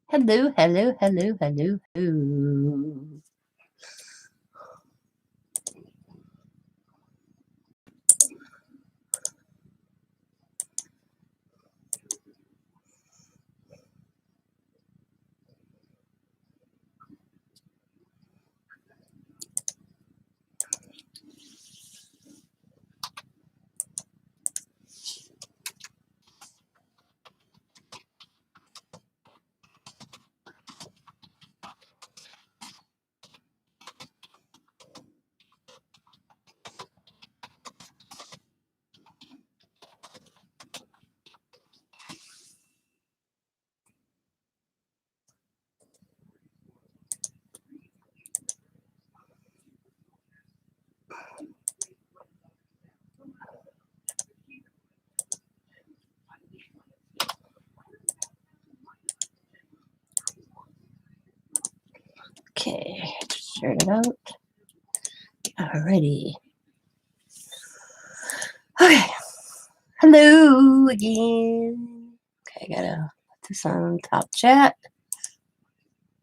Hello, hello, hello, hello, hello. Okay, share it out. Alrighty. Okay. Hello again. Okay, I gotta put this on top chat.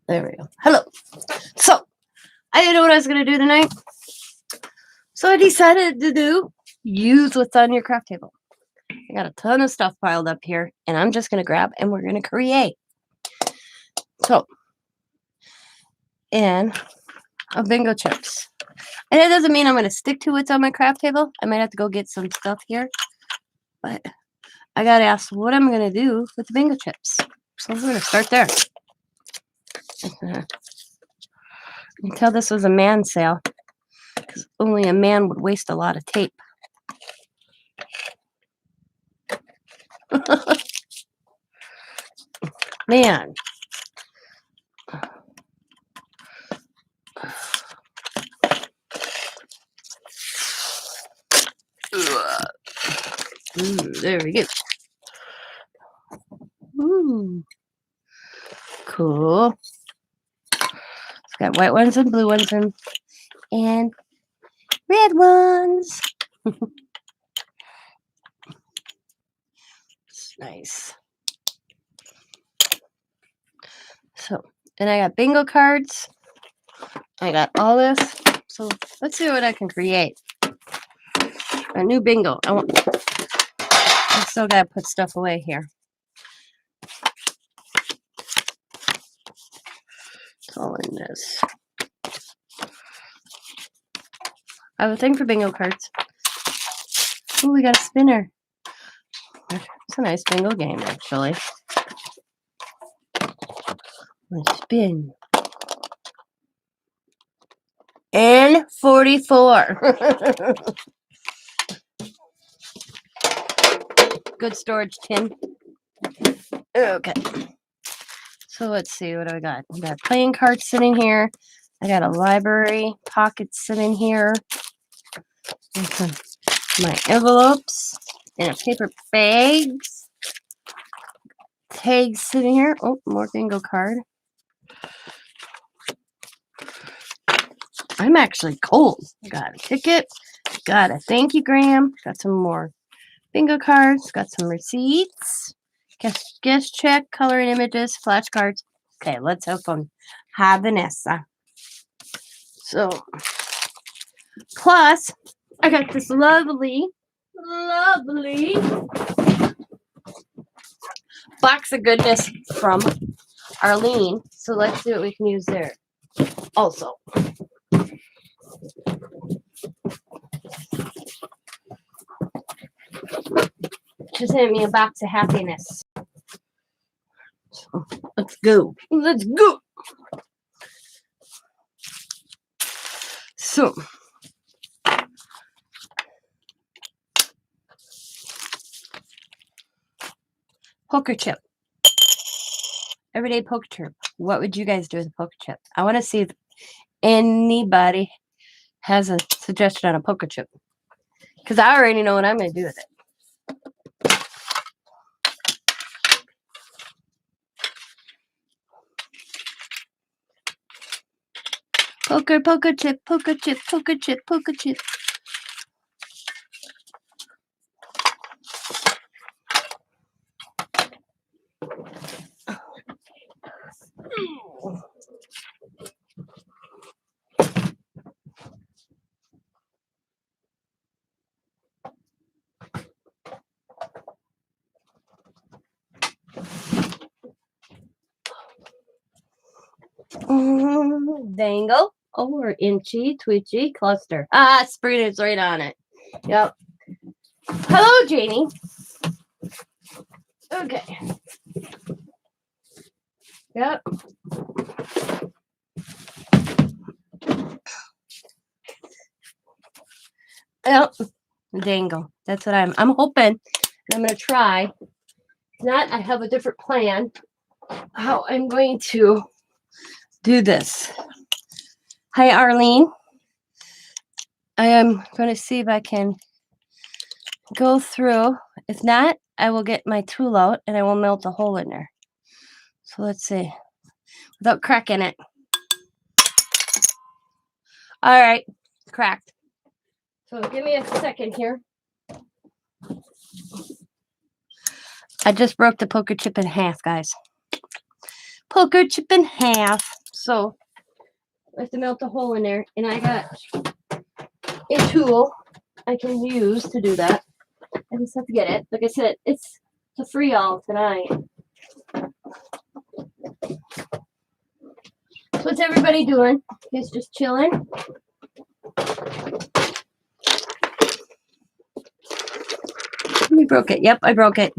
There we go. Hello. So, I didn't know what I was gonna do tonight. So I decided to use what's on your craft table. I got a ton of stuff piled up here, and I'm just gonna grab and we're gonna create. So, and bingo chips. And it doesn't mean I'm going to stick to what's on my craft table. I might have to go get some stuff here. But I got to ask what I'm going to do with the bingo chips. So we're going to start there. You can tell this was a man sale, because only a man would waste a lot of tape. Man. There we go. Ooh. Cool. It's got white ones and blue ones and red ones. It's nice. So, and I got bingo cards. I got all this. So let's see what I can create. A new bingo. I still gotta put stuff away here. It's all in this. I have a thing for bingo cards. Oh, we got a spinner. It's a nice bingo game, actually. Let's spin. N44. Good storage tin. Okay. So let's see what I got. I got playing cards sitting here. I got a library pocket sitting here. My envelopes and a paper bags. Tags sitting here. Oh, more bingo card. I'm actually cold. Got a ticket. Got a thank you gram. Got some more bingo cards. Got some receipts. Guest check, coloring images, flashcards. Okay, let's have fun. Hi, Vanessa. So, plus, I got this lovely box of goodness from Arlene. So let's see what we can use there. Also, she sent me a box of happiness. So, let's go. Let's go. So, poker chip. Everyday poker chip. What would you guys do with a poker chip? I want to see if anybody has a suggestion on a poker chip. Because I already know what I'm going to do with it. Poker chip, poker chip, poker chip, poker chip. Dangle. Oh, or inchy, twitchy, cluster. Ah, Sabrina's right on it. Yep. Hello, Janie. Okay. Yep. Yep. Dangle. That's what I'm hoping. I'm going to try. If not, I have a different plan how I'm going to do this. Hi, Arlene. I am going to see if I can go through. If not, I will get my tool out and I will melt a hole in there. So let's see. Without cracking it. All right. Cracked. So give me a second here. I just broke the poker chip in half, guys. Poker chip in half. So I have to melt a hole in there. And I got a tool I can use to do that. I just have to get it. Like I said, it's a free all tonight. So what's everybody doing? You guys just chilling? You broke it. Yep, I broke it.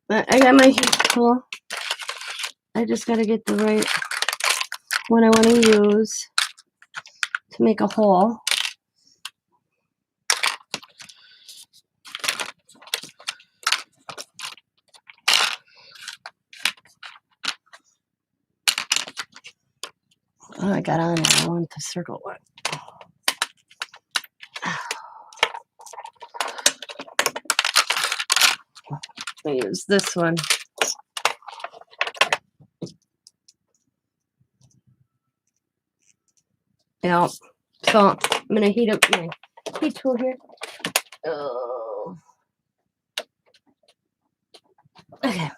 I got my heat tool. I just got to get the right one I want to use to make a hole. Oh, I got on it. I want the circle one. I use this one. Yeah. So I'm gonna heat up my heat tool here. Oh. Okay.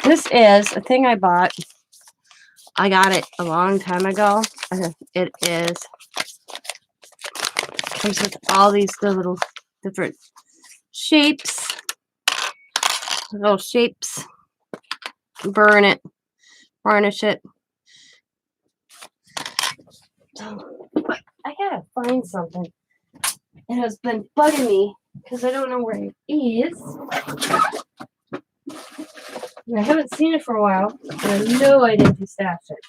This is a thing I bought. I got it a long time ago. It is comes with all these little different shapes. Little shapes. Burn it. Varnish it. But I gotta find something. It has been bugging me because I don't know where it is. And I haven't seen it for a while. And I know I didn't stash it.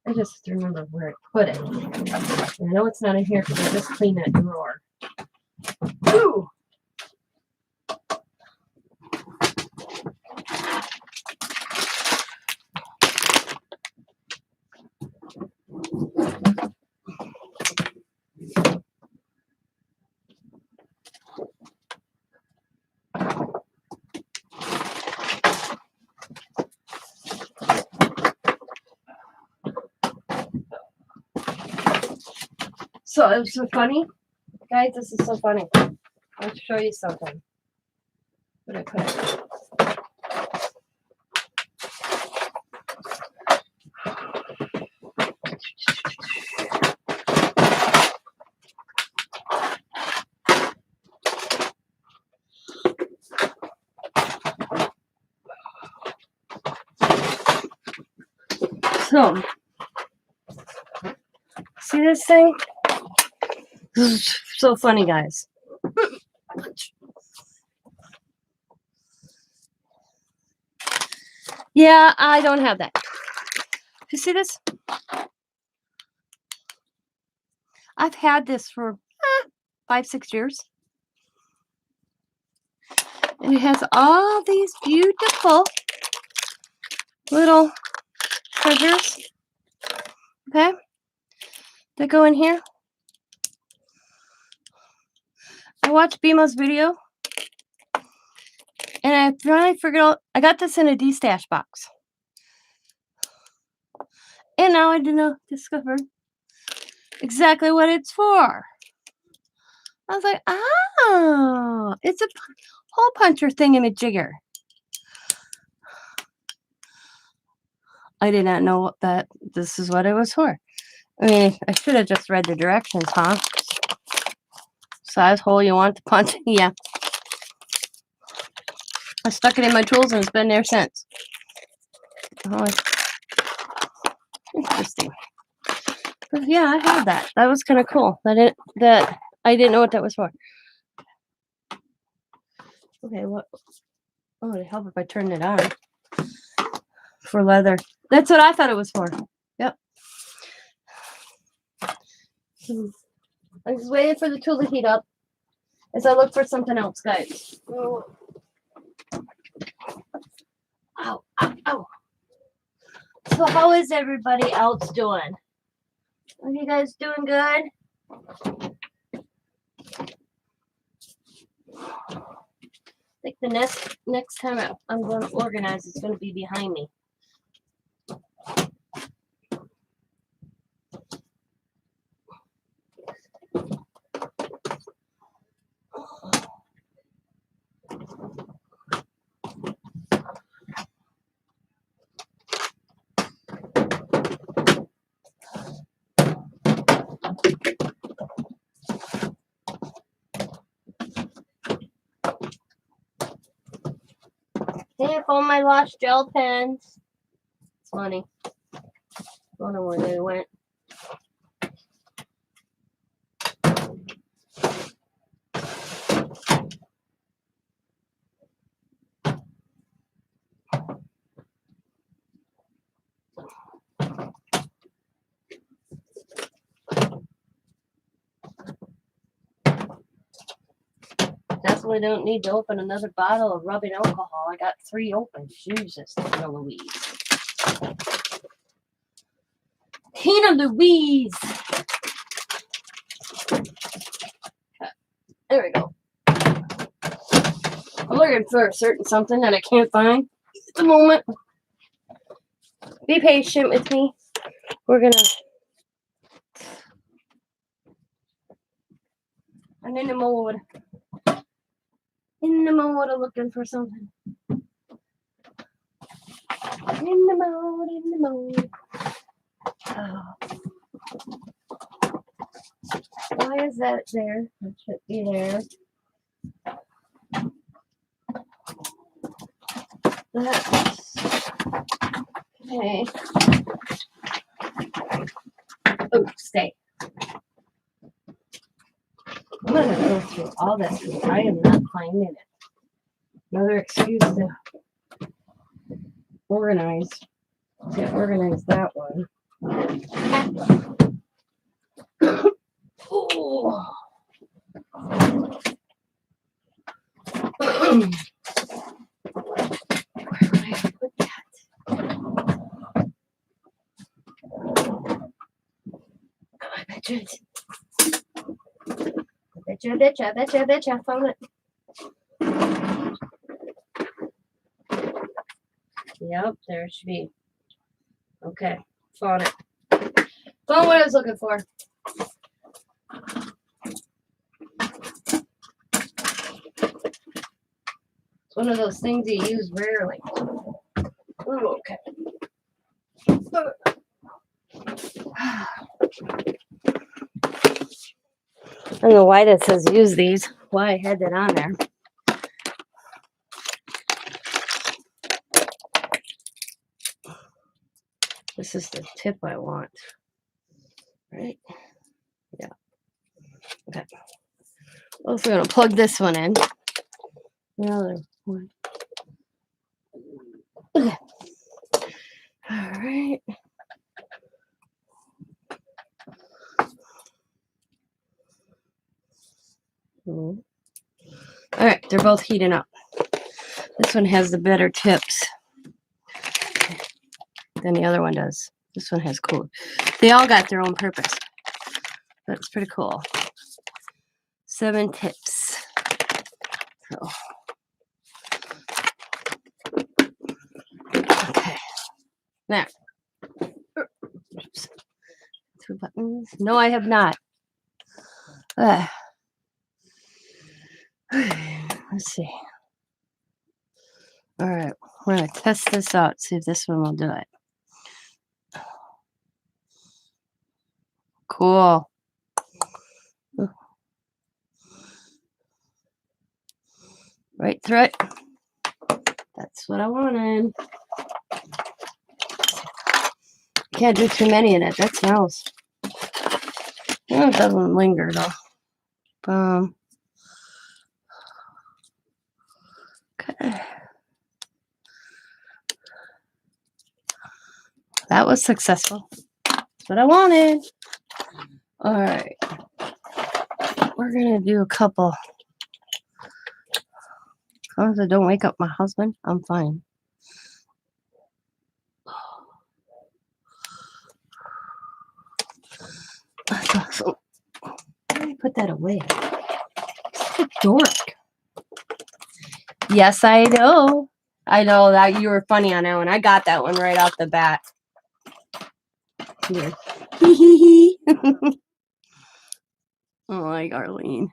I just have to remember where I put it. And I know it's not in here because I just cleaned that drawer. Ooh! So it was so funny. Guys, this is so funny. I'll show you something. What I put it. So, see this thing? This is so funny, guys. Yeah, I don't have that. You see this? I've had this for 5-6 years. And it has all these beautiful little treasures. Okay? That go in here. I watched Bima's video. And I finally figured out, I got this in a D-stash box. And now I discover exactly what it's for. I was like, oh, it's a hole puncher thingamajigger. I did not know that this is what it was for. I mean, I should have just read the directions, huh? size hole you want to punch. Yeah. I stuck it in my tools and it's been there since. Oh, interesting. But yeah, I had that. That was kind of cool. That I didn't know what that was for. Okay, what? Oh, it'd help if I turned it on. For leather. That's what I thought it was for. Yep. I'm just waiting for the tool to heat up as I look for something else, guys. Oh. Ow, ow, ow. So how is everybody else doing? Are you guys doing good? I think the next time I'm going to organize, it's going to be behind me. Hey, I found my lost gel pens. It's funny. I don't know where they went. Definitely don't need to open another bottle of rubbing alcohol. I got 3 open. Jesus, Tina Louise. Tina Louise. Okay, there we go. I'm looking for a certain something that I can't find at the moment. Be patient with me. We're gonna. I'm in the mode. In the mode of looking for something. In the mode, in the mode. Oh. Why is that there? That should be there. That's okay. Oh, stay. I'm gonna go through all this because I am not finding it. Another excuse to organize. Can't organize that one. Oh. Where would I put that? I bet you it's. I bet you I found it. Yep, there it should be. Okay, found it. Found what I was looking for. It's one of those things you use rarely. Ooh, okay. I don't know why that says use these. Why I had that on there. This is the tip I want. Right? Yeah. Okay. Also gonna plug this one in. The other one. Okay. All right. All right, they're both heating up. This one has the better tips than the other one does. This one has cool. They all got their own purpose. That's pretty cool. 7 tips. So, okay. Now, oops. 2 buttons. No, I have not. Let's see. All right, we're gonna test this out. See if this one will do it. Cool. right through it. That's what I wanted. Can't do too many in it. That smells. It doesn't linger though. Boom. Okay. That was successful. That's what I wanted. All right. We're going to do a couple. As long as I don't wake up my husband, I'm fine. That's awesome. Let me put that away. Such a dork. Yes, I know. I know that you were funny on that one. I got that one right off the bat. Here. Hee hee hee. Oh, like Arlene.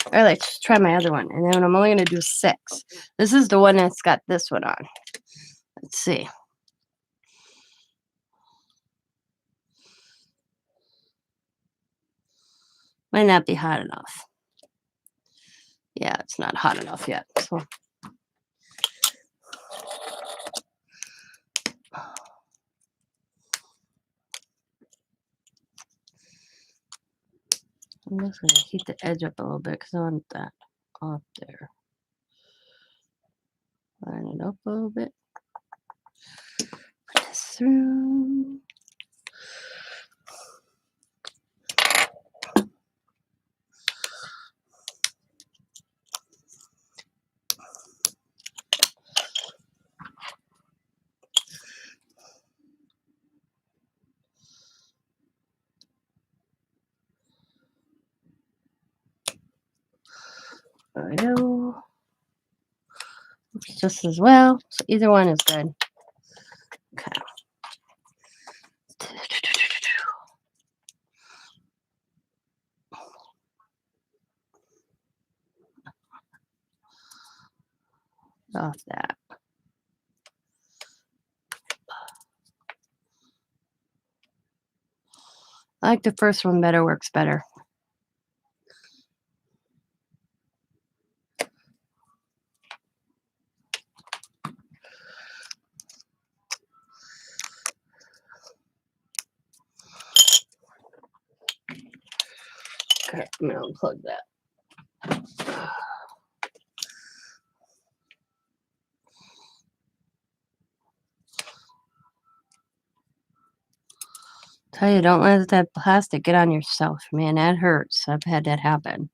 All right, let's try my other one. And then I'm only going to do 6. This is the one that's got this one on. Let's see. Might not be hot enough. Yeah, it's not hot enough yet. So I'm just going to heat the edge up a little bit because I want that off there. Line it up a little bit. Put this through. I know. Looks just as well. So either one is good. Okay. Off that. I like the first one better, works better. Okay, I'm going to unplug that. Tell you, don't let that plastic get on yourself, man. That hurts. I've had that happen.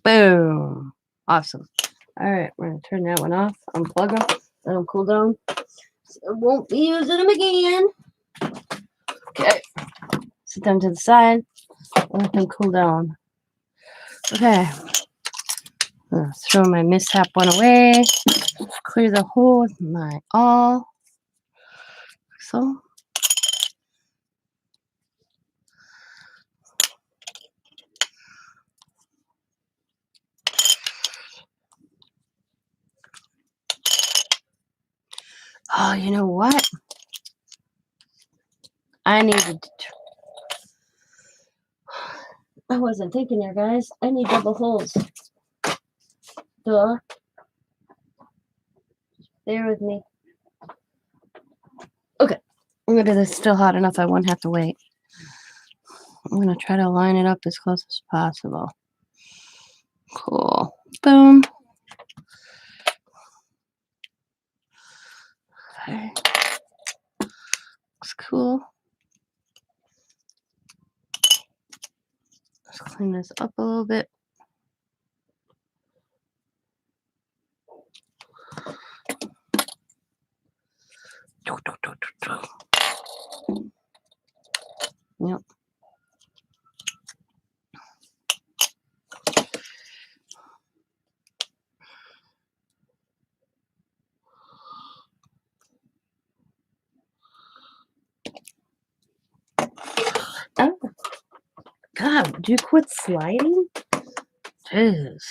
Boom. Awesome. All right, we're going to turn that one off, unplug them, let them cool down. So I won't be using them again. Okay. Sit them to the side. Let them cool down. Okay. Throw my mishap one away. Clear the hole with my awl. So. Oh, you know what? I wasn't thinking there, guys. I need double holes. Duh. Bear with me. Okay. Maybe this is still hot enough I won't have to wait. I'm going to try to line it up as close as possible. Cool. Boom. Okay. Looks cool. Let's clean this up a little bit. Yep. Wow, do you quit sliding? Jeez.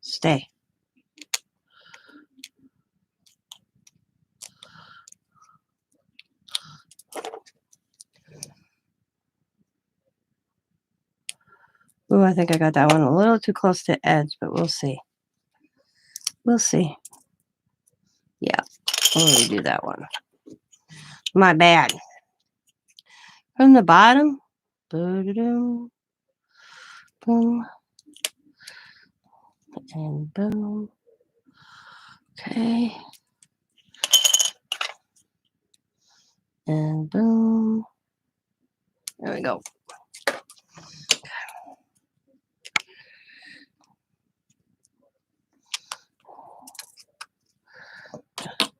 Stay. Oh, I think I got that one a little too close to edge, but we'll see. We'll see. Yeah, we'll redo that one. My bad. From the bottom. Boom. Boom. And boom. Okay. And boom. There we go.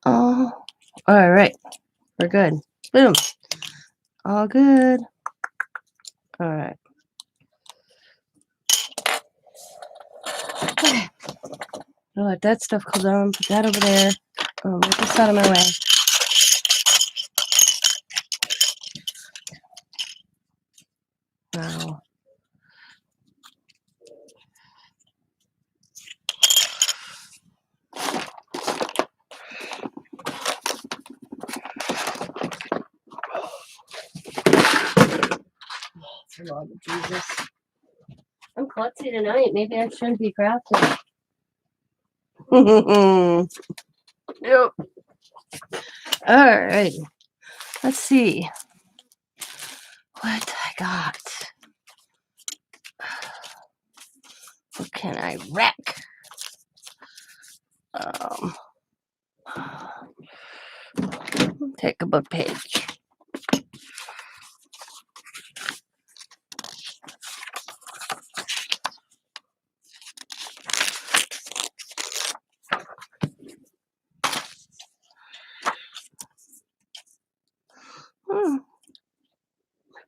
Oh, all right. We're good. Boom. All good. All right. Okay. I'll let that stuff cool down. Put that over there. Get this out of my way. Now, Lord Jesus. I'm klutzy tonight. Maybe I shouldn't be crafting. Yep. All right. Let's see what I got. What can I wreck? Take a book page.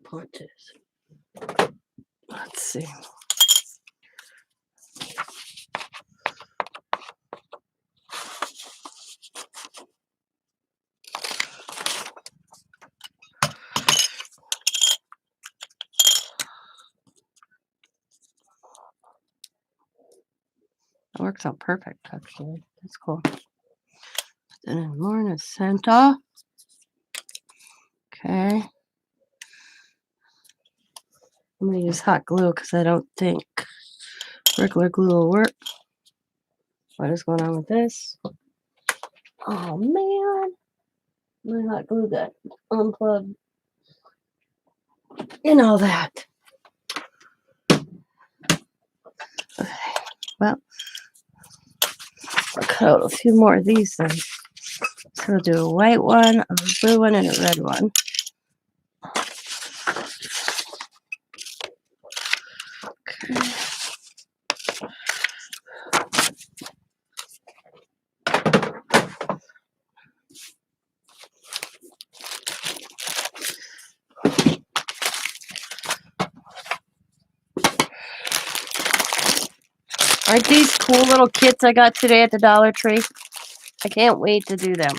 Punches. Let's see. That works out perfect, actually. That's cool. Then more in the center. Okay. I'm going to use hot glue because I don't think regular glue will work. What is going on with this? Oh, man. My hot glue got unplugged. And all that. Okay. Well, I'll cut out a few more of these then. So we'll do a white one, a blue one, and a red one. Okay. Aren't these cool little kits I got today at the Dollar Tree? I can't wait to do them.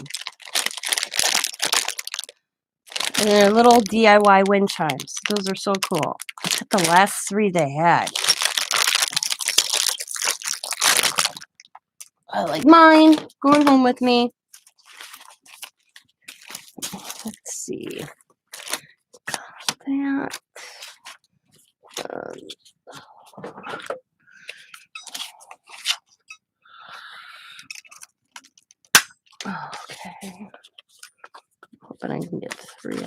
And they're little DIY wind chimes. Those are so cool. I took the last 3 they had. I like mine. Going home with me. Let's see. That.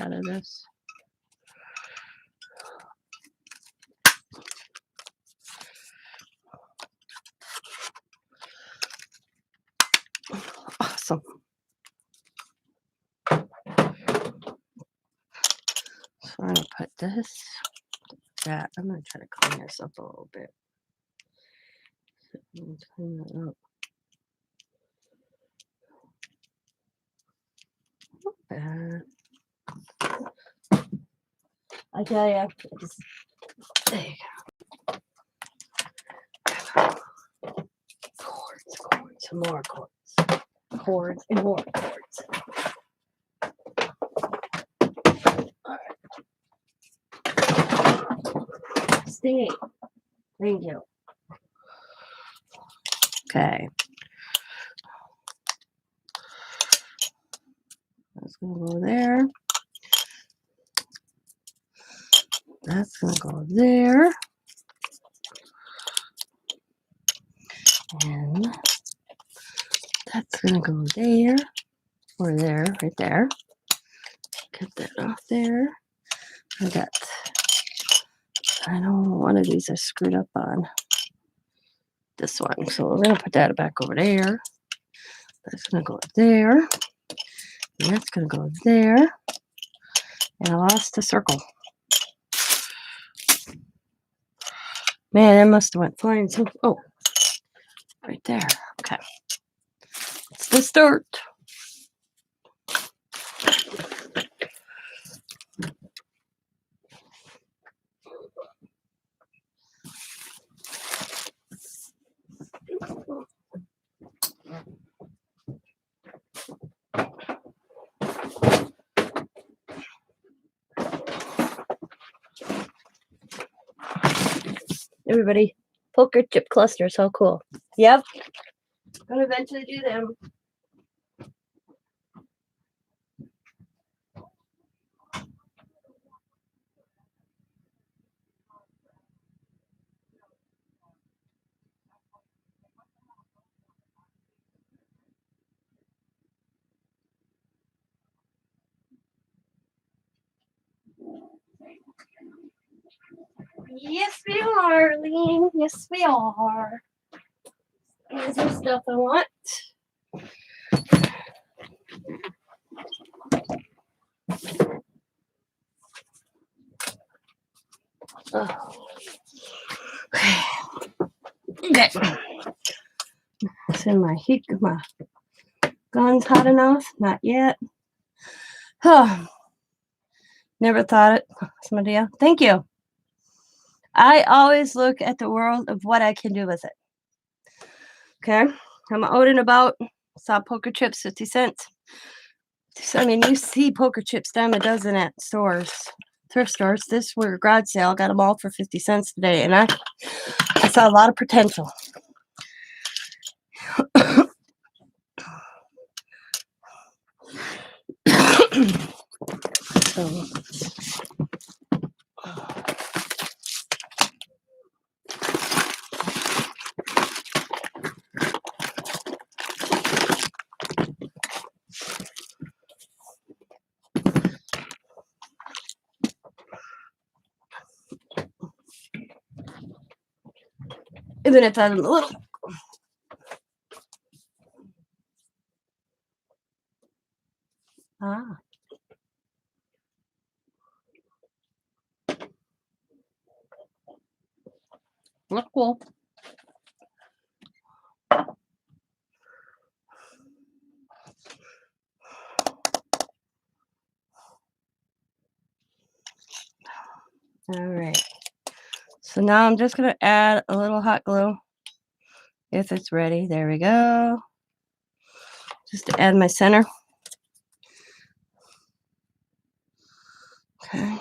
out of this. Awesome. So I'm going to put this, that. I'm going to try to clean this up a little bit. Clean that up. Not bad. I tell you, there you go. Cords, and more cords. Cords and more cords. Stay. Thank you. Okay. That's going to go there. That's going to go there. And that's going to go there. Or there, right there. Get that off there. I know one of these I screwed up on. This one. So we're going to put that back over there. That's going to go there. And that's going to go there. And I lost the circle. Man, that must have went flying. So, oh, right there. Okay. It's the start. Everybody, poker chip clusters, how cool. Yep. Gonna eventually do them. Yes, we are, Arlene. Yes, we are. Here's the stuff I want. Oh. Okay. So my gun's hot enough? Not yet. Oh. Never thought it. Somebody else. Thank you. I always look at the world of what I can do with it. Okay. I'm out and about. Saw poker chips, 50 cents. So, I mean, you see poker chips dime a dozen at stores, thrift stores. This were a garage sale. Got them all for 50 cents today. And I saw a lot of potential. So, even if I'm a little. Ah. Look cool. All right. So now I'm just going to add a little hot glue if it's ready. There we go. Just to add my center. Okay.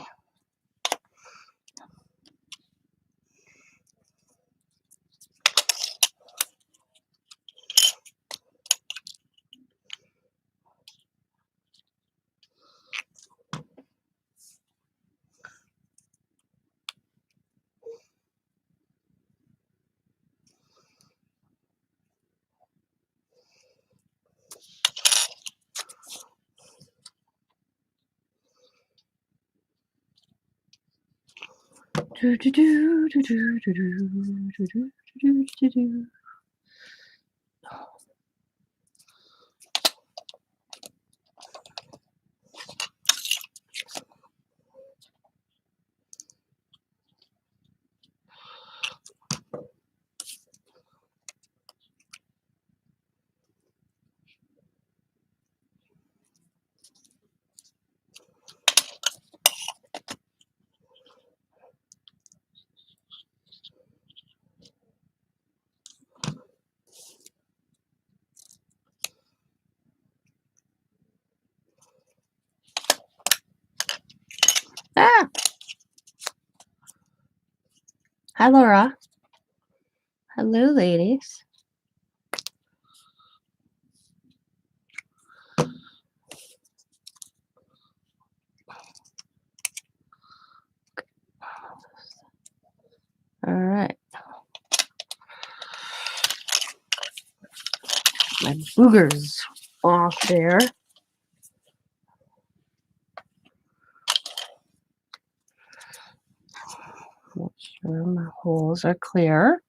Ah! Hi, Laura. Hello, ladies. All right. My boogers off there. Make sure my holes are clear.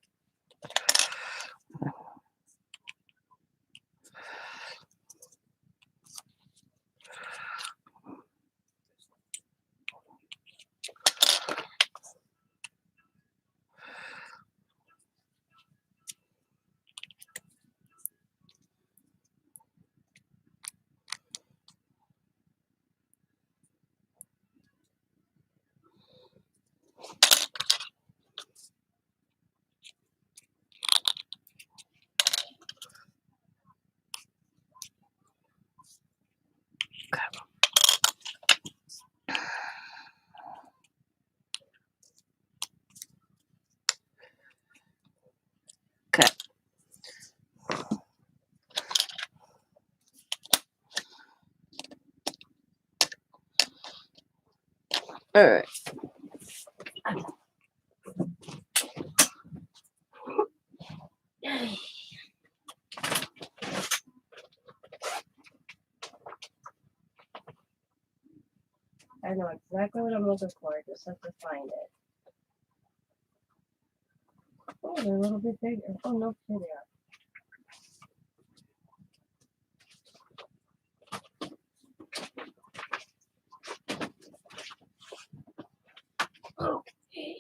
Okay. All right. I know exactly what I'm looking for. I just have to find it. Oh, they're a little bit bigger. Oh, no, here they are. Okay.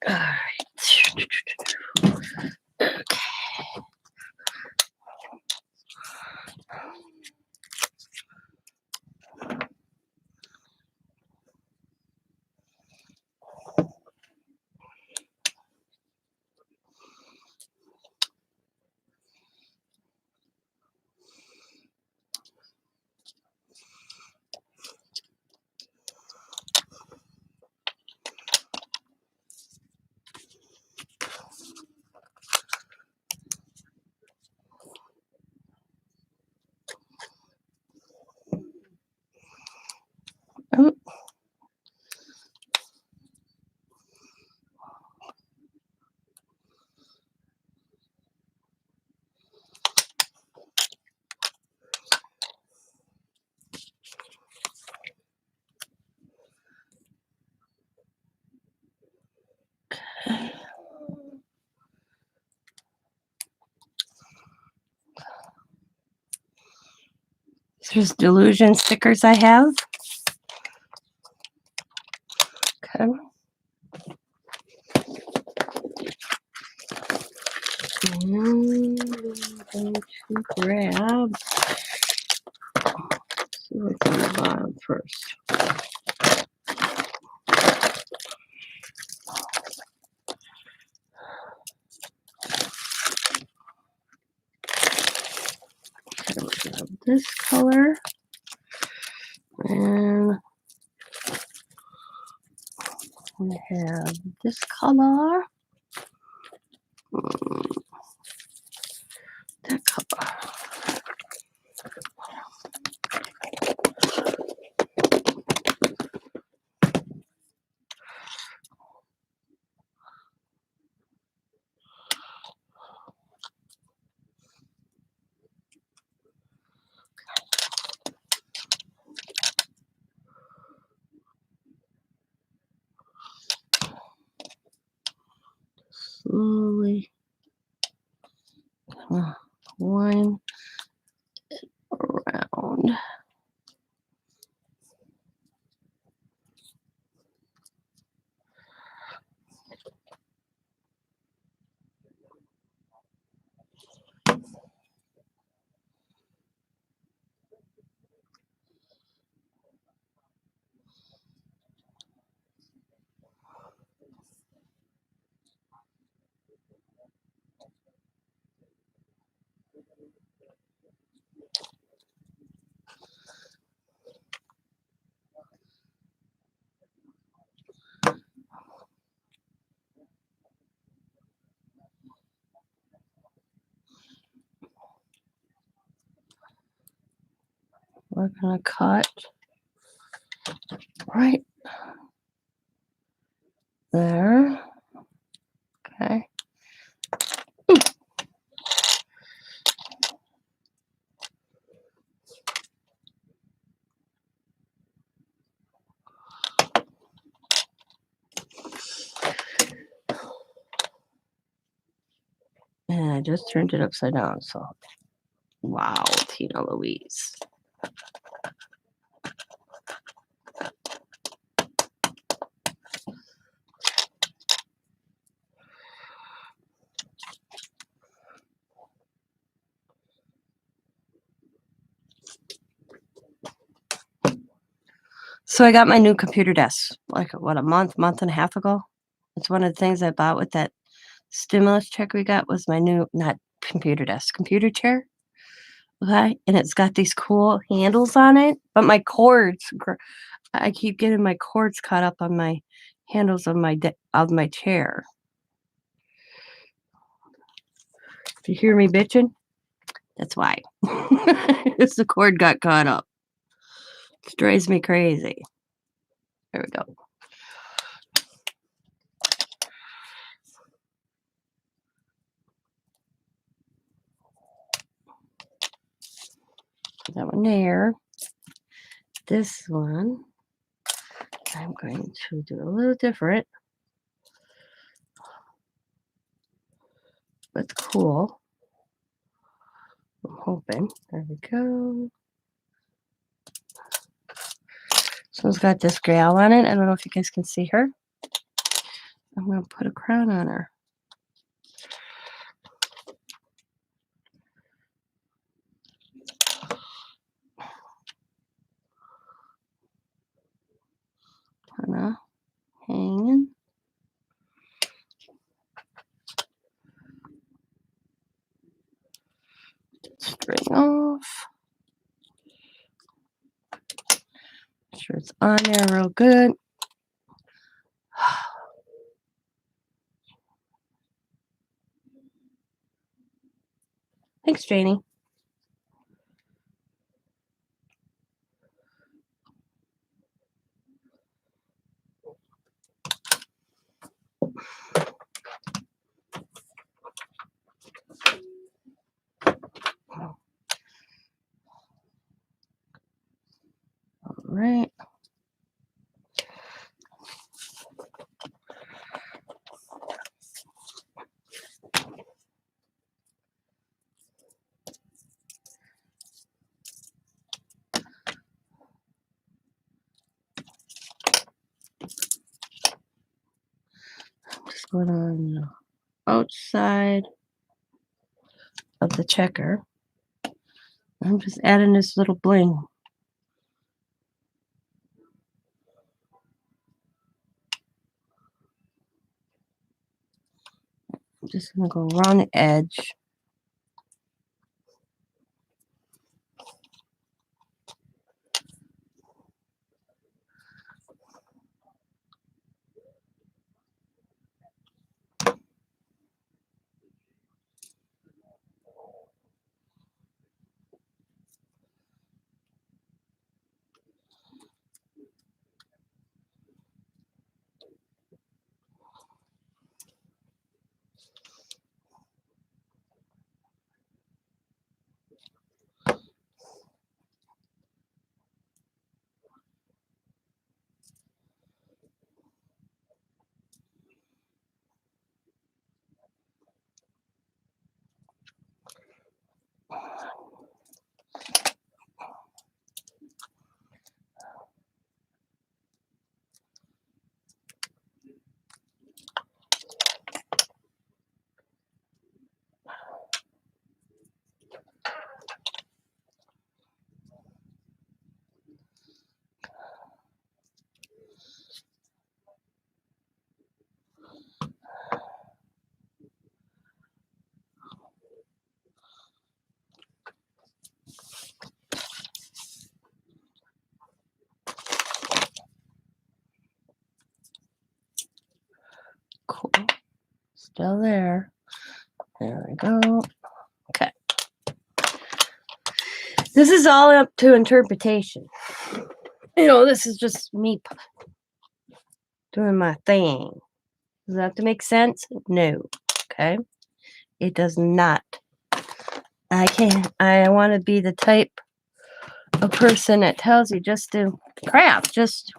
All right. Okay. Oh, there's delusion stickers I have. Okay. And I'm going to grab. See what's on the bottom first. Okay, we'll grab this color. And we have this color. That color. one around. We're gonna cut right there. Okay. And I just turned it upside down, so wow, Tina Louise. So I got my new computer desk, like what, a month and a half ago. It's one of the things I bought with that stimulus check we got was my new, not computer desk, computer chair. Okay, and it's got these cool handles on it, but my cords, I keep getting my cords caught up on my handles of my chair. If you hear me bitching, that's why. It's the cord got caught up. It drives me crazy. There we go. That one there. This one, I'm going to do a little different. But cool. I'm hoping. There we go. This one's got this gal on it. I don't know if you guys can see her. I'm going to put a crown on her. Kinda hanging. String off. Make sure it's on there real good. Thanks, Janie. All right. I'm just going on the outside of the checker. I'm just adding this little bling. I'm just going to go around the edge. Still there. There we go. Okay. This is all up to interpretation. This is just me doing my thing. Does that have to make sense? No. Okay. It does not. I want to be the type of person that tells you just to craft. Just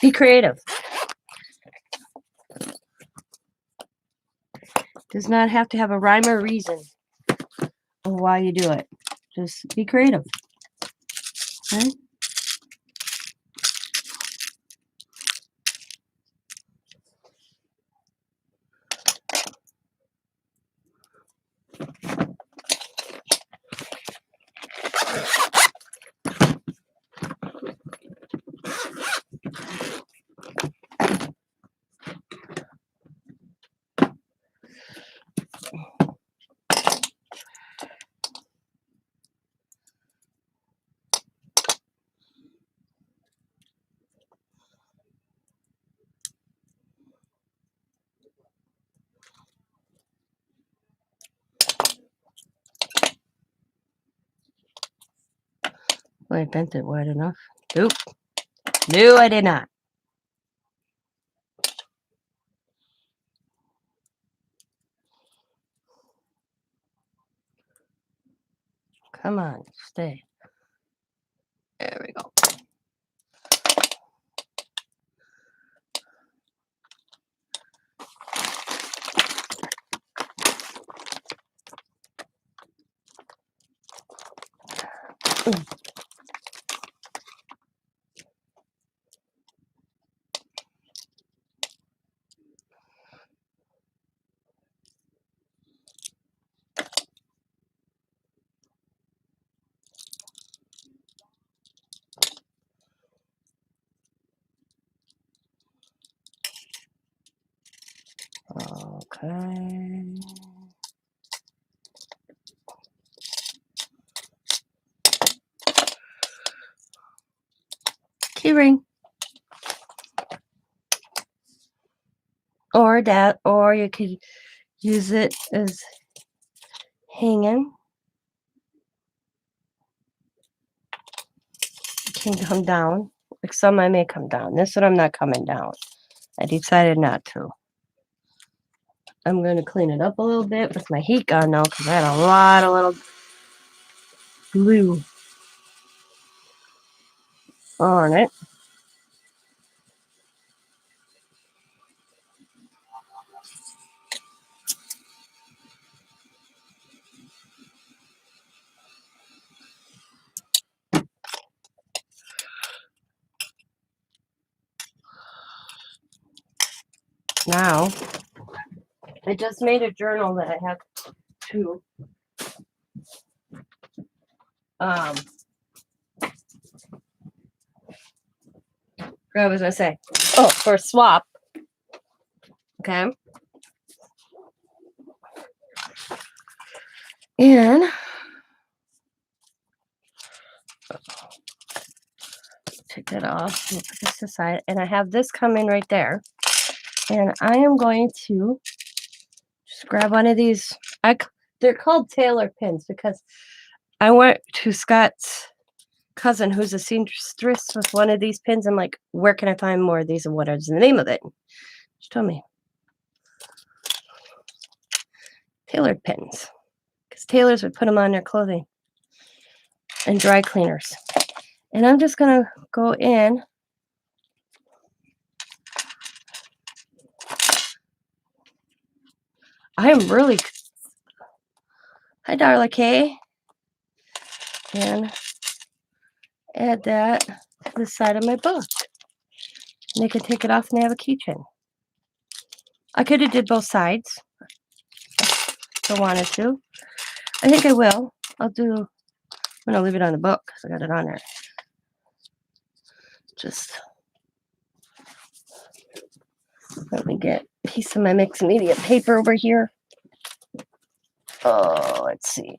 be creative. Does not have to have a rhyme or reason of why you do it. Just be creative. Okay? Well, I bent it wide enough. Nope. No, I did not. Come on, stay. There we go. Okay. Keyring. Or that, or you could use it as hanging. It can come down. Like some I may come down. This one I'm not coming down. I decided not to. I'm going to clean it up a little bit with my heat gun now because I had a lot of little glue on it. Now, I just made a journal that I have to what was I say? Oh, for a swap. Okay. And take that off and put this aside. And I have this coming right there. And I am going to just grab one of these. They're called tailor pins because I went to Scott's cousin who's a seamstress with one of these pins. I'm like, where can I find more of these and what is the name of it? She told me. Tailored pins. Because tailors would put them on their clothing. And dry cleaners. And I'm just going to go in. I am really... Hi, Darla K. And add that to the side of my book. And I could take it off and have a keychain. I could have did both sides if I wanted to. I think I will. I'm going to leave it on the book because I got it on there. Just let me get a piece of my mixed media paper over here. Oh, let's see.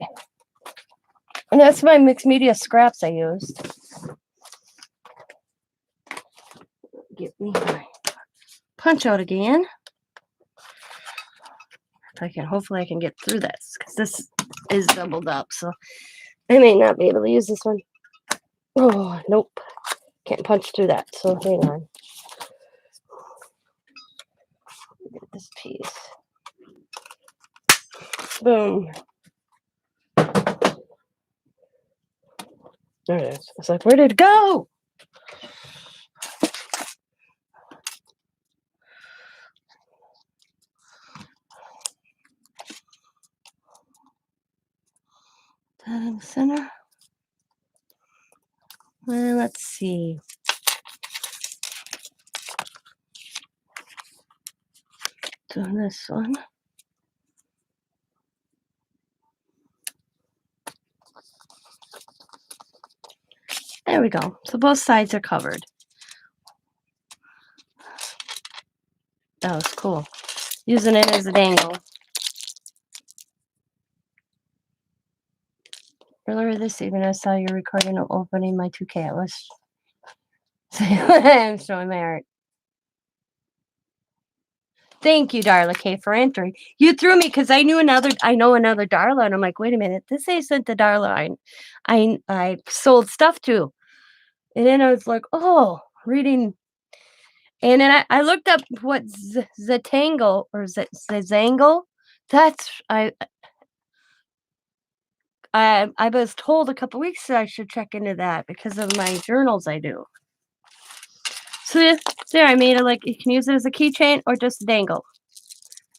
And that's my mixed media scraps I used. Get me my punch out again. Hopefully I can get through this because this is doubled up. So I may not be able to use this one. Oh, nope. Can't punch through that. So hang on. Get this piece. Boom. There it is. It's like, where did it go? That in the center. Well, let's see. Do this one. There we go. So both sides are covered. That was cool. Using it as a dangle. Earlier this evening, I saw you recording of opening my 2K. I was I'm showing my art. Thank you, Darla K, for entering. You threw me because I know another Darla, and I'm like, wait a minute, this isn't the Darla I sold stuff to. And then I was like, oh, reading. And then I looked up what Zatangle or Zazangle. That's I was told a couple weeks ago I should check into that because of my journals I do. So there, I made it like you can use it as a keychain or just a dangle.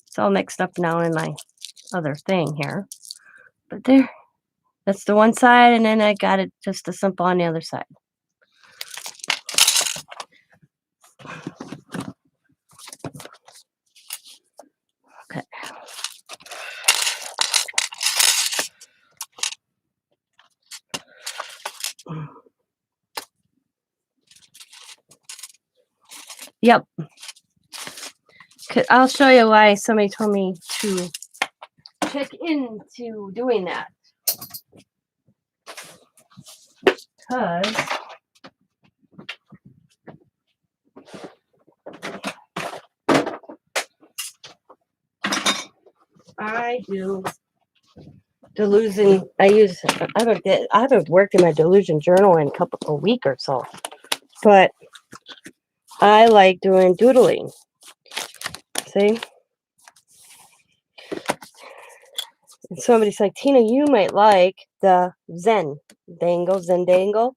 It's all mixed up now in my other thing here. But there, that's the one side, and then I got it just a simple on the other side. Okay. Yep. I'll show you why somebody told me to check into doing that. Because I do delusion. I haven't worked in my delusion journal in a week or so, but I like doing doodling. See? And somebody's like, Tina, you might like the Zendangle.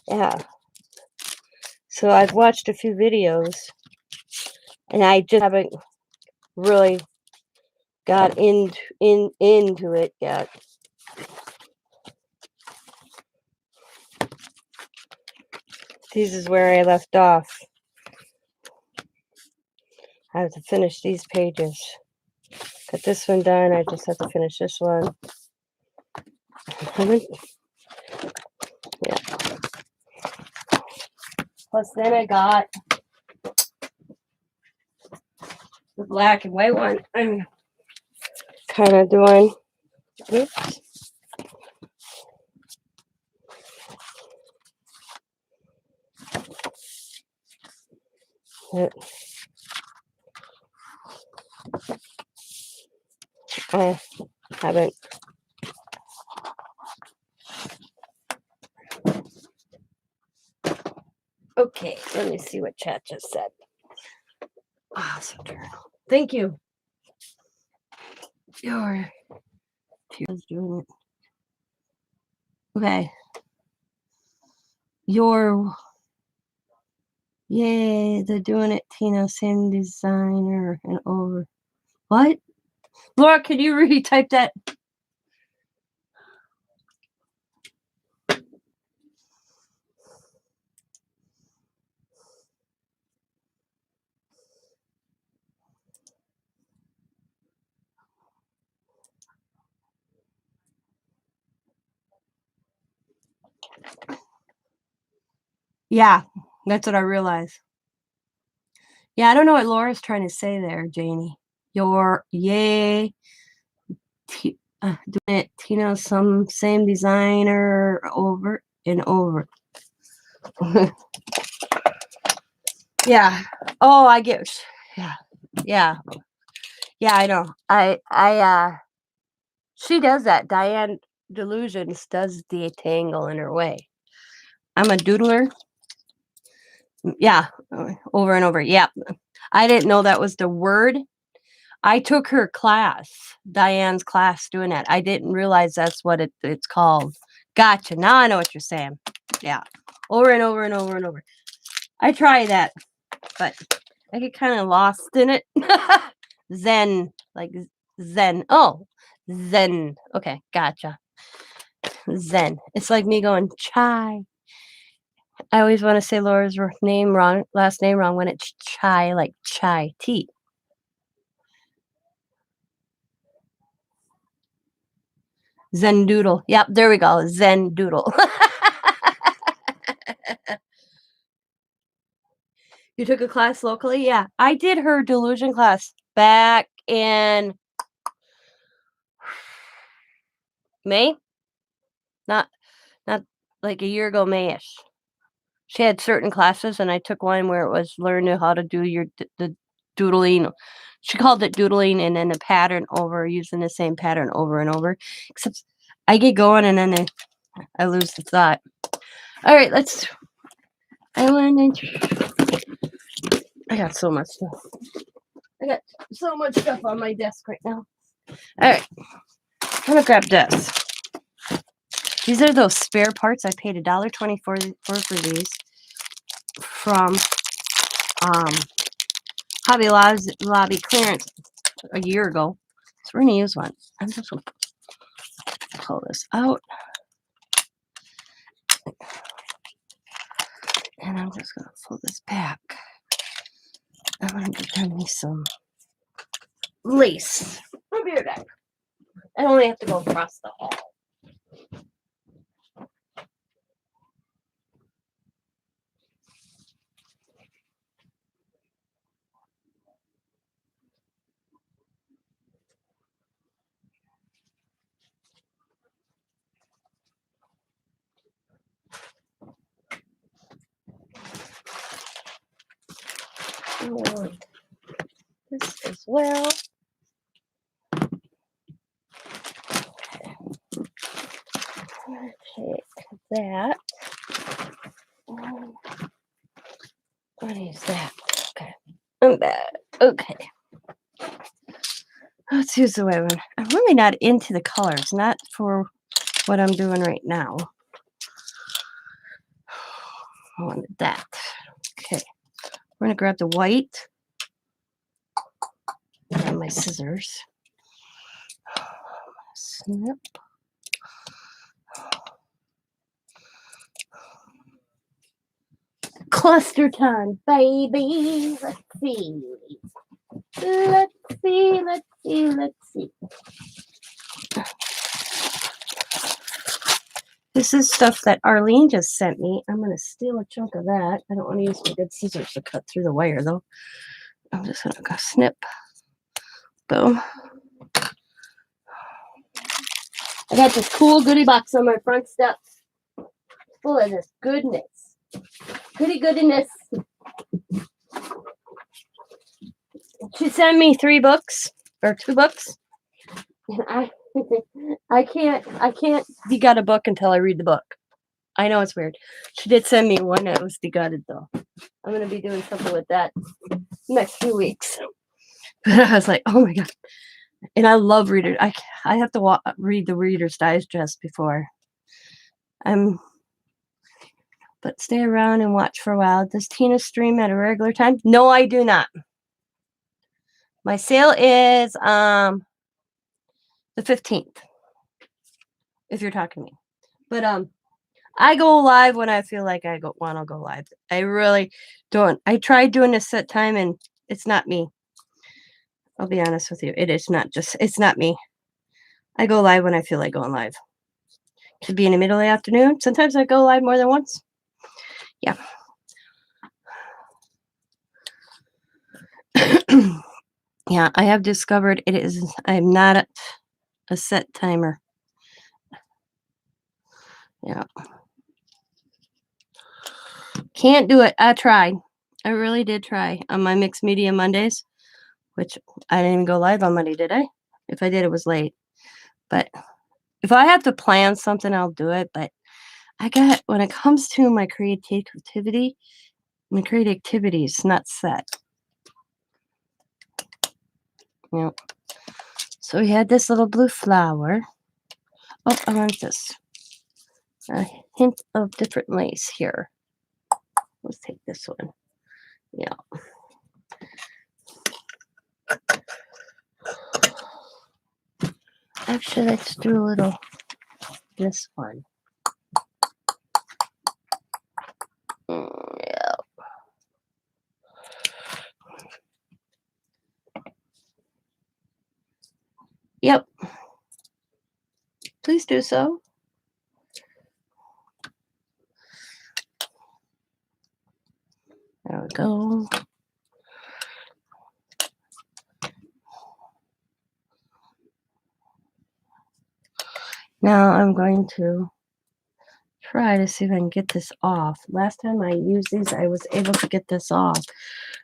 Yeah. So I've watched a few videos, and I just haven't really got into it yet. This is where I left off. I have to finish these pages. Got this one done. I just have to finish this one. Yeah. Plus, then I got the black and white one. I'm kind of doing. Oops. I haven't. Okay, let me see what chat just said. Awesome journal. Thank you. Doing it. Okay. Yay, they're doing it, Tina. Same designer and over. What? Laura, can you retype that? Yeah, that's what I realized. Yeah, I don't know what Laura's trying to say there, Janie. Yay. Doing it, Tina, same designer over and over. Yeah. Oh, I get. Yeah. Yeah, I know. She does that. Diane Delusions does the tangle in her way. I'm a doodler. Yeah, over and over. Yeah. I didn't know that was the word. I took her class, Diane's class doing that. I didn't realize that's what it's called. Gotcha. Now I know what you're saying. Yeah. Over and over and over and over. I try that, but I get kind of lost in it. Zen, like Zen. Oh, Zen. Okay, gotcha. Zen. It's like me going chai. I always want to say Laura's name wrong, last name wrong when it's chai, like chai tea. Zen doodle. Yep, there we go. Zen doodle. You took a class locally? Yeah, I did her delusion class back in May. Not not like a year ago, Mayish. She had certain classes, and I took one where it was learn how to do the doodling. She called it doodling, and then the pattern over using the same pattern over and over. Except I get going, and then I lose the thought. All right, let's. I want to. I got so much stuff. I got so much stuff on my desk right now. All right, I'm gonna grab this. These are those spare parts. I paid $1.24 for these from Hobby Lobby clearance a year ago. So we're gonna use one. I'm just gonna pull this out, and I'm just gonna pull this back. I'm gonna get me some lace. I'll be right back. I only have to go across the hall. And this as well. I'm gonna take that. What is that? Okay. I'm back. Okay. Let's use the white one. I'm really not into the colors, not for what I'm doing right now. I wanted that. Okay. We're gonna grab the white and my scissors. Snip. Cluster time, baby. Let's see. Let's see. Let's see. Let's see. This is stuff that Arlene just sent me. I'm going to steal a chunk of that. I don't want to use my good scissors to cut through the wire, though. I'm just going to go snip. Boom. I got this cool goodie box on my front steps full of this goodness. Goodiness. She sent me 3 books or 2 books. And I can't de-gut a book until I read the book. I know it's weird. She did send me one that was de-gutted, though. I'm going to be doing something with that next few weeks. But I was like, oh my God. And I love readers. I have to read the Reader's Digest before. But stay around and watch for a while. Does Tina stream at a regular time? No, I do not. My sale is the 15th. If you're talking to me. But I go live when I feel like I want to go live. I really don't. I tried doing a set time and it's not me. I'll be honest with you. It's not me. I go live when I feel like going live. Could be in the middle of the afternoon. Sometimes I go live more than once. Yeah. Yeah, I have discovered I'm not a set timer. Yeah. Can't do it. I tried. I really did try on my mixed media Mondays. which I didn't even go live on Monday, did I? If I did, it was late. But if I have to plan something, I'll do it. But when it comes to my creativity is not set. Yeah. So we had this little blue flower. Oh, I want this. A hint of different lace here. Let's take this one. Yeah. Actually, let's do a little this one. Yeah. Yep. Please do so. There we go. Now I'm going to try to see if I can get this off. Last time I used these, I was able to get this off.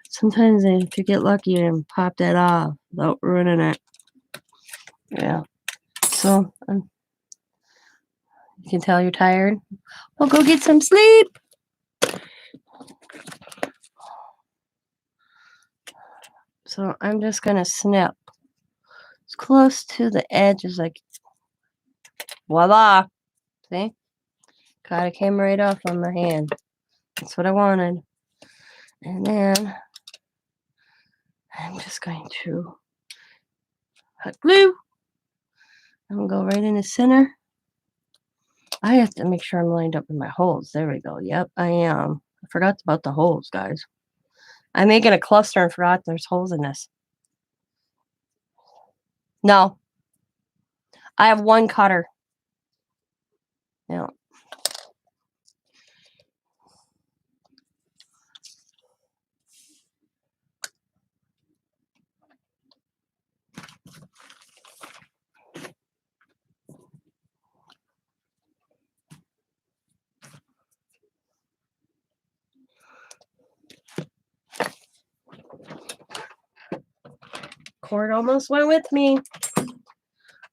Sometimes if you get lucky and pop that off without ruining it. Yeah. So you can tell you're tired. Well, go get some sleep. So I'm just going to snip as close to the edge as like, voila. See? God, it came right off on my hand. That's what I wanted. And then I'm just going to hot glue. I'm going to go right in the center. I have to make sure I'm lined up with my holes. There we go. Yep, I am. I forgot about the holes, guys. I'm making a cluster and forgot there's holes in this. No. I have one cutter. Yeah. Cord almost went with me.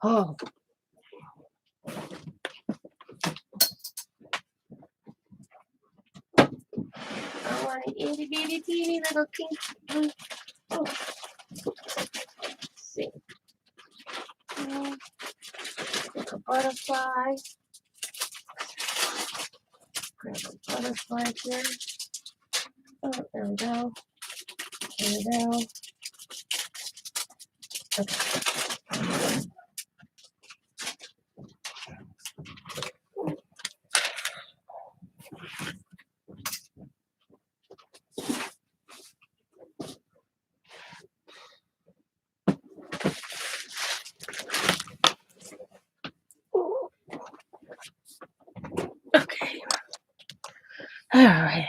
Oh. I want an itty bitty teeny little pink. Oh. Let's see. Like a butterfly. Grab a butterfly here. Oh, there we go. There we go. Okay. Okay. All right.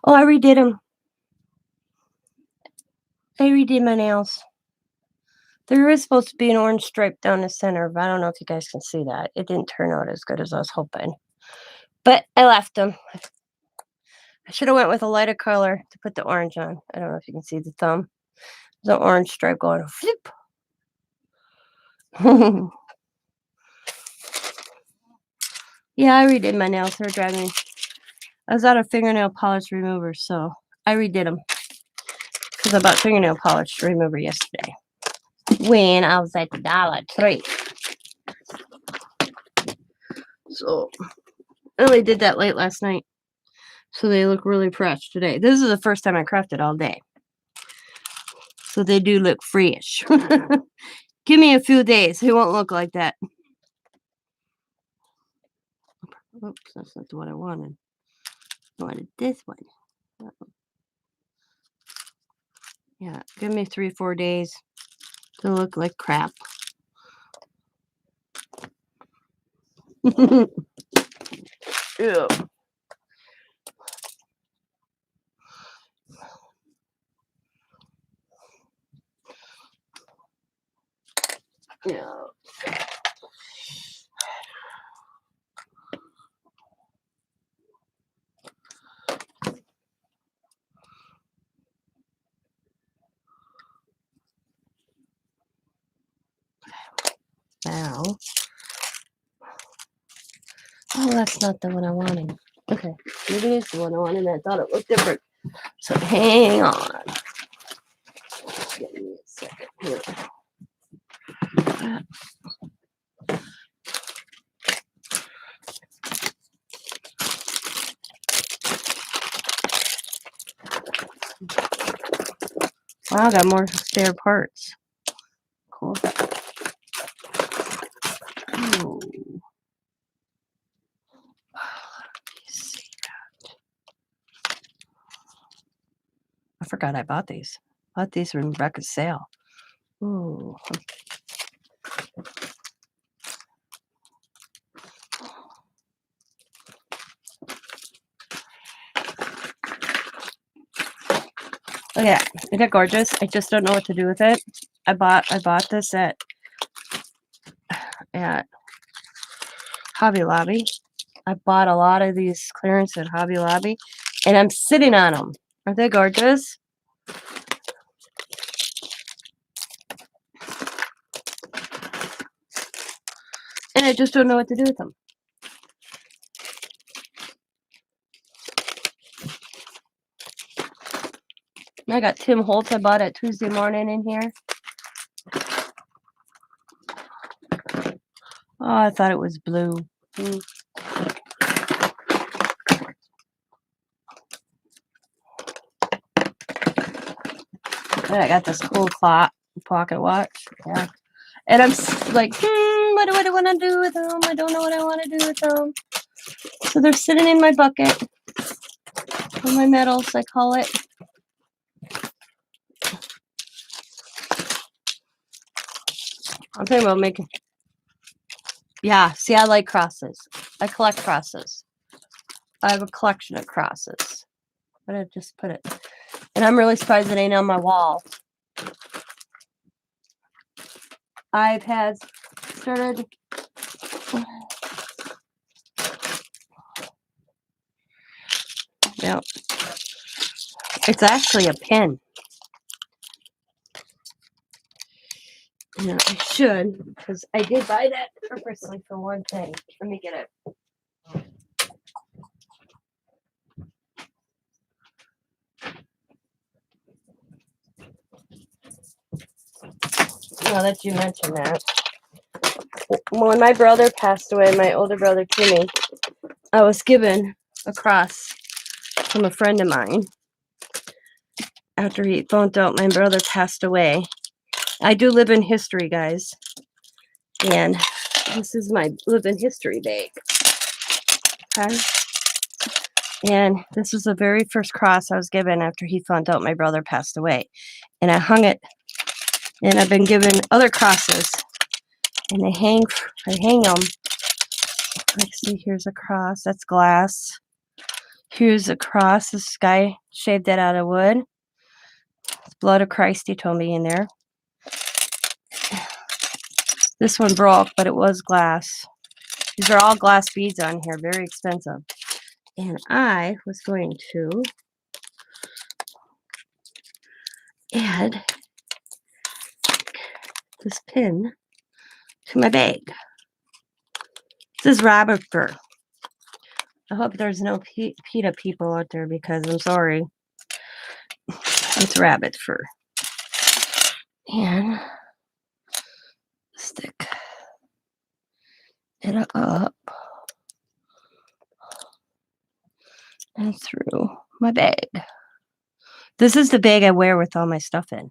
Oh, I redid them. I redid my nails. There is supposed to be an orange stripe down the center, but I don't know if you guys can see that. It didn't turn out as good as I was hoping. But I left them. I should have went with a lighter color to put the orange on. I don't know if you can see the thumb. The orange stripe going flip. Yeah, I redid my nails. They were driving me. I was out of fingernail polish remover, so I redid them. Because I bought fingernail polish remover yesterday when I was at the Dollar Tree. So I only did that late last night. So they look really fresh today. This is the first time I crafted all day. So they do look fresh. Give me a few days. It won't look like that. Oops, that's not the one I wanted. I wanted this one. Yeah, give me 3-4 days to look like crap. Ew. Yeah. Now. Oh, that's not the one I wanted. Okay, maybe it's the one I wanted. I thought it looked different. So hang on. Give me a second here. Wow, I got more spare parts. Cool. Ooh. I forgot I bought these. Bought these from Rebecca's sale. Ooh. Look at that. Isn't it gorgeous? I just don't know what to do with it. I bought this at Hobby Lobby. I bought a lot of these clearance at Hobby Lobby, and I'm sitting on them. Aren't they gorgeous? And I just don't know what to do with them. I got Tim Holtz I bought at Tuesday morning in here. Oh, I thought it was blue. And I got this cool pocket watch. Yeah. And I'm like, what do I want to do with them? I don't know what I want to do with them. So they're sitting in my bucket. On my medals, I call it. I'm thinking about making. Yeah, see, I like crosses. I collect crosses. I have a collection of crosses. But I just put it. And I'm really surprised it ain't on my wall. I've had started. Yeah. It's actually a pin. Yeah, I should, because I did buy that purposely for one thing. Let me get it. Now that you mentioned that. When my brother passed away, my older brother Timmy, I was given a cross from a friend of mine after he found out my brother passed away. I do live in history, guys. And this is my live in history bag. Okay. And this was the very first cross I was given after he found out my brother passed away. And I hung it. And I've been given other crosses. And I hang them. Like, see, here's a cross. That's glass. Here's a cross. This guy shaved that out of wood. It's blood of Christ, he told me in there. This one broke, but it was glass. These are all glass beads on here. Very expensive. And I was going to add this pin to my bag. This is rabbit fur. I hope there's no PETA people out there because I'm sorry. It's rabbit fur. And stick it up and through my bag. This is the bag I wear with all my stuff in.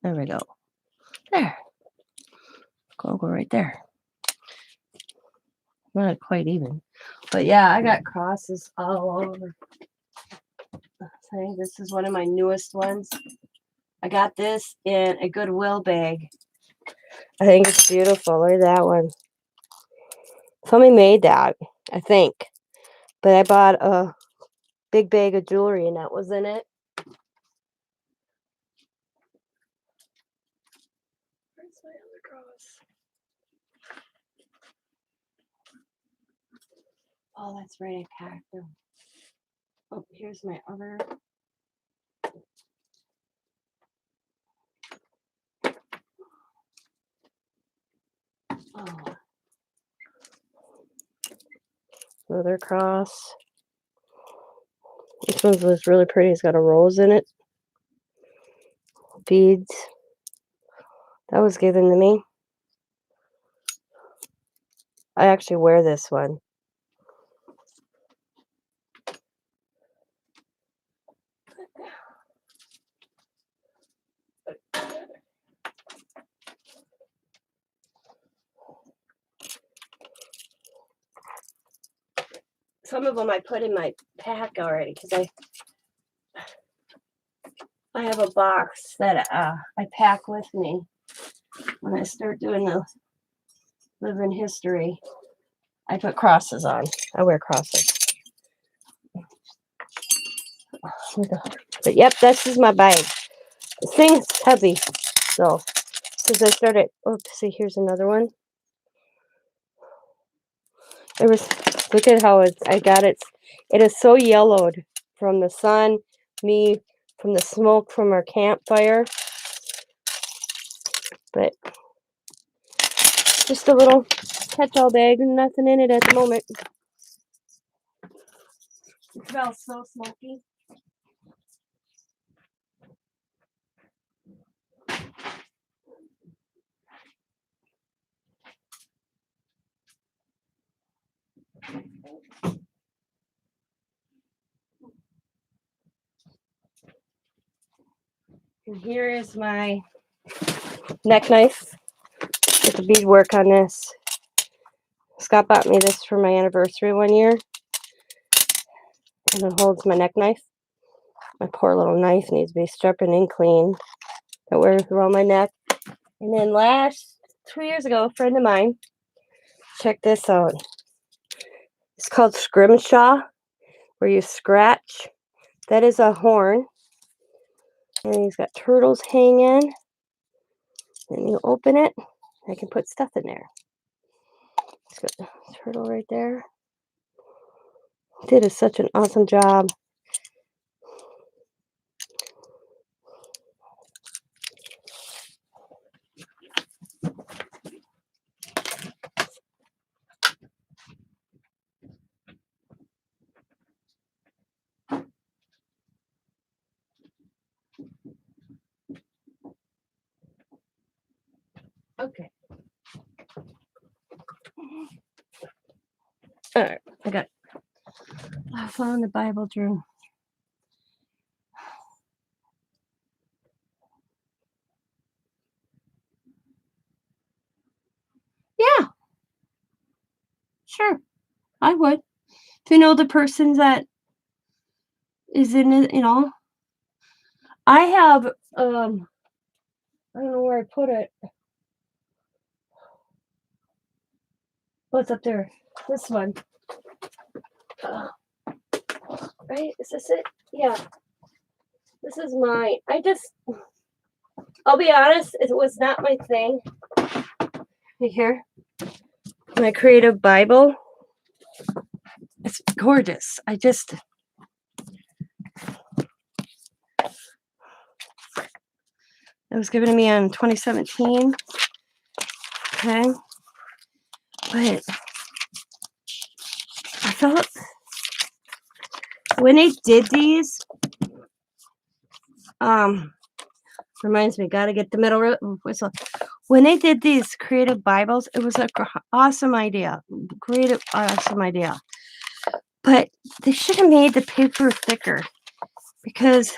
There we go. There. Go right there. Not quite even. But yeah, I got crosses all over. Okay, this is one of my newest ones. I got this in a Goodwill bag. I think it's beautiful. Look at that one. Somebody made that, I think. But I bought a big bag of jewelry and that was in it. Where's my other cross? Oh, that's right. I packed them. Oh, here's my other. Oh. Another cross. This one was really pretty. It's got a rose in it. Beads. That was given to me. I actually wear this one. Some of them I put in my pack already because I have a box that I pack with me when I start doing the living history. I put crosses on. I wear crosses. But yep, this is my bag. This thing's heavy. So, since I started, see, here's another one. It was, look at how I got it. It is so yellowed from the sun, from the smoke from our campfire. But just a little catch-all bag and nothing in it at the moment. It smells so smoky. And here is my neck knife with the beadwork on this. Scott bought me this for my anniversary one year. And it holds my neck knife. My poor little knife needs to be sharpened and cleaned. I wear it around my neck. And then 2 years ago, a friend of mine, check this out. It's called scrimshaw, where you scratch. That is a horn. And he's got turtles hanging. And you open it, I can put stuff in there. It's got a turtle right there. Did such an awesome job. Okay. All right, I found the Bible dream. Yeah, sure, I would. To know the person that is in it, I have, I don't know where I put it. Oh, it's up there. This one. Right? Is this it? Yeah. This is mine. I'll be honest, it was not my thing. Here. My creative Bible. It's gorgeous. It was given to me in 2017. Okay. But I felt when they did these, reminds me, gotta get the middle whistle. When they did these creative Bibles, it was an awesome idea. Awesome idea. But they should have made the paper thicker because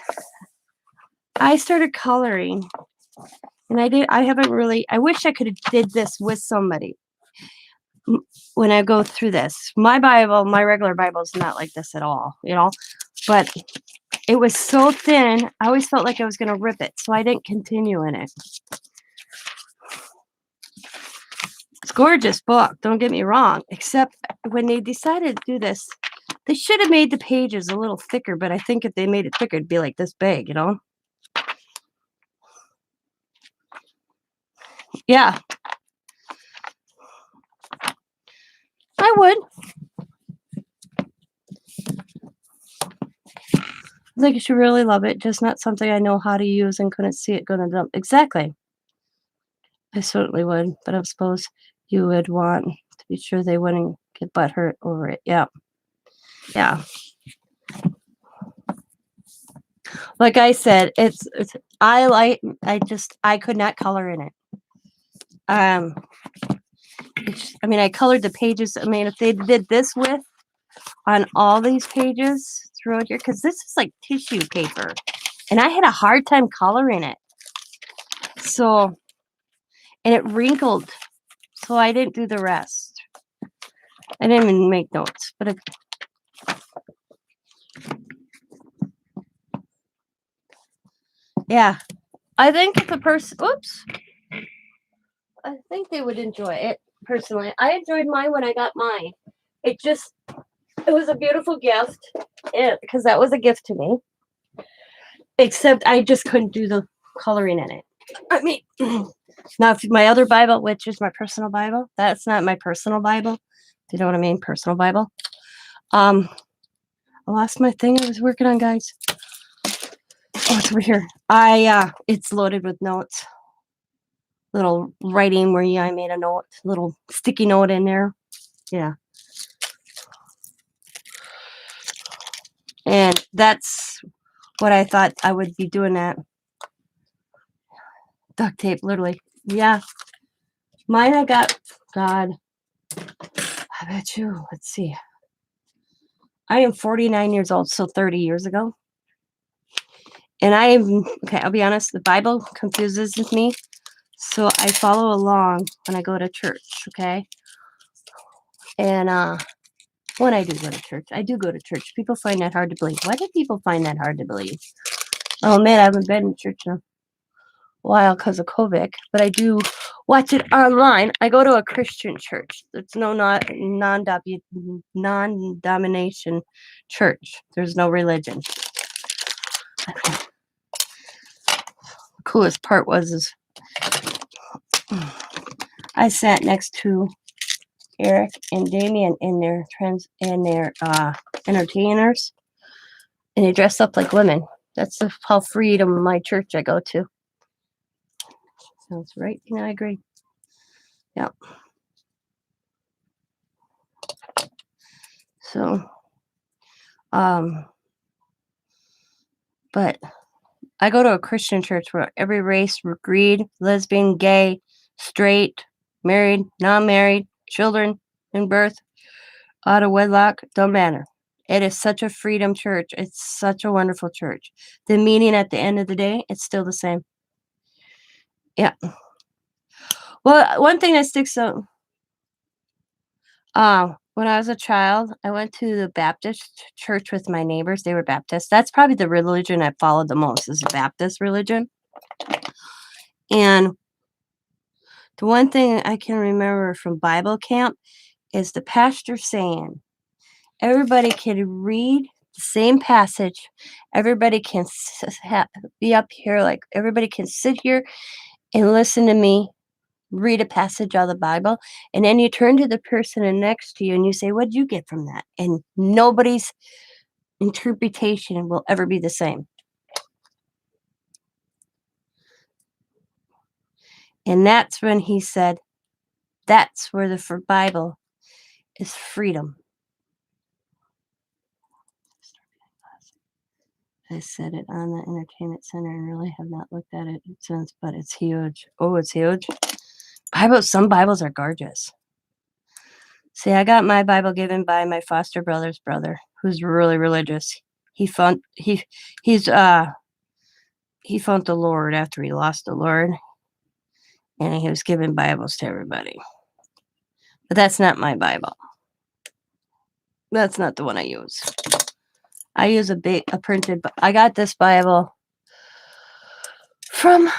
I started coloring and I wish I could have did this with somebody when I go through this. My Bible, my regular Bible is not like this at all, but It was so thin, I always felt like I was gonna rip it, so I didn't continue in it. It's a gorgeous book, don't get me wrong, except when they decided to do this, they should have made the pages a little thicker, but I think if they made it thicker, it'd be like this big, you know? Yeah. I would. I think you should really love it, just not something I know how to use and couldn't see it gonna dump. Exactly. I certainly would, but I suppose you would want to be sure they wouldn't get butthurt over it. Yeah. Yeah. Like I said, I could not color in it. I mean, I colored the pages. I mean, if they did this width on all these pages throughout here, because this is like tissue paper, and I had a hard time coloring it. So, and it wrinkled, so I didn't do the rest. I didn't even make notes, but yeah, I think if a person, oops, I think they would enjoy it. Personally, I enjoyed mine when I got mine. It was a beautiful gift, because that was a gift to me. Except I just couldn't do the coloring in it. I mean, now if my other Bible, which is my personal Bible, that's not my personal Bible. Do you know what I mean? Personal Bible. I lost my thing I was working on, guys. Oh, it's over here. It's loaded with notes. Little writing where I made a note, little sticky note in there. Yeah. And that's what I thought I would be doing that. Duct tape, literally. Yeah. Mine I got, God, I bet you, let's see. I am 49 years old, so 30 years ago. And okay, I'll be honest, the Bible confuses me. So I follow along when I go to church, okay? And when I do go to church, I do go to church. People find that hard to believe. Why do people find that hard to believe? Oh man, I haven't been in church in a while because of COVID, but I do watch it online. I go to a Christian church. It's no non-domination church. There's no religion. The coolest part is I sat next to Eric and Damien in their entertainers, and they dress up like women. That's how freedom my church I go to. Sounds right. You know, I agree. Yep. So, but I go to a Christian church where every race, greed, lesbian, gay, straight, married, non-married, children in birth, out of wedlock, don't matter. It is such a freedom church. It's such a wonderful church. The meaning at the end of the day, it's still the same. Yeah. Well, one thing that sticks out, when I was a child, I went to the Baptist church with my neighbors. They were Baptist. That's probably the religion I followed the most, is the Baptist religion. And the one thing I can remember from Bible camp is the pastor saying, everybody can read the same passage. Everybody can be up here, like everybody can sit here and listen to me read a passage out of the Bible, and then you turn to the person next to you and you say, what did you get from that? And nobody's interpretation will ever be the same. And that's when he said, that's where the Bible is freedom. I said it on the entertainment center and really have not looked at it since, but it's huge. Oh, it's huge. Some Bibles are gorgeous. See, I got my Bible given by my foster brother's brother, who's really religious. He found the Lord after he lost the Lord, and he was giving Bibles to everybody. But that's not my Bible. That's not the one I use. I use a printed, but I got this Bible from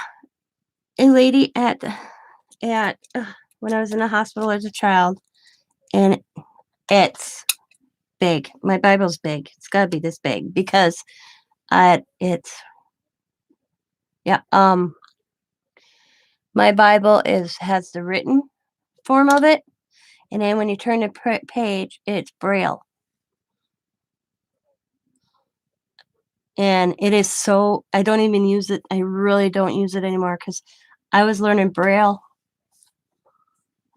a lady at when I was in the hospital as a child, and it's big. My Bible's big. It's got to be this big because it's yeah. My Bible has the written form of it, and then when you turn the page, it's Braille. And it is so, I don't even use it. I really don't use it anymore because I was learning Braille.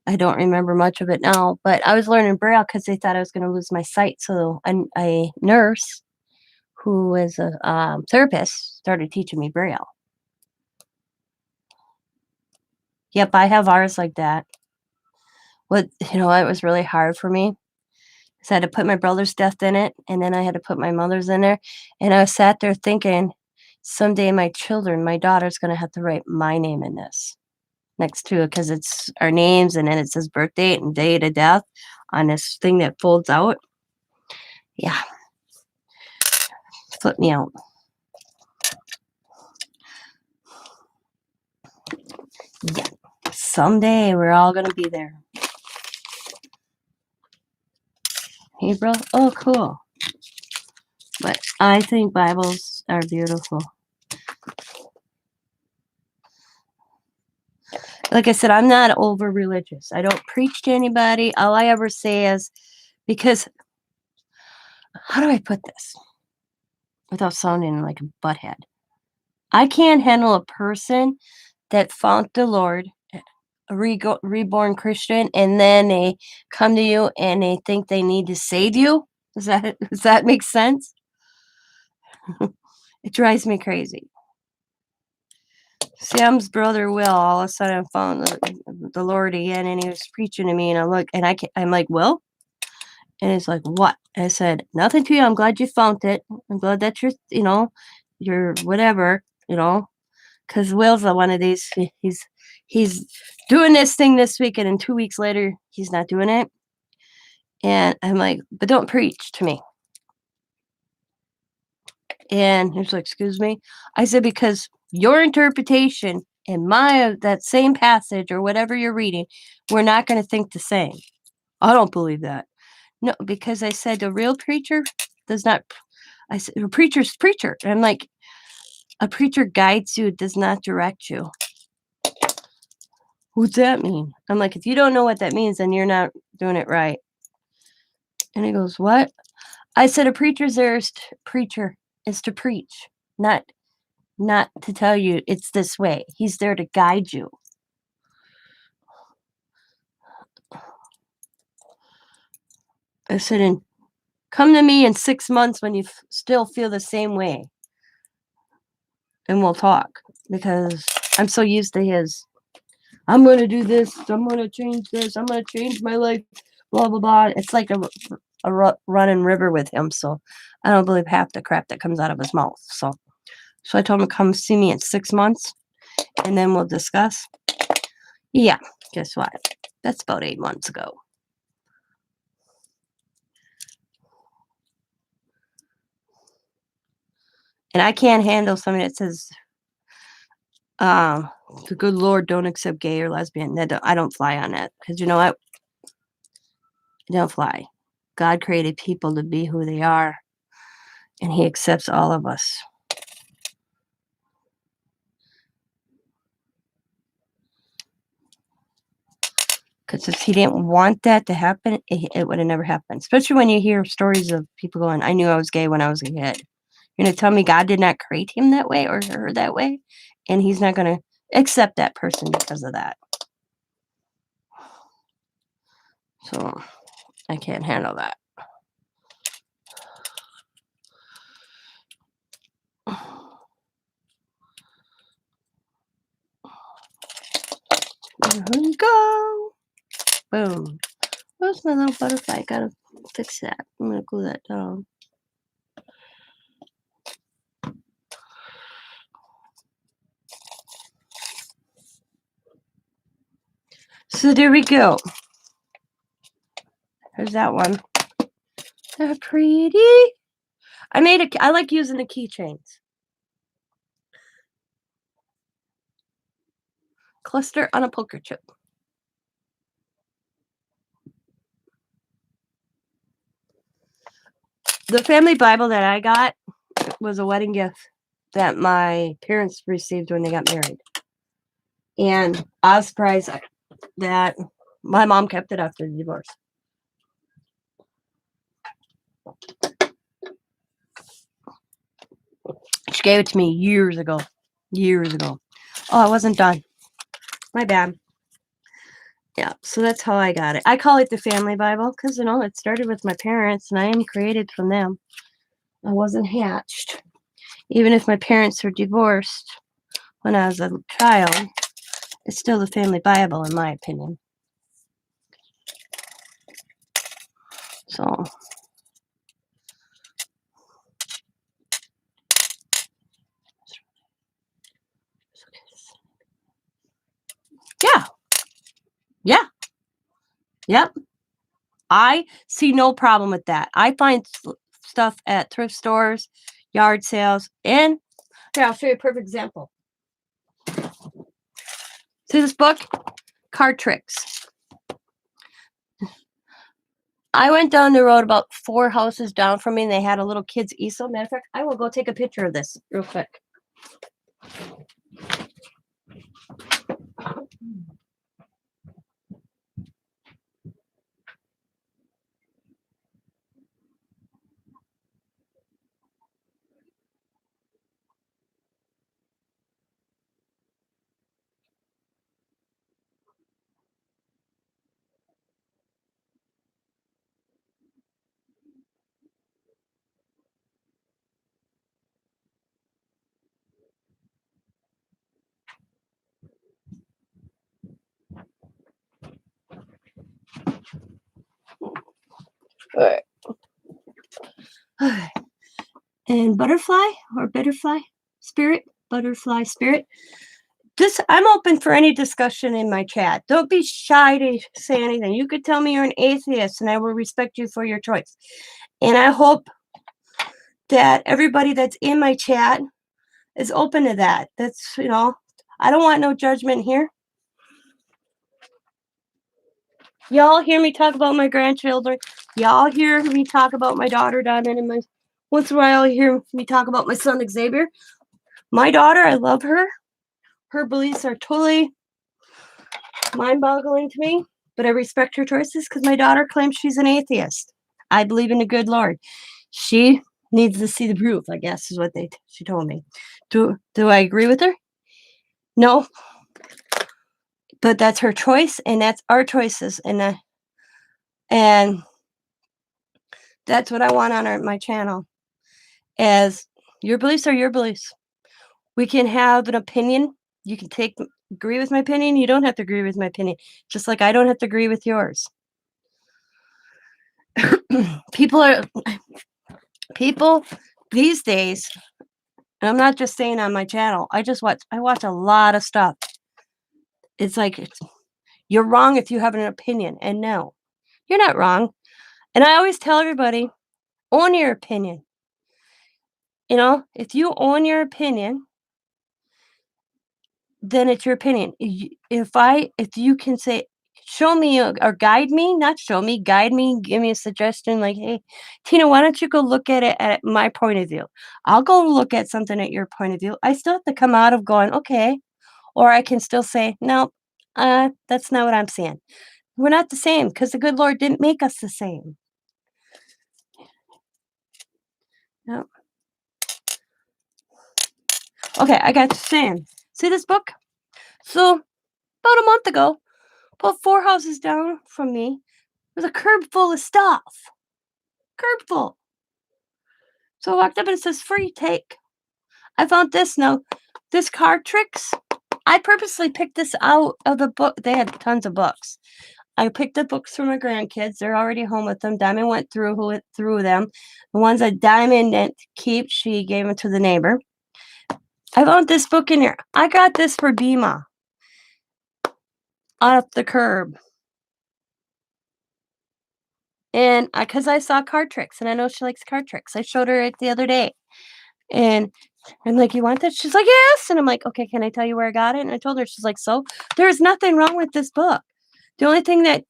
I don't remember much of it now, but I was learning Braille because they thought I was going to lose my sight. So a nurse who was a therapist started teaching me Braille. Yep, I have ours like that. It was really hard for me. So I had to put my brother's death in it, and then I had to put my mother's in there. And I sat there thinking, someday my daughter's going to have to write my name in this next to it because it's our names, and then it says birth date and date of death on this thing that folds out. Yeah. Flip me out. Yeah. Someday we're all going to be there. Hey, bro. Oh, cool. But I think Bibles are beautiful. Like I said, I'm not over religious. I don't preach to anybody. All I ever say is, because, how do I put this without sounding like a butthead? I can't handle a person that found the Lord, a reborn Christian, and then they come to you and they think they need to save you. Does that make sense? It drives me crazy. Sam's brother Will, all of a sudden found the Lord again, and he was preaching to me, and I'm like, Will? And he's like, what? I said, nothing to you. I'm glad you found it. I'm glad that you're whatever, because Will's one of these, he's doing this thing this week, and then 2 weeks later, he's not doing it. And I'm like, but don't preach to me. And he's like, excuse me? I said, because your interpretation and that same passage or whatever you're reading, we're not going to think the same. I don't believe that. No, because I said a real preacher does not, I said, a preacher's preacher. And I'm like, a preacher guides you, does not direct you. What's that mean? I'm like, if you don't know what that means, then you're not doing it right. And he goes, what? I said, a preacher's there is to preach, not to tell you it's this way. He's there to guide you. I said, and come to me in 6 months when you still feel the same way, and we'll talk, because I'm so used to his, I'm going to do this, I'm going to change this, I'm going to change my life, blah, blah, blah. It's like a running river with him, so I don't believe half the crap that comes out of his mouth. So I told him to come see me in 6 months, and then we'll discuss. Yeah, guess what? That's about 8 months ago. And I can't handle somebody that says, the good Lord don't accept gay or lesbian. I don't fly on that, because you know what? I don't fly. God created people to be who they are, and he accepts all of us. Because if he didn't want that to happen, it would have never happened. Especially when you hear stories of people going, I knew I was gay when I was a kid. You're going to tell me God did not create him that way or her that way, and he's not going to accept that person because of that. So I can't handle that. Here we go. Boom. Where's my little butterfly? I gotta fix that. I'm gonna glue that down. So there we go. There's that one. They're pretty. I like using the keychains. Cluster on a poker chip. The family Bible that I got was a wedding gift that my parents received when they got married. And I was surprised that my mom kept it after the divorce. She gave it to me years ago. Years ago. Oh, I wasn't done. My bad. Yeah, so that's how I got it. I call it the family Bible because, it started with my parents and I am created from them. I wasn't hatched. Even if my parents were divorced when I was a child, it's still the family Bible, in my opinion. So, yeah, yeah, yep. I see no problem with that. I find stuff at thrift stores, yard sales, and here, I'll show you a perfect example. See this book? Card Tricks. I went down the road about 4 houses down from me, and they had a little kids' easel. Matter of fact, I will go take a picture of this real quick. All right. And butterfly spirit. I'm open for any discussion in my chat. Don't be shy to say anything. You could tell me you're an atheist and I will respect you for your choice. And I hope that everybody that's in my chat is open to that. That's, I don't want no judgment here. Y'all hear me talk about my grandchildren. Y'all hear me talk about my daughter Diamond, and once in a while you hear me talk about my son Xavier. My daughter, I love her. Her beliefs are totally mind-boggling to me, but I respect her choices because my daughter claims she's an atheist. I believe in the good Lord. She needs to see the proof, I guess, is what she told me. Do I agree with her? No. But that's her choice, and that's our choices, and that's what I want on my channel. As your beliefs are your beliefs. We can have an opinion. You can agree with my opinion. You don't have to agree with my opinion. Just like I don't have to agree with yours. People these days, and I'm not just saying on my channel, I watch a lot of stuff. It's like you're wrong if you have an opinion. And no, you're not wrong. And I always tell everybody, own your opinion. If you own your opinion, then it's your opinion. If you can say, show me or guide me, not show me, guide me, give me a suggestion like, hey, Tina, why don't you go look at it at my point of view? I'll go look at something at your point of view. I still have to come out of going, okay. Or I can still say, no, that's not what I'm saying. We're not the same because the good Lord didn't make us the same. No. Okay, I got you saying. See this book? So about a month ago, about 4 houses down from me, there's a curb full of stuff. Curb full. So I walked up and it says free take. I found this now. This Card Tricks. I purposely picked this out of the book. They had tons of books. I picked up books for my grandkids. They're already home with them. Diamond went through them. The ones that Diamond didn't keep, she gave them to the neighbor. I found this book in here. I got this for Bima. Off the curb. And because I saw card tricks, and I know she likes card tricks. I showed her it the other day, and I'm like, "You want this?" She's like, "Yes." And I'm like, "Okay, can I tell you where I got it?" And I told her. She's like, "So?" There's nothing wrong with this book. The only thing that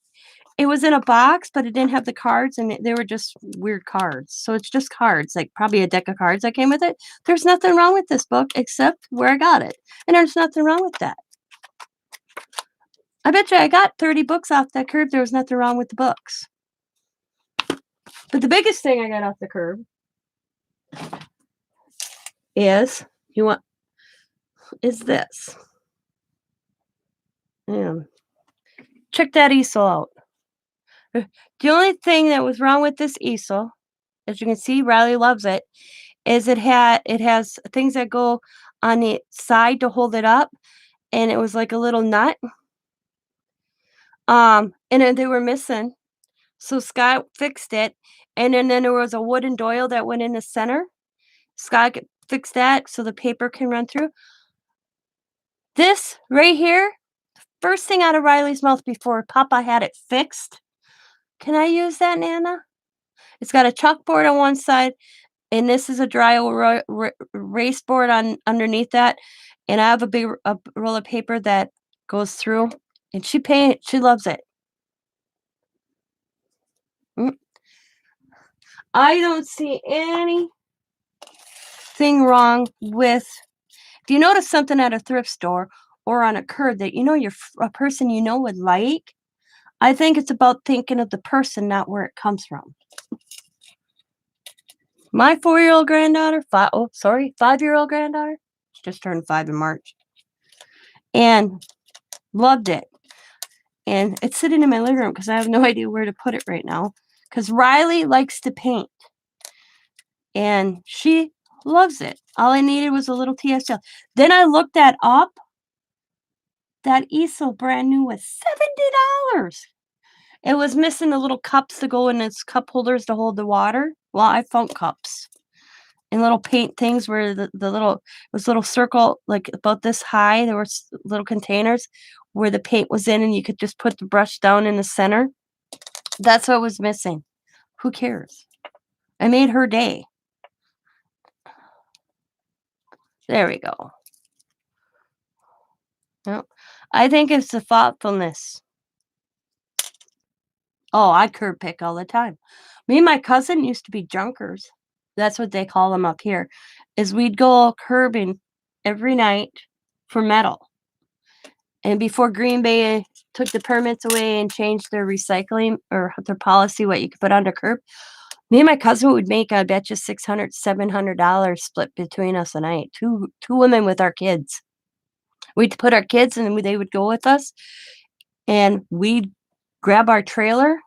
it was in a box, but it didn't have the cards, and they were just weird cards. So it's just cards, like probably a deck of cards that came with it. There's nothing wrong with this book except where I got it, and there's nothing wrong with that. I bet you I got 30 books off that curb. There was nothing wrong with the books. But the biggest thing I got off the curb is you want is this. Yeah. Check that easel out. The only thing that was wrong with this easel, as you can see, Riley loves it, is it has things that go on the side to hold it up, and it was like a little nut. And then they were missing. So Scott fixed it, and then there was a wooden doil that went in the center. Scott fixed that so the paper can run through. This right here, first thing out of Riley's mouth before Papa had it fixed. Can I use that, Nana? It's got a chalkboard on one side, and this is a dry erase board on underneath that. And I have a big roll of paper that goes through, and she loves it. Mm. I don't see anything wrong with if you notice something at a thrift store or on a curb that you know a person you know would like. I think it's about thinking of the person, not where it comes from. My 4-year-old granddaughter, 5-year-old granddaughter, she just turned 5 in March, and loved it. And it's sitting in my living room because I have no idea where to put it right now. Because Riley likes to paint, and she loves it. All I needed was a little TSL. Then I looked that up. That easel brand new was $70. It was missing the little cups to go in its cup holders to hold the water. Well, I found cups and little paint things where the little it was little circle like about this high. There were little containers where the paint was in, and you could just put the brush down in the center. That's what was missing. Who cares? I made her day. There we go. Yep. I think it's the thoughtfulness. Oh, I curb pick all the time. Me and my cousin used to be junkers. That's what they call them up here. Is we'd go curbing every night for metal. And before Green Bay took the permits away and changed their recycling or their policy, what you could put under curb, me and my cousin would make, I bet you, $600, $700 split between us a night. Two women with our kids. We'd put our kids and they would go with us, and we'd grab our trailer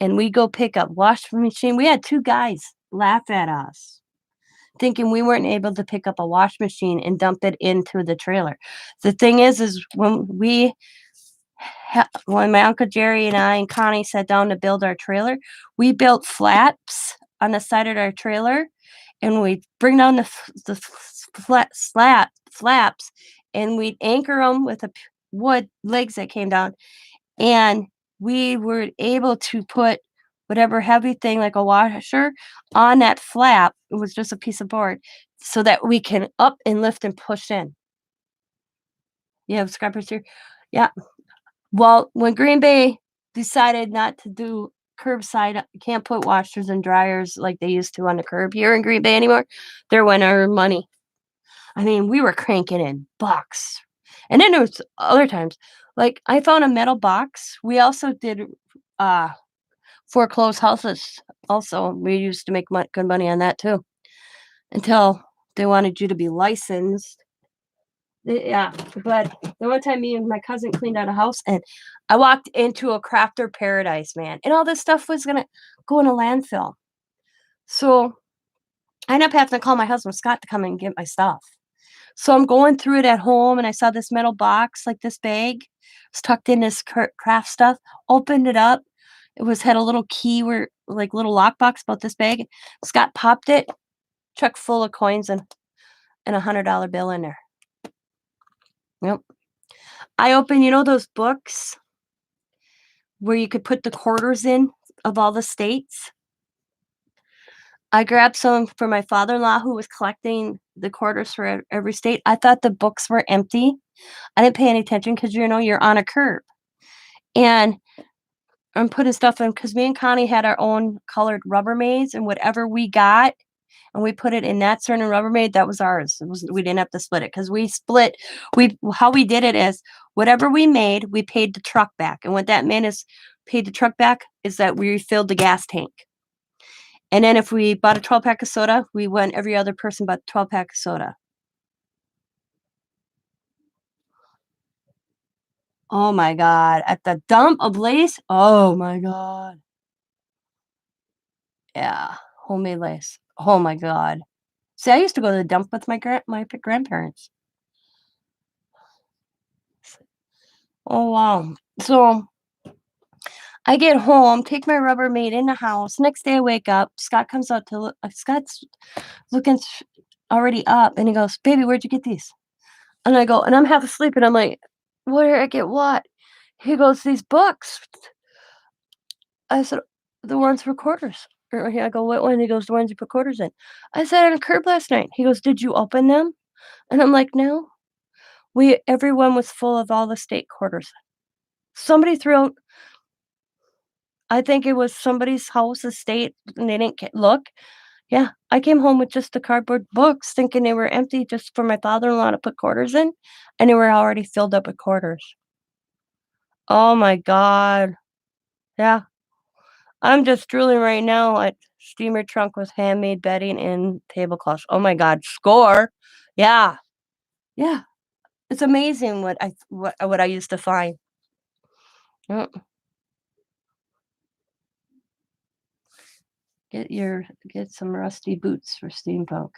and we go pick up washing machine. We had 2 guys laugh at us, thinking we weren't able to pick up a wash machine and dump it into the trailer. The thing is when my Uncle Jerry and I and Connie sat down to build our trailer, we built flaps on the side of our trailer, and we'd bring down the flaps, and we'd anchor them with wood legs that came down, and we were able to put whatever heavy thing like a washer on that flap. It was just a piece of board so that we can up and lift and push in. You have scrappers here? Yeah. Well, when Green Bay decided not to do curbside, you can't put washers and dryers like they used to on the curb here in Green Bay anymore, there went our money. I mean, we were cranking in bucks. And then there was other times, like I found a metal box. We also did uh foreclosed houses. Also, we used to make good money on that too until they wanted you to be licensed. Yeah, but the one time me and my cousin cleaned out a house, and I walked into a crafter paradise, man, and all this stuff was gonna go in a landfill. So I ended up having to call my husband Scott to come and get my stuff. So I'm going through it at home, and I saw this metal box, like this bag, was tucked in this craft stuff. Opened it up. It had a little key where, like, little lockbox about this big. Scott popped it, chuck full of coins and $100 bill in there. Yep. I opened, those books where you could put the quarters in of all the states. I grabbed some for my father-in-law who was collecting the quarters for every state. I thought the books were empty. I didn't pay any attention because you're on a curb. And I'm putting stuff in because me and Connie had our own colored Rubbermaids, and whatever we got and we put it in that certain Rubbermaid, that was ours. We didn't have to split it because we how we did it is whatever we made, we paid the truck back. And what that meant is paid the truck back is that we refilled the gas tank. And then if we bought a 12-pack of soda, we went every other person bought 12-pack of soda. Oh my god. At the dump of lace? Oh my god. Yeah. Homemade lace. Oh my god. See, I used to go to the dump with my grandparents. Oh wow. So I get home, take my Rubbermaid in the house. Next day I wake up. Scott comes out to look. Scott's looking already up, and he goes, "Baby, where'd you get these?" And I go, and I'm half asleep, and I'm like, "Where did I get what?" He goes, "These books." I said, "The ones for quarters." I go, "What one?" He goes, "The ones you put quarters in." I sat on a curb last night. He goes, "Did you open them?" And I'm like, "No." Everyone was full of all the state quarters. Somebody threw I think it was somebody's house estate, and they didn't look. Yeah, I came home with just the cardboard books thinking they were empty just for my father-in-law to put quarters in, and they were already filled up with quarters. Oh my god. Yeah. I'm just drooling right now at steamer trunk with handmade bedding and tablecloths. Oh my god, score. Yeah. Yeah. It's amazing what I used to find. Mm, get some rusty boots for steampunk.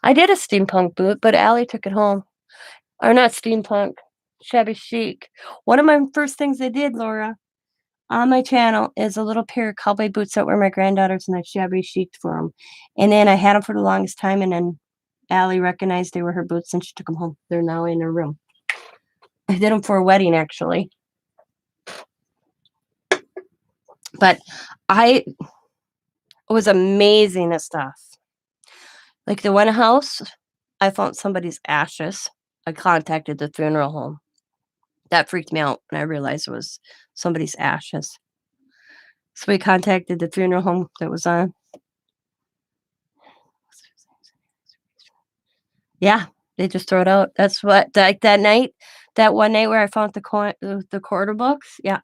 I did a steampunk boot, but Allie took it home. Or not steampunk, shabby chic. One of my first things I did, Laura, on my channel is a little pair of cowboy boots that were my granddaughter's, and I shabby chic for them. And then I had them for the longest time, and then Allie recognized they were her boots, and she took them home. They're now in her room. I did them for a wedding, actually. But I was amazing at stuff. Like the one house, I found somebody's ashes. I contacted the funeral home. That freaked me out, and I realized it was somebody's ashes. So we contacted the funeral home that was on. Yeah, they just throw it out. That's what like that one night where I found the quarter books. Yeah,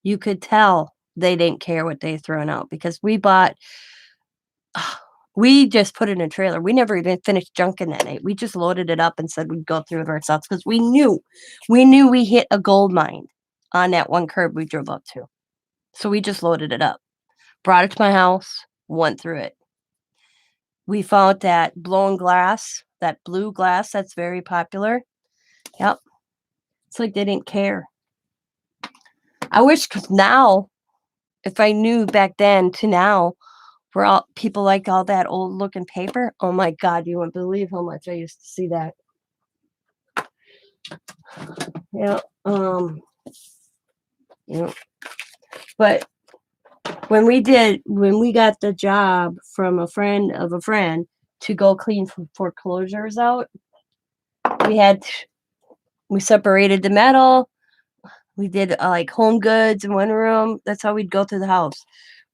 you could tell they didn't care what they thrown out because we just put it in a trailer. We never even finished junking that night. We just loaded it up and said we'd go through it ourselves because we knew we hit a gold mine on that one curb we drove up to. So we just loaded it up, brought it to my house, went through it. We found that blown glass, that blue glass that's very popular. Yep. It's like they didn't care. I wish because now, if I knew back then to now, where all people like all that old looking paper. Oh my God, you wouldn't believe how much I used to see that. Yeah. Yeah. But when we got the job from a friend of a friend to go clean foreclosures out, we separated the metal. We did like home goods in one room. That's how we'd go through the house.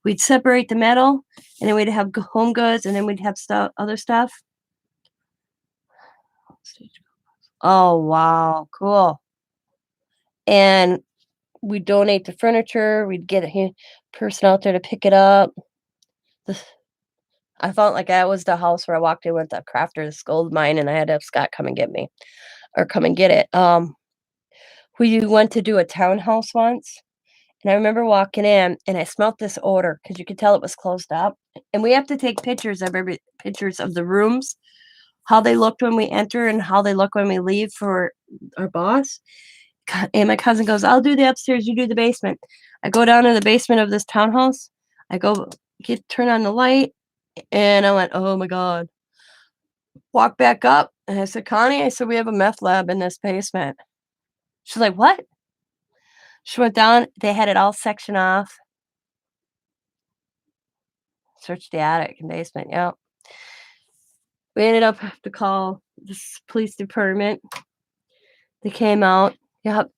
We'd separate the metal, and then we'd have home goods, and then we'd have other stuff. Oh wow, cool! And we donate the furniture. We'd get a person out there to pick it up. I felt like that was the house where I walked in with the crafter's gold mine, and I had to have Scott come and get me, or come and get it. We went to do a townhouse once, and I remember walking in, and I smelt this odor because you could tell it was closed up. And we have to take pictures of the rooms, how they looked when we enter, and how they look when we leave for our boss. And my cousin goes, "I'll do the upstairs, you do the basement." I go down to the basement of this townhouse. I go turn on the light, and I went, "Oh my God." Walk back up, and I said, "Connie," I said, "we have a meth lab in this basement." She's like, "What?" She went down, they had it all sectioned off. Searched the attic and basement, yep. We ended up have to call this police department. They came out. Yep,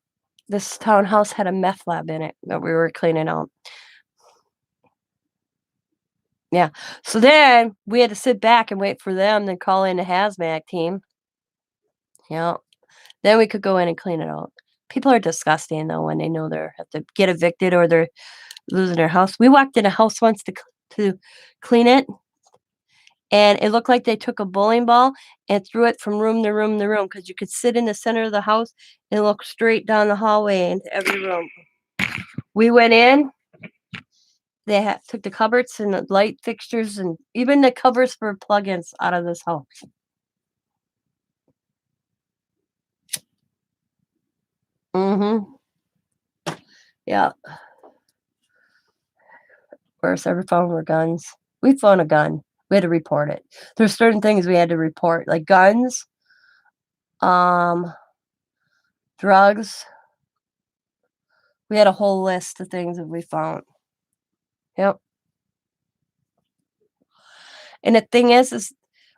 this townhouse had a meth lab in it that we were cleaning out. Yeah. So then we had to sit back and wait for them, then call in the hazmat team. Yep. Then we could go in and clean it out. People are disgusting though when they know they have to get evicted or they're losing their house. We walked in a house once to clean it, and it looked like they took a bowling ball and threw it from room to room to room because you could sit in the center of the house and look straight down the hallway into every room. We went in. They took the cupboards and the light fixtures and even the covers for plugins out of this house. Mhm. Yeah. Worst ever found were guns. We found a gun. We had to report it. There's certain things we had to report, like guns, um, drugs. We had a whole list of things that we found. Yep. And the thing is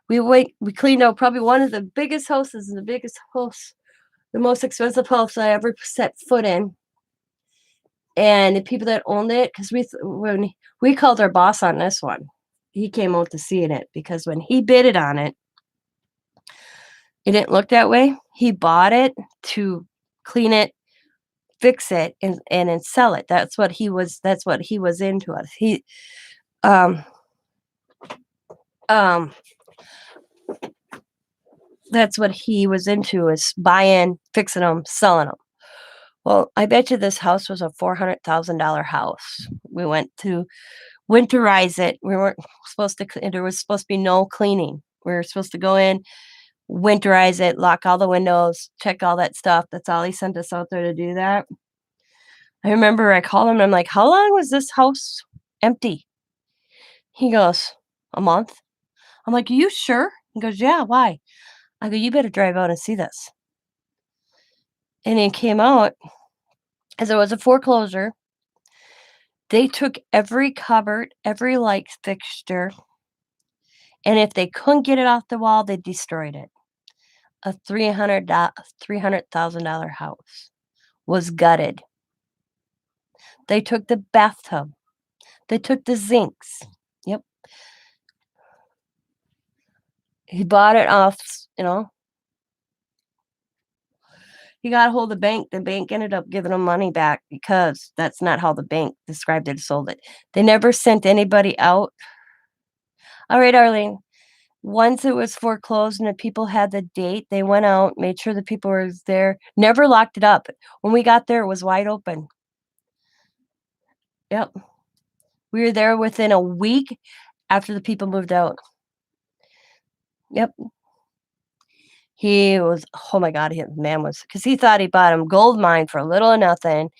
we cleaned out probably one of the biggest houses, the biggest house, the most expensive house I ever set foot in. And the people that owned it, because when we called our boss on this one, he came out to see it because when he bid it on it, it didn't look that way. He bought it to clean it, fix it, and then sell it. That's what he was into us. Um um that's what he was into, is buying, fixing them, selling them. Well, I bet you this house was a $400,000 house. We went to winterize it. We weren't supposed to there was supposed to be no cleaning. We were supposed to go in, winterize it, lock all the windows, check all that stuff. That's all he sent us out there to do that. I remember I called him and I'm like, "How long was this house empty?" He goes, "A month." I'm like, "Are you sure?" He goes, "Yeah, why?" I go, "You better drive out and see this." And he came out as there was a foreclosure. They took every cupboard, every light fixture, and if they couldn't get it off the wall, they destroyed it. A $300,000 house was gutted. They took the bathtub. They took the zincs. Yep. He bought it off. He got a hold of the bank. The bank ended up giving him money back because that's not how the bank described it or sold it. They never sent anybody out. All right, Arlene. Once it was foreclosed and the people had the date, they went out, made sure the people were there, never locked it up. When we got there, it was wide open. Yep. We were there within a week after the people moved out. Yep. He was, oh my God, his man was, because he thought he bought him gold mine for a little or nothing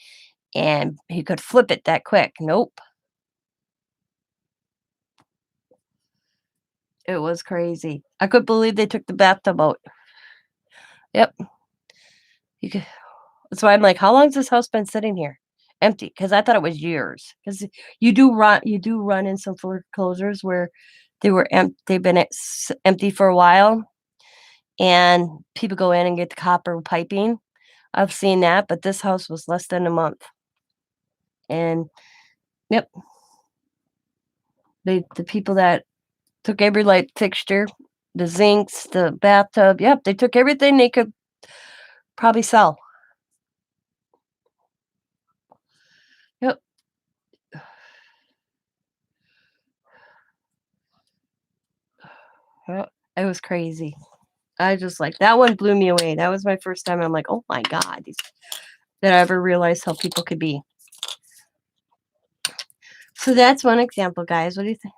and he could flip it that quick. Nope. It was crazy. I couldn't believe they took the bathtub out. Yep. You could, that's why I'm like, how long's this house been sitting here? Empty. Because I thought it was years. Because you do run in some foreclosures where they've been empty for a while and people go in and get the copper piping. I've seen that, but this house was less than a month. And yep, the people that took every light fixture, the zincs, the bathtub, yep, they took everything they could probably sell. Yep. Yep. It was crazy. I just like that one blew me away. That was my first time. I'm like, oh my God, that I ever realized how people could be. So that's one example, guys. What do you think?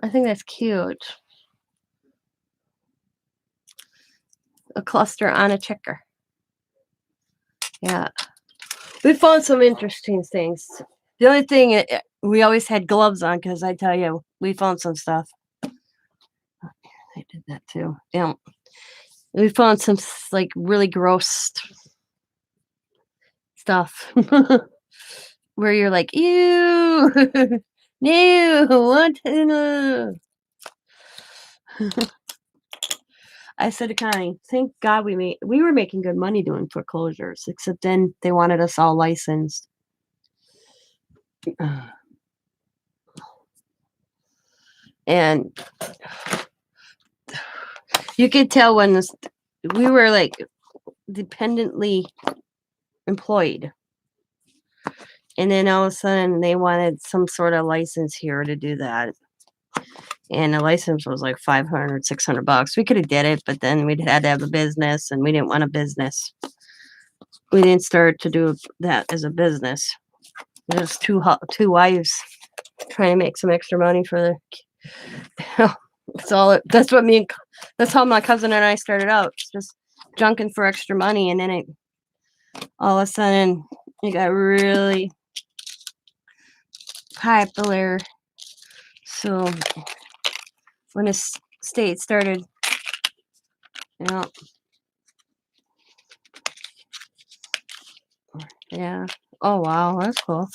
I think that's cute. A cluster on a checker. Yeah. We found some interesting things. The only thing, we always had gloves on because I tell you, we found some stuff. I did that too. Yeah. We found some like really gross. stuff where you're like, ew, no, what? I said to Connie, thank God we were making good money doing foreclosures, except then they wanted us all licensed. And you could tell when we were like dependently employed. And then all of a sudden they wanted some sort of license here to do that. And the license was like $500, $600. We could have did it, but then we'd had to have a business and we didn't want a business. We didn't start to do that as a business. There's two wives trying to make some extra money for the that's how my cousin and I started out, just junking for extra money, and then all of a sudden it got really popular. So when the state started, yeah. Oh wow, that's cool.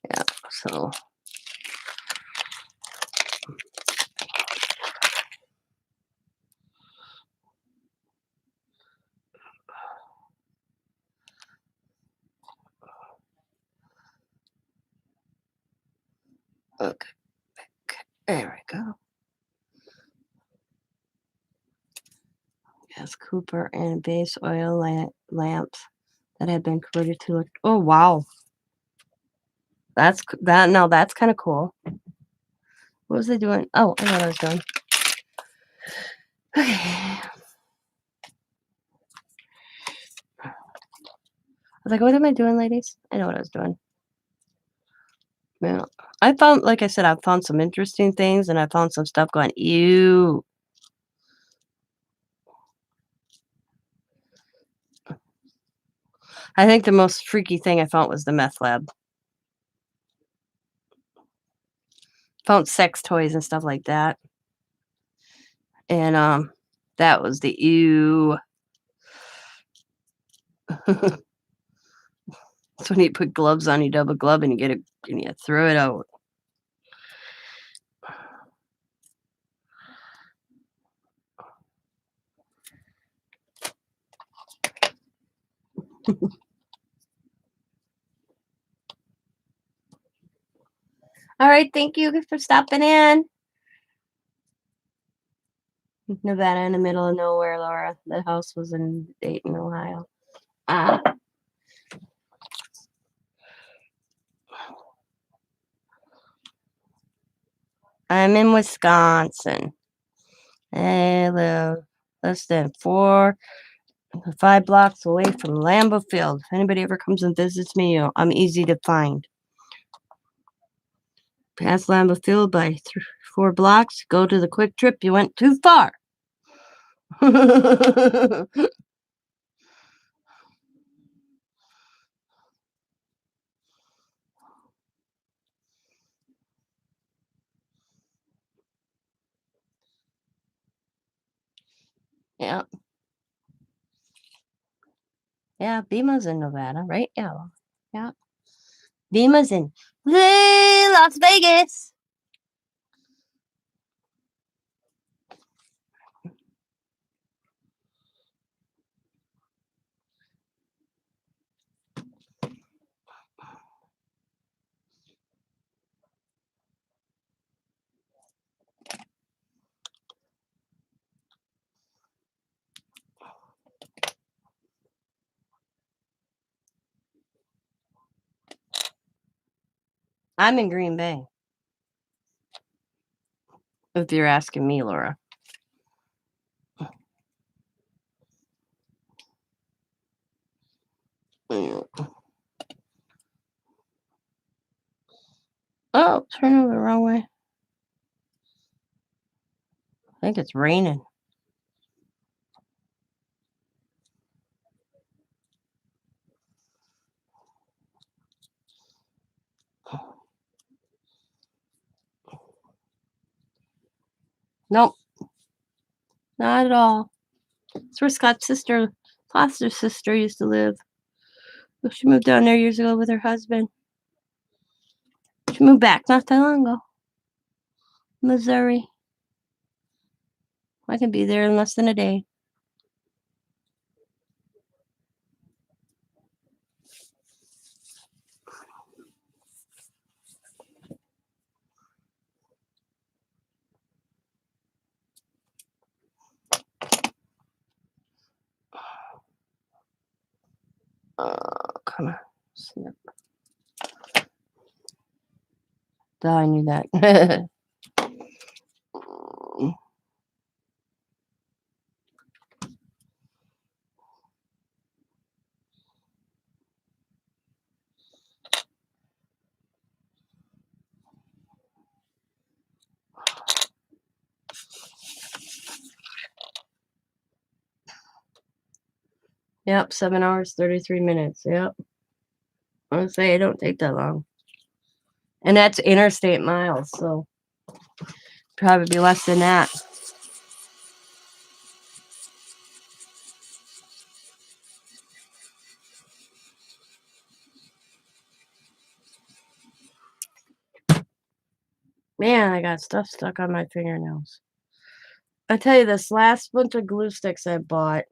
Yeah. So okay, there we go. Yes, Cooper and base oil lamps that had been converted to. Oh wow, that's that. No, that's kind of cool. What was I doing? Oh, I know what I was doing. Okay. I was like, what am I doing, ladies? I know what I was doing. Yeah. I found, like I said, I found some interesting things, and I found some stuff going, ew. I think the most freaky thing I found was the meth lab. Found sex toys and stuff like that. And that was the ew. That's when you put gloves on, you double glove and you get it and you throw it out. All right, thank you for stopping in. Nevada in the middle of nowhere, Laura. The house was in Dayton, Ohio. I'm in Wisconsin. I live less than 5 blocks away from Lambeau Field. If anybody ever comes and visits me, I'm easy to find. Past Lambeau Field by 4 blocks, go to the Quick Trip. You went too far. Yeah. Yeah, Bima's in Nevada, right? Yeah. Yeah. Bima's in Las Vegas. I'm in Green Bay. If you're asking me, Laura. Oh, turn over the wrong way. I think it's raining. Nope. Not at all. It's where Scott's foster sister used to live. She moved down there years ago with her husband. She moved back not that long ago. Missouri. I can be there in less than a day. Come on. Snip. Duh, I knew that. Yep, 7 hours, 33 minutes. Yep. I would say it don't take that long. And that's interstate miles, so probably be less than that. Man, I got stuff stuck on my fingernails. I tell you, this last bunch of glue sticks I bought,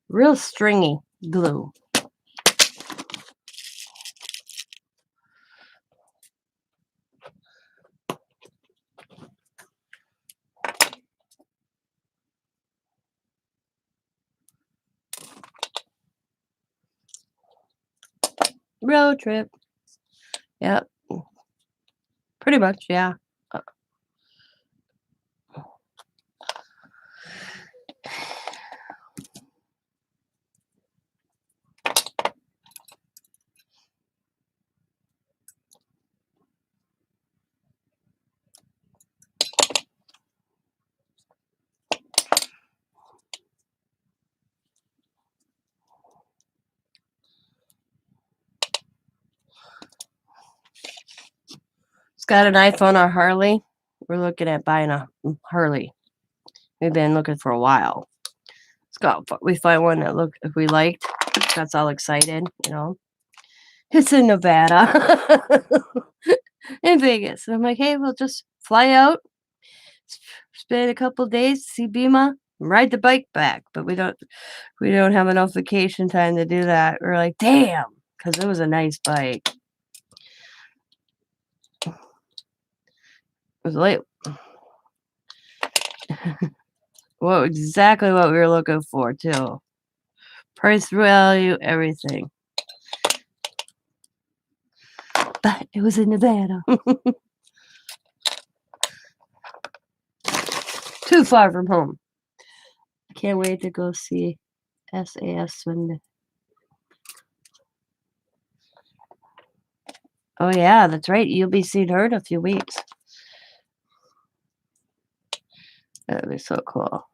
real stringy glue. Road trip. Yep. Pretty much, yeah. It's got an iPhone or Harley. We're looking at buying a Harley. We've been looking for a while. We find one that we liked. That's all excited, you know. It's in Nevada, in Vegas. And I'm like, hey, we'll just fly out, spend a couple days, see Bima, and ride the bike back. But we don't have enough vacation time to do that. We're like, damn, because it was a nice bike. It was late. Well, exactly what we were looking for too. Price, value, everything. But it was in Nevada. Too far from home. I can't wait to go see SAS Sunday. Oh yeah, that's right. You'll be seeing her in a few weeks. That'd be so cool.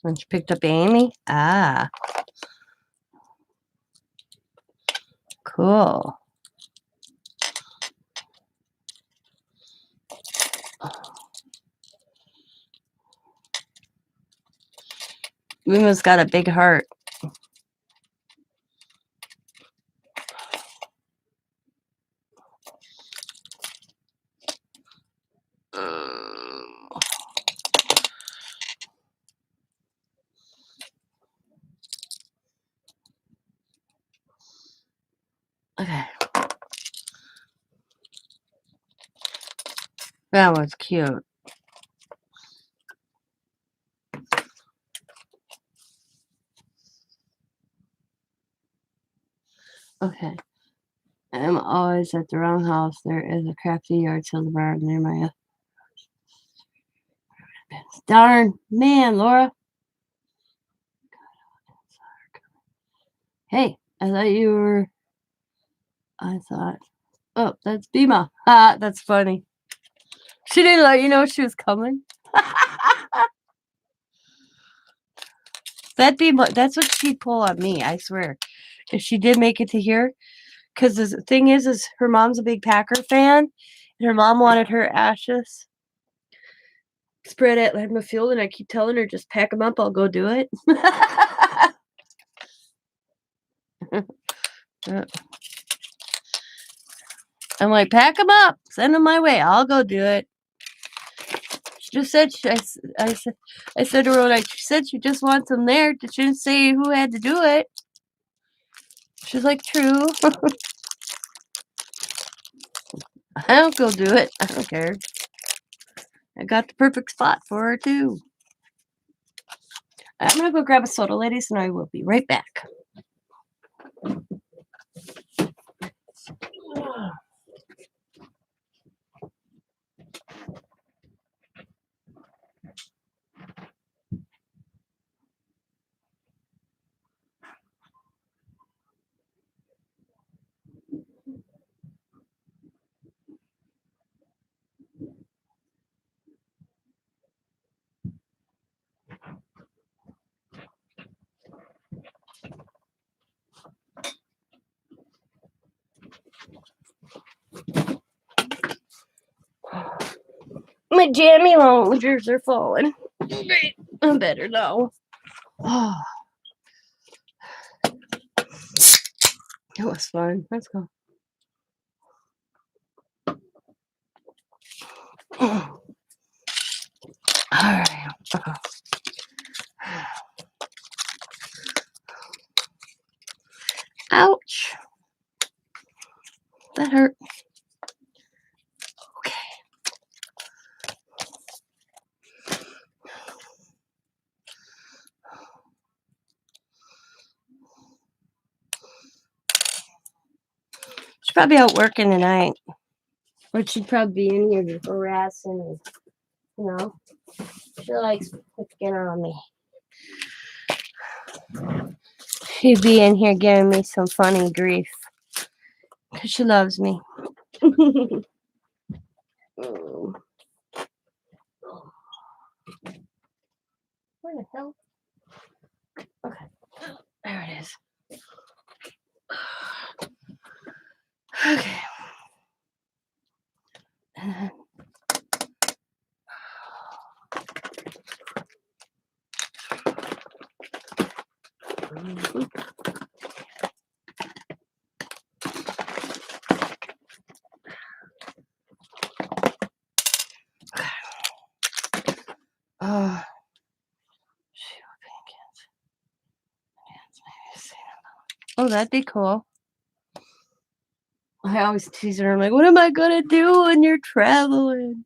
And she picked up Amy? Ah. Cool. Mima's got a big heart. Okay. That was cute. Okay. I'm always at the roundhouse. There is a crafty yard sale bar near my house. Darn man, Laura. Hey, I thought you were. I thought. Oh, that's Bima. Ah, that's funny. She didn't let you know she was coming. That's what she'd pull on me, I swear. If she did make it to here, because the thing is her mom's a big Packer fan, and her mom wanted her ashes spread at Ledma Field, and I keep telling her, just pack them up, I'll go do it. I'm like, pack them up, send them my way, I'll go do it. She just said, I said to her, like, she said she just wants them there. She didn't say who had to do it. She's like, true. I'll go do it. I don't care. I got the perfect spot for her, too. I'm going to go grab a soda, ladies, and I will be right back. My jammy loungers are falling. Great. I'm better now. Oh, it was fun. Let's go. All right. Ouch. That hurt. Okay. She's probably out working tonight. Or she'd probably be in here just harassing me. You know? She likes picking on me. She'd be in here giving me some funny grief. Because she loves me. Where the hell? Okay. There it is. Okay. Oh, that'd be cool. I always tease her. I'm like, what am I gonna do when you're traveling?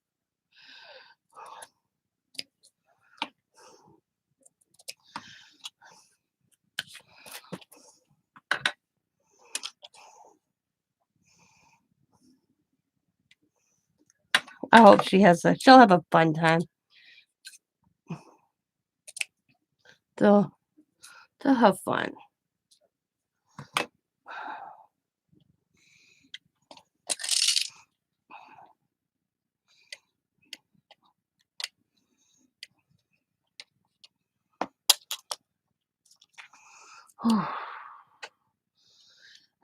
I hope she'll have a fun time. They'll have fun.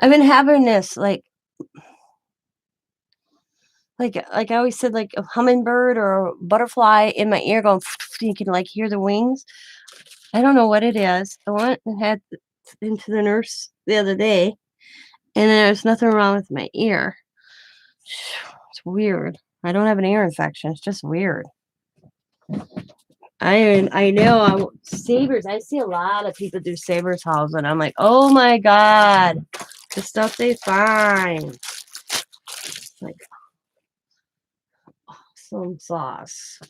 I've been having this like I always said, like a hummingbird or a butterfly in my ear going. You can like hear the wings. I don't know what it is. I went and had into the nurse the other day, and there's nothing wrong with my ear. It's weird. I don't have an ear infection. It's just weird. I know sabers. I see a lot of people do sabers halls, and I'm like, oh my god, the stuff they find. It's like awesome sauce.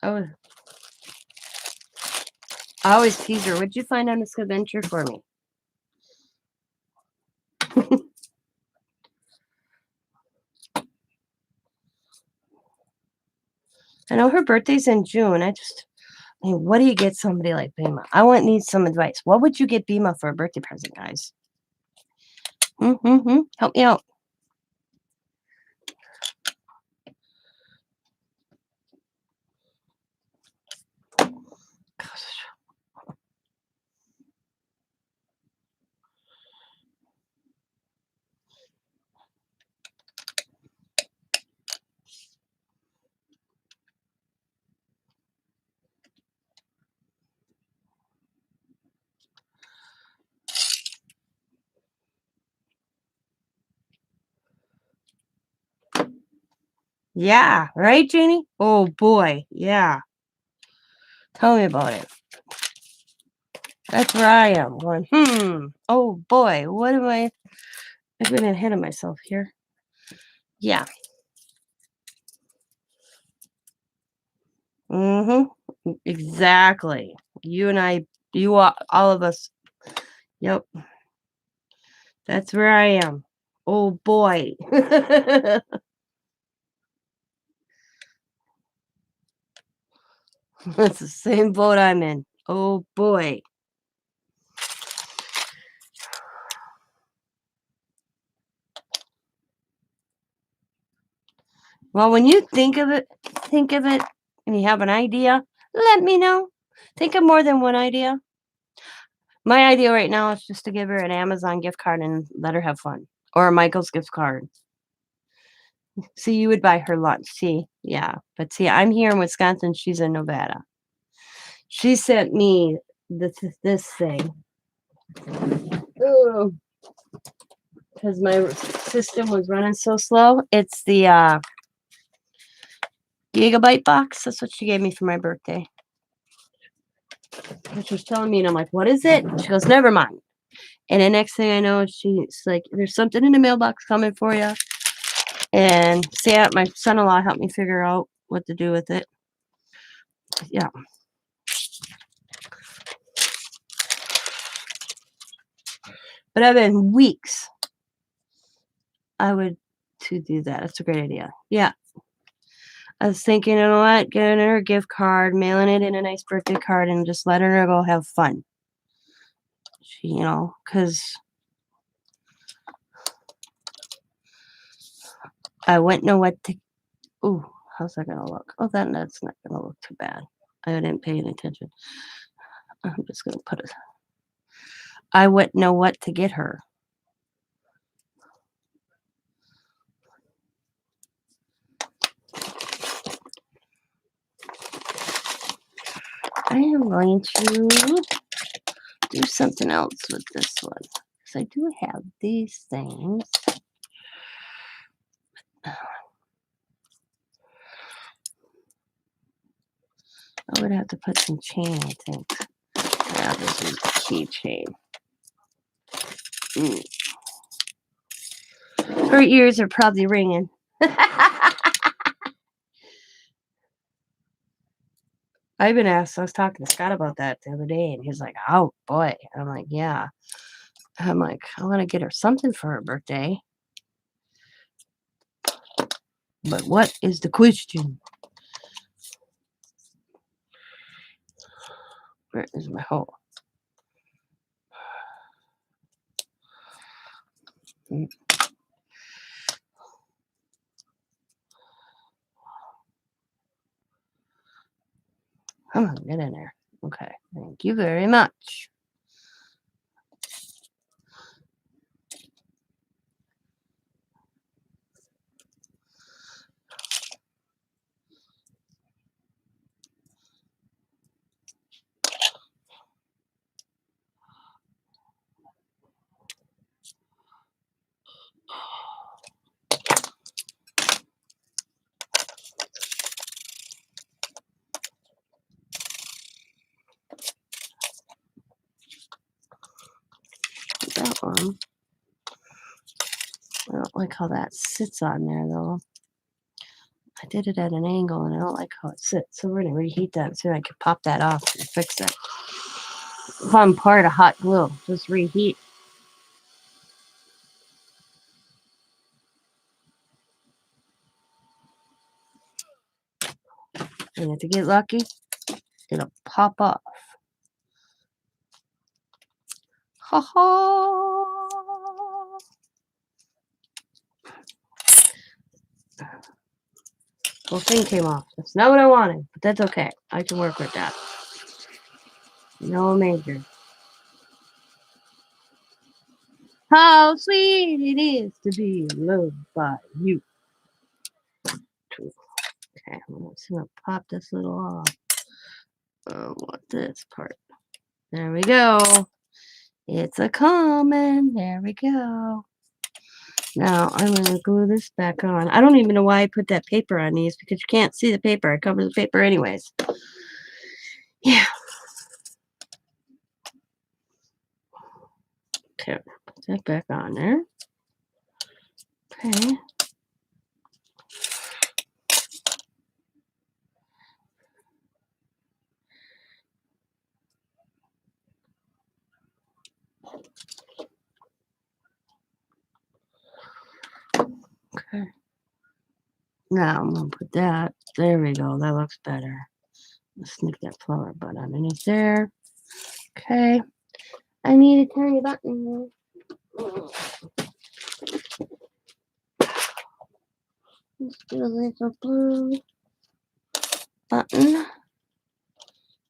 I always tease her. What'd you find on this adventure for me? I know her birthday's in June. Hey, what do you get somebody like Bima? I want need some advice. What would you get Bima for a birthday present, guys? Help me out. Gosh. Yeah, right, Janie? Oh boy, yeah. Tell me about it. That's where I am going, oh boy, what am I? I've been ahead of myself here. Yeah. Exactly. You and I, all of us. Yep. That's where I am. Oh boy. That's the same boat I'm in. Oh boy. Well, when you think of it, and you have an idea, let me know. Think of more than one idea. My idea right now is just to give her an Amazon gift card and let her have fun. Or a Michael's gift card. See, you would buy her lunch. See, yeah. But see, I'm here in Wisconsin. She's in Nevada. She sent me this thing. Because my system was running so slow. It's the gigabyte box. That's what she gave me for my birthday. Which was telling me, and I'm like, what is it? She goes, never mind. And the next thing I know, she's like, there's something in the mailbox coming for you. And my son-in-law helped me figure out what to do with it. Yeah. But I've been weeks. I would to do that. That's a great idea. Yeah. I was thinking, you know what? Getting her a gift card, mailing it in a nice birthday card, and just letting her go have fun. She, because I wouldn't know what to. Ooh, how's that gonna look? Oh, that's not gonna look too bad. I didn't pay any attention. I'm just gonna put it. I wouldn't know what to get her. I am going to do something else with this one. Because I do have these things. I would have to put some chain, I think. I'll just use the keychain. Her ears are probably ringing. I've been asked, I was talking to Scott about that the other day, and he's like, oh boy. And I'm like, yeah. I'm like, I want to get her something for her birthday. But what is the question? Where is my hole? Come on, get in there. Okay, thank you very much. That one. I don't like how that sits on there, though. I did it at an angle, and I don't like how it sits. So we're going to reheat that and see if I can pop that off and fix it. Fun part of hot glue. Just reheat. And if you get lucky, gonna pop off. Ha ha! Whole thing came off. That's not what I wanted, but that's okay. I can work with that. No major. How sweet it is to be loved by you. Okay, I'm just gonna pop this little off. Oh, what this part? There we go. It's a coming. There we go. Now I'm gonna glue this back on. I don't even know why I put that paper on these because you can't see the paper. I cover the paper anyways. Yeah. Okay, put that back on there. Okay. Okay. Now I'm gonna put that. There we go. That looks better. Let's sneak that flower bud underneath there. Okay. I need a tiny button. Let's do a little blue button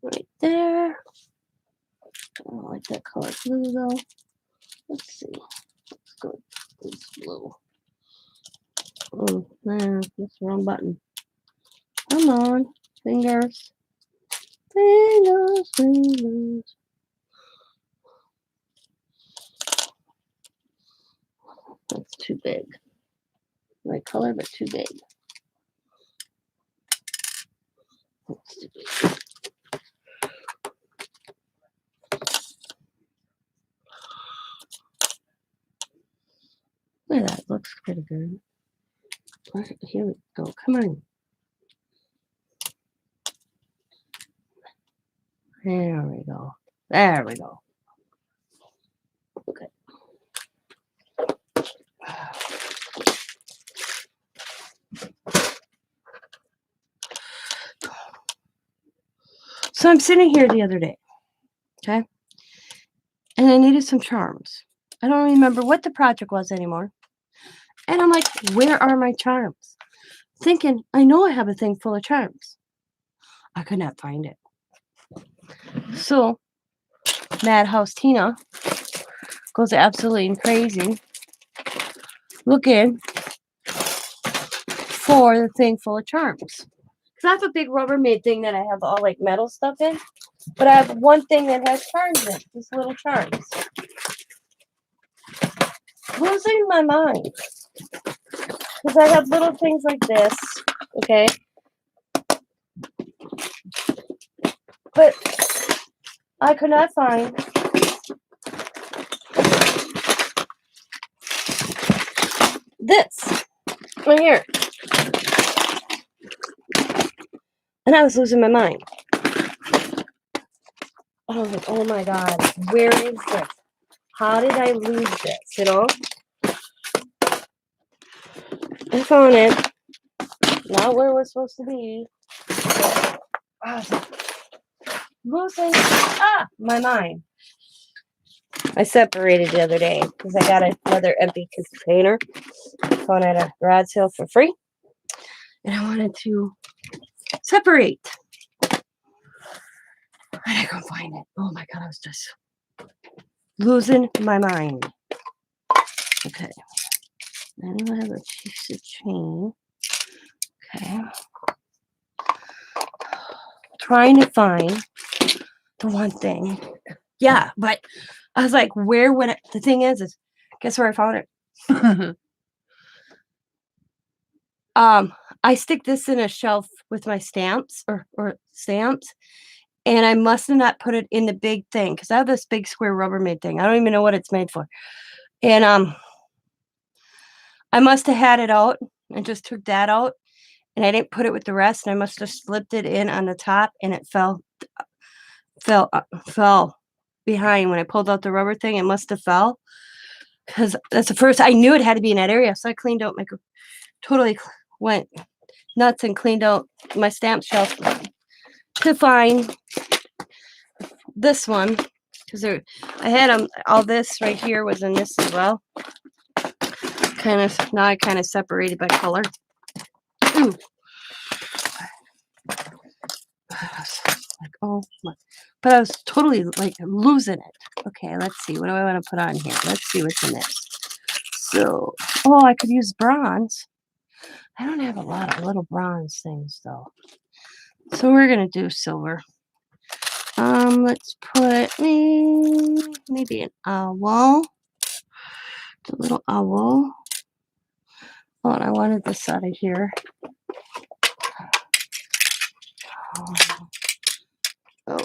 right there. I don't like that color blue though. Let's see. Let's go with this blue. Oh, man, that's the wrong button. Come on, fingers. Fingers, fingers. That's too big. Right color, but too big. That's too big. Look at that. Looks pretty good. Here we go. Come on. There we go. There we go. Okay. So I'm sitting here the other day, okay? And I needed some charms. I don't remember what the project was anymore. And I'm like, where are my charms? Thinking, I know I have a thing full of charms. I could not find it. So, Madhouse Tina goes absolutely crazy looking for the thing full of charms. Because I have a big Rubbermaid thing that I have all like metal stuff in. But I have one thing that has charms in it. Just little charms. Losing my mind. Because I have little things like this. Okay. But I could not find this right here. And I was losing my mind. I was like, oh my God, where is this? How did I lose this? You know? I found it. Not where we're supposed to be. Losing my mind. I separated the other day because I got another empty container. Found at a garage sale for free. And I wanted to separate. I couldn't find it. Oh my God, I was just losing my mind. Okay. Then I have a piece of chain. Okay. Trying to find the one thing. Yeah, but I was like, where would it? The thing is guess where I found it? I stick this in a shelf with my stamps or stamps, and I must have not put it in the big thing because I have this big square Rubbermaid thing. I don't even know what it's made for. And I must have had it out and just took that out, and I didn't put it with the rest, and I must have slipped it in on the top, and it fell behind when I pulled out the rubber thing. It must have fell because that's the first I knew it had to be in that area. So I cleaned out totally went nuts and cleaned out my stamp shelf to find this one because I had all this right here was in this as well. Kind of now I kind of separated by color. Ooh. Like, oh my. But I was totally like losing it. Okay, let's see. What do I want to put on here? Let's see what's in this. So, oh, I could use bronze. I don't have a lot of little bronze things though. So we're gonna do silver. Let's put maybe an owl. A little owl. Oh, and I wanted this out of here. Oh.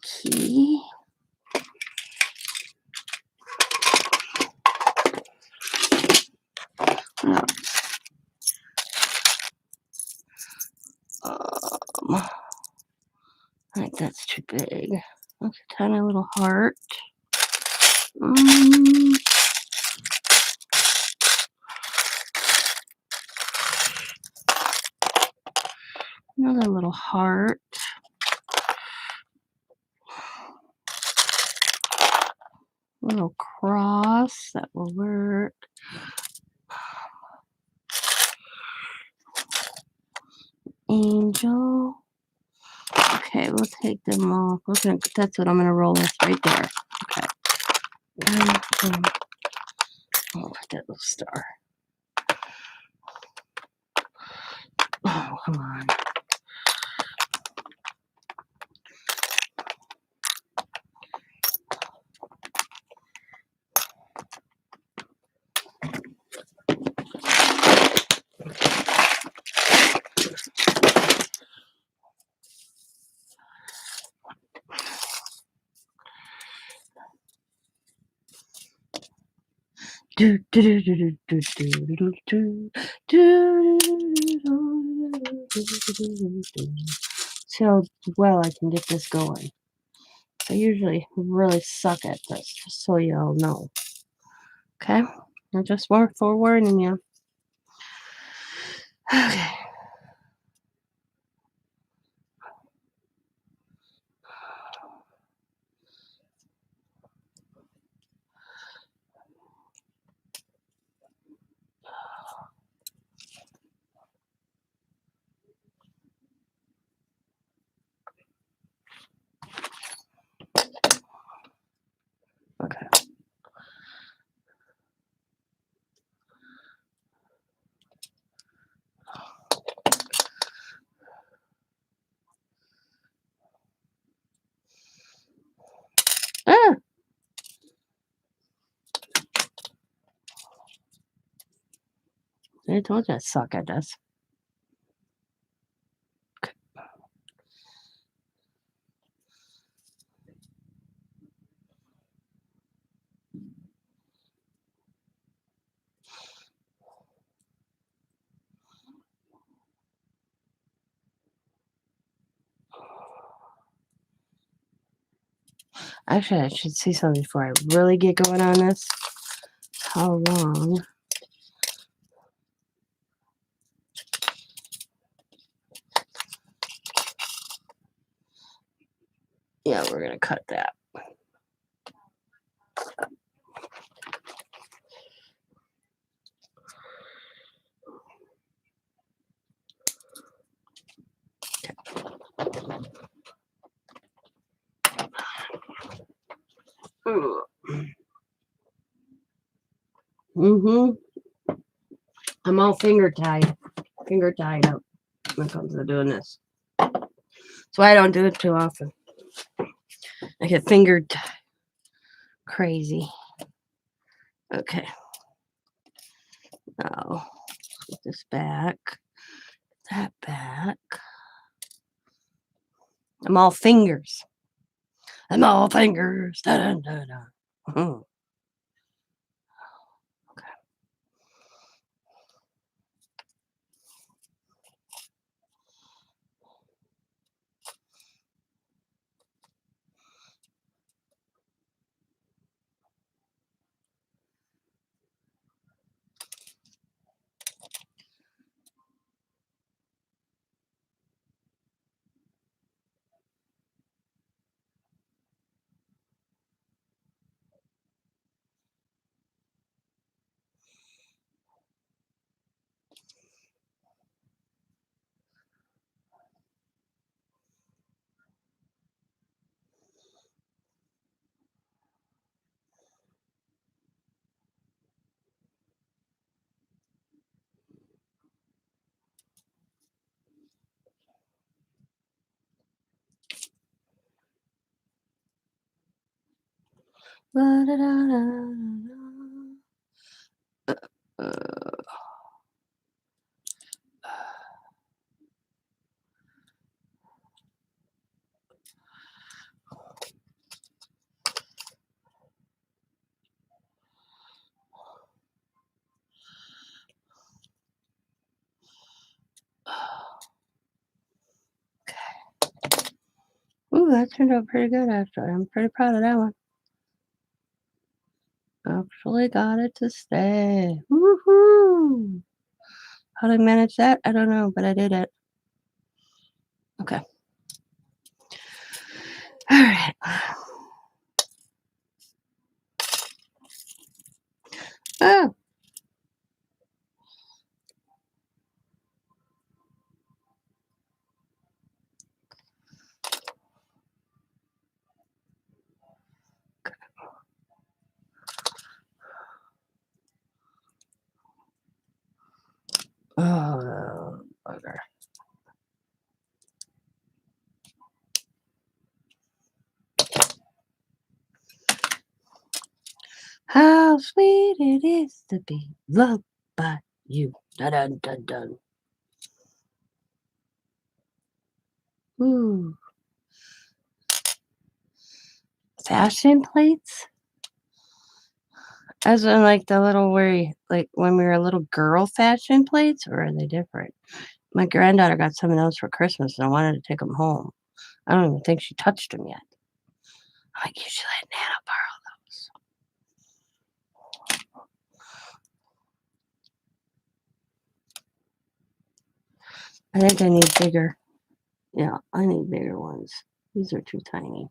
Key. No. I think that's too big. That's a tiny little heart. Another little heart. Little cross, that will work. Angel. Okay, we'll take them off. That's what I'm gonna roll with right there. Okay. Oh, that little star. Oh, come on. Do do do do do do do do do. See how well I can get this going. I usually really suck at this, just so you all know. Okay? I'm just forewarning you. Okay. Okay. Ah! I told you I suck at this. Actually, I should see something before I really get going on this. How long? Yeah, we're going to cut that. I'm all finger tied up when it comes to doing this. That's why I don't do it too often. I get fingered crazy. Okay. Now, put this back. That back. I'm all fingers. I'm all fingers. Da, da, da, da. Okay. Ooh, that turned out pretty good, actually. I'm pretty proud of that one. Actually got it to stay. Woohoo! How did I manage that? I don't know, but I did it. Okay. All right. Oh. Oh, bugger. How sweet it is to be loved by you. Dun dun dun dun. Ooh. Fashion plates? As in like the little like when we were a little girl fashion plates, or are they different? My granddaughter got some of those for Christmas and I wanted to take them home. I don't even think she touched them yet. I'm like, you should let Nana borrow those. I think I need bigger. Yeah, I need bigger ones. These are too tiny.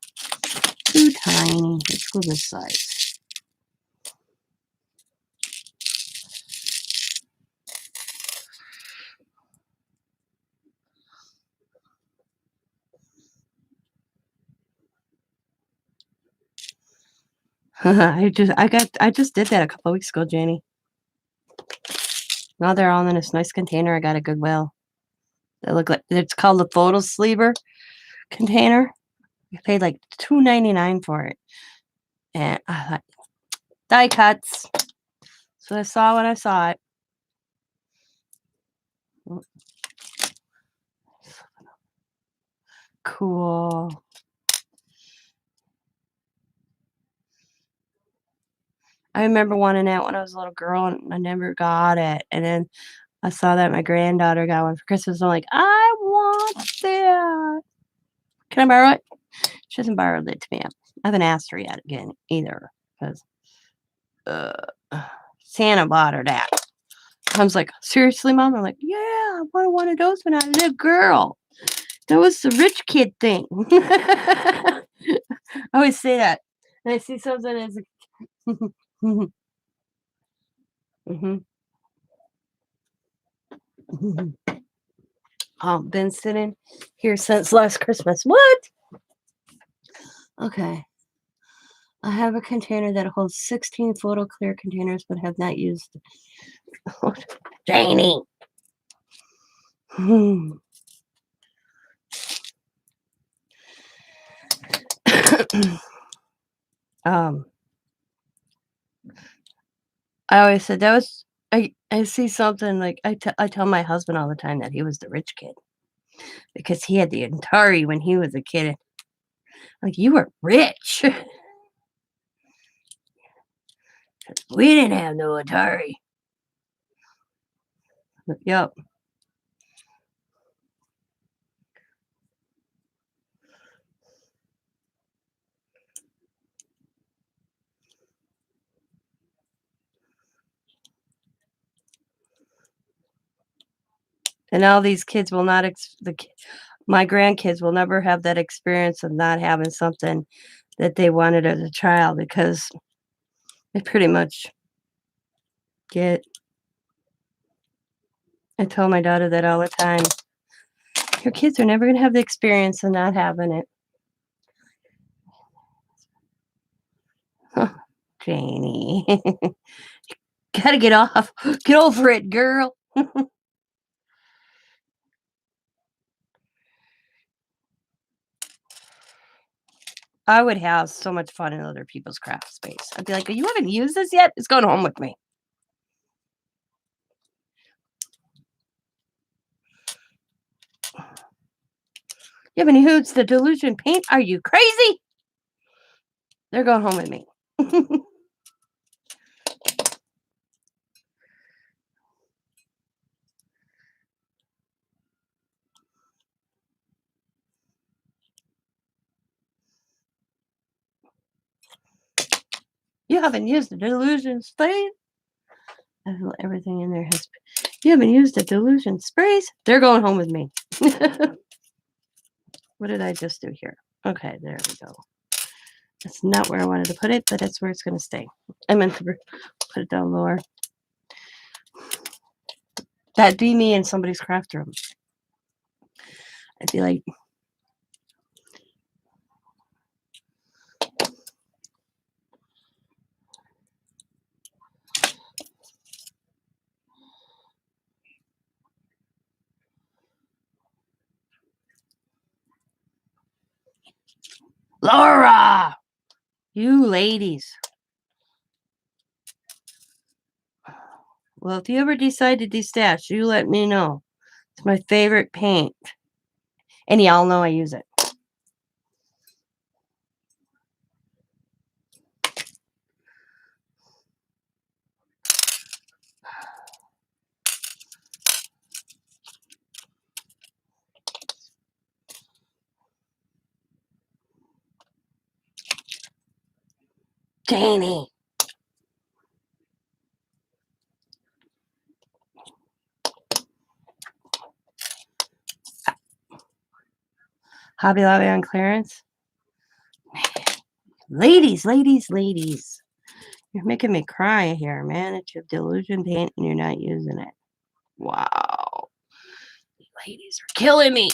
Too tiny. Let's go this size. I just did that a couple weeks ago, Janie. Now they're all in this nice container I got at Goodwill. They look like it's called the photo sleever container. I paid like $2.99 for it. And I thought die cuts. So I saw when I saw it. Cool. I remember wanting that when I was a little girl and I never got it. And then I saw that my granddaughter got one for Christmas. I'm like, I want that. Can I borrow it? She hasn't borrowed it to me. I haven't asked her yet again either. Because Santa bought her that. I was like, seriously, Mom? I'm like, yeah, I wanted one of those when I was a little girl. That was the rich kid thing. I always say that. And I see something as a hmm been sitting here since last Christmas. What? Okay. I have a container that holds 16 photo clear containers but have not used. Janie. um I always said that was I see something like I tell my husband all the time that he was the rich kid because he had the Atari when he was a kid. Like you were rich. We didn't have no Atari. Yep. And all these kids will not my grandkids will never have that experience of not having something that they wanted as a child because they pretty much get. I tell my daughter that all the time. Your kids are never going to have the experience of not having it. Huh, Janie. Gotta get off. Get over it, girl. I would have so much fun in other people's craft space. I'd be like, "You haven't used this yet? It's going home with me." You haven't used the Delusion paint? Are you crazy? They're going home with me. You haven't used the Delusion spray? Everything in there has. You haven't used the Delusion sprays? They're going home with me. What did I just do here? Okay, there we go. That's not where I wanted to put it, but that's where it's going to stay. I meant to put it down lower. That'd be me in somebody's craft room. I'd be like, Laura! You ladies. Well, if you ever decide to destash, you let me know. It's my favorite paint. And y'all know I use it. Janie. Hobby Lobby on clearance. Ladies, ladies, ladies. You're making me cry here, man. It's your Delusion paint and you're not using it. Wow. You ladies are killing me.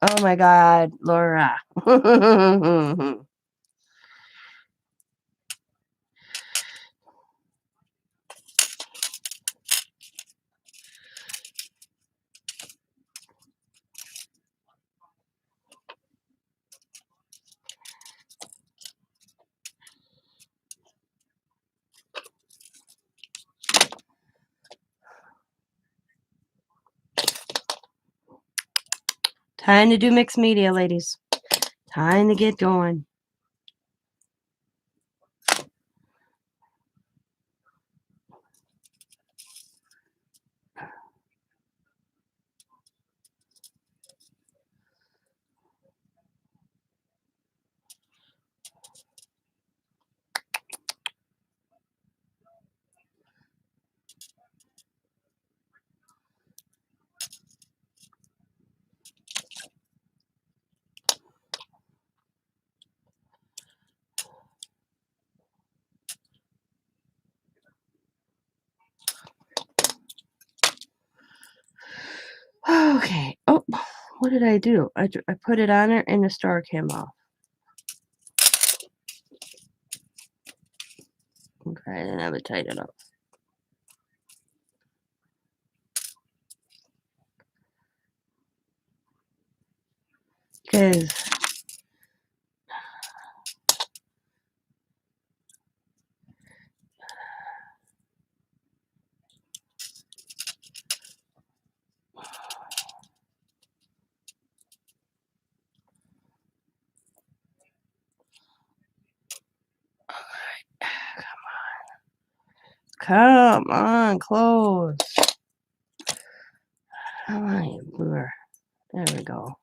Oh my God, Laura. Time to do mixed media, ladies. Time to get going. Okay. Oh, what did I do? I put it on there and the star came off. Okay, then I would tighten it up. Because come on, close. Come on, you bluer. There we go.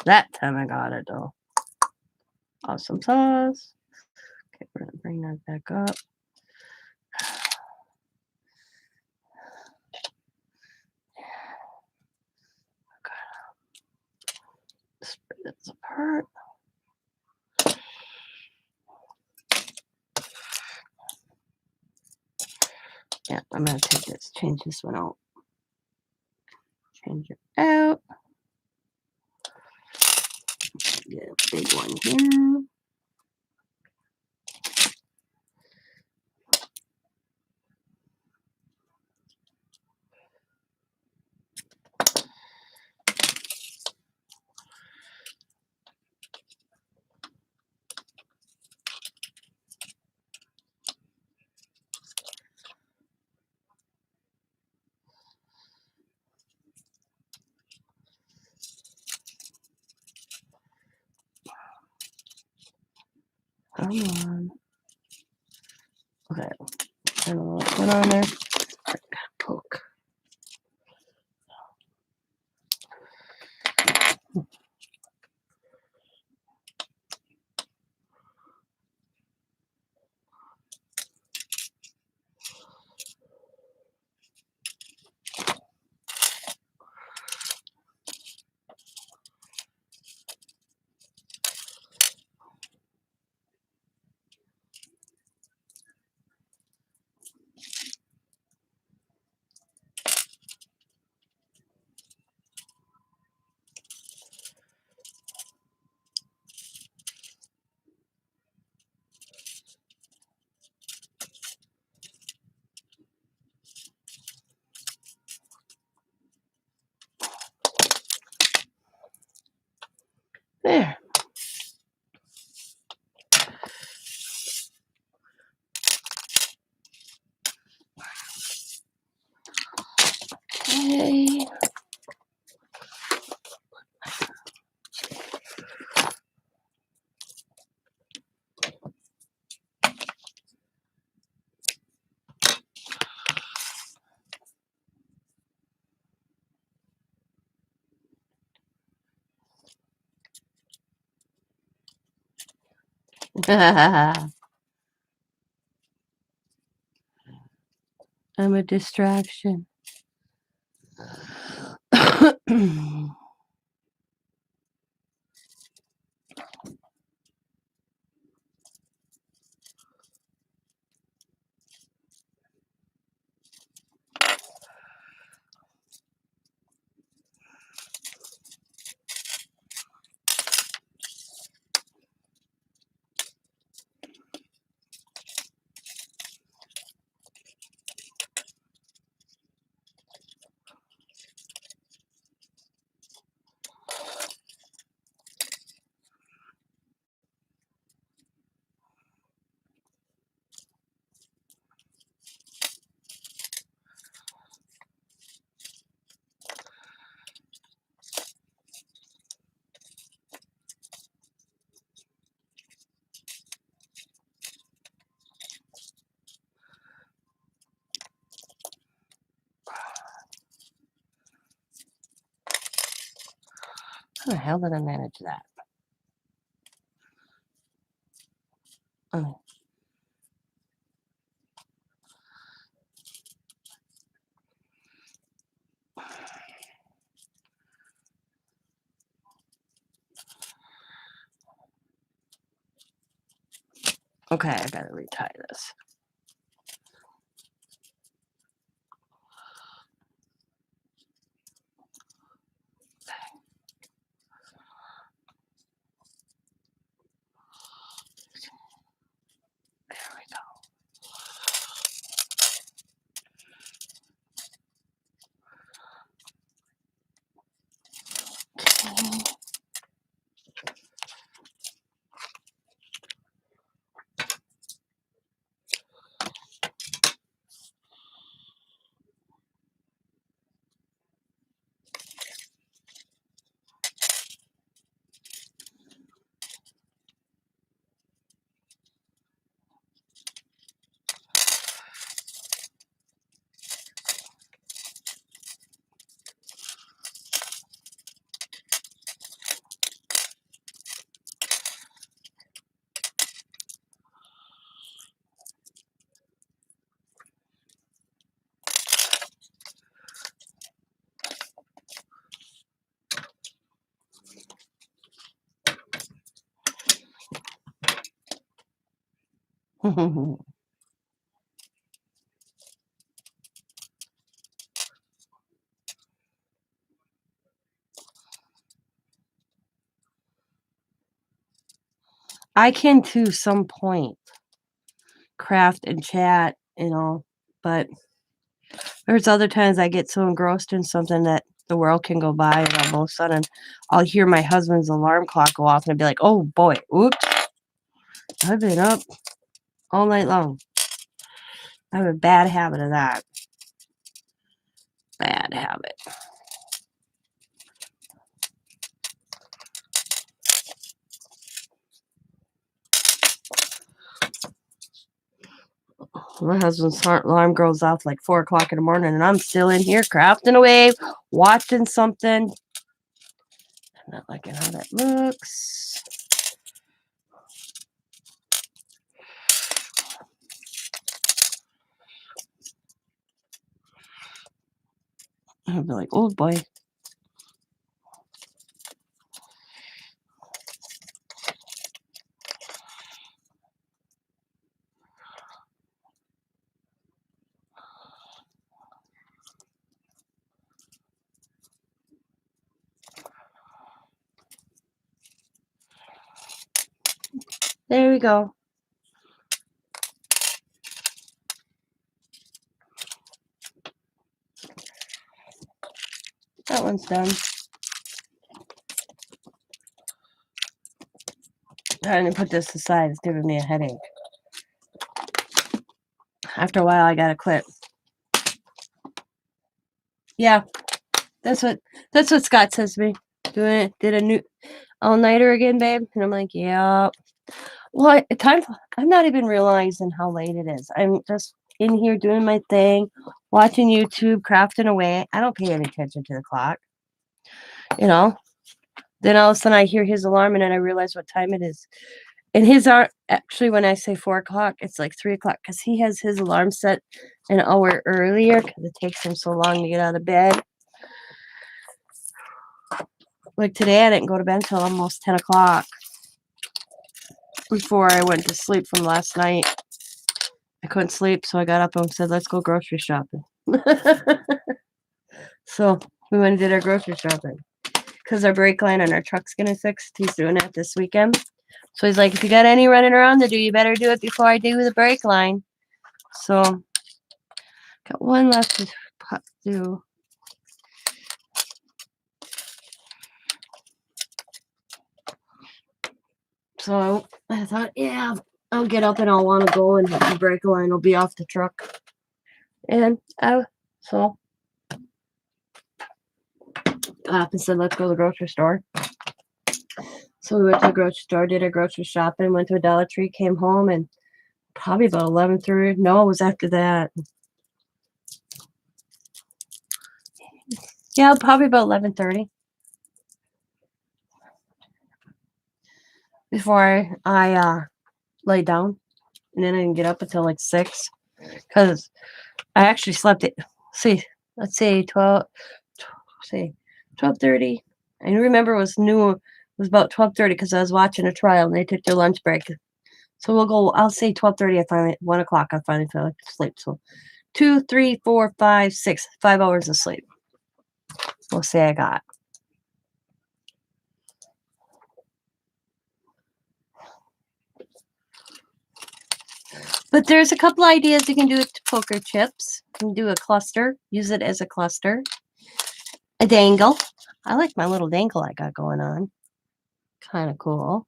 That time I got it though. Awesome sauce. Okay, we're gonna bring that back up. Spread this apart. I'm going to take this, change this one out. Change it out. Get a big one here. Come on. Okay. I don't know what's going on there. Poke. There. Okay. I'm a distraction. How the hell did I manage that? Oh. Okay, I gotta retie this. There we go. I can to some point craft and chat, but there's other times I get so engrossed in something that the world can go by, and all of a sudden I'll hear my husband's alarm clock go off and I'd be like, oh boy, oops, I've been up all night long. I have a bad habit of that. Bad habit. My husband's alarm goes off like 4 o'clock in the morning, and I'm still in here crafting away, watching something. I'm not liking how that looks. I'll be like, oh boy. There we go. That one's done. I'm going to put this aside. It's giving me a headache. After a while, I got to quit. Yeah, that's what Scott says to me. Did a new all-nighter again, babe? And I'm like, yeah. Well, I'm not even realizing how late it is. I'm just in here doing my thing, watching YouTube, crafting away. I don't pay any attention to the clock. Then all of a sudden I hear his alarm, and then I realize what time it is. And his are actually, when I say 4 o'clock, it's like 3 o'clock, because he has his alarm set an hour earlier because it takes him so long to get out of bed. Like today, I didn't go to bed until almost 10 o'clock before I went to sleep from last night. I couldn't sleep, so I got up and said, let's go grocery shopping. So we went and did our grocery shopping because our brake line on our truck's getting fixed. He's doing that this weekend. So he's like, if you got any running around to do, you better do it before I do the brake line. So got one left to do. So I thought, yeah, I'll get up and I'll want to go, and the brake line will be off the truck. And so up and said, let's go to the grocery store. So we went to the grocery store, did our grocery shopping, went to a Dollar Tree, came home, and probably about 11:30. No, it was after that. Yeah, probably about 11:30. Before I lay down, and then I didn't get up until like 6, because I actually slept it. Let's say 12:30. I remember it was noon. It was about 12:30 because I was watching a trial and they took their lunch break. So I'll say 12:30. 1 o'clock, I finally fell asleep. So 2, 3, 4, 5, 6, 5 hours of sleep. We'll say I got. But there's a couple ideas you can do with poker chips. You can do a cluster, use it as a cluster. A dangle. I like my little dangle I got going on. Kind of cool.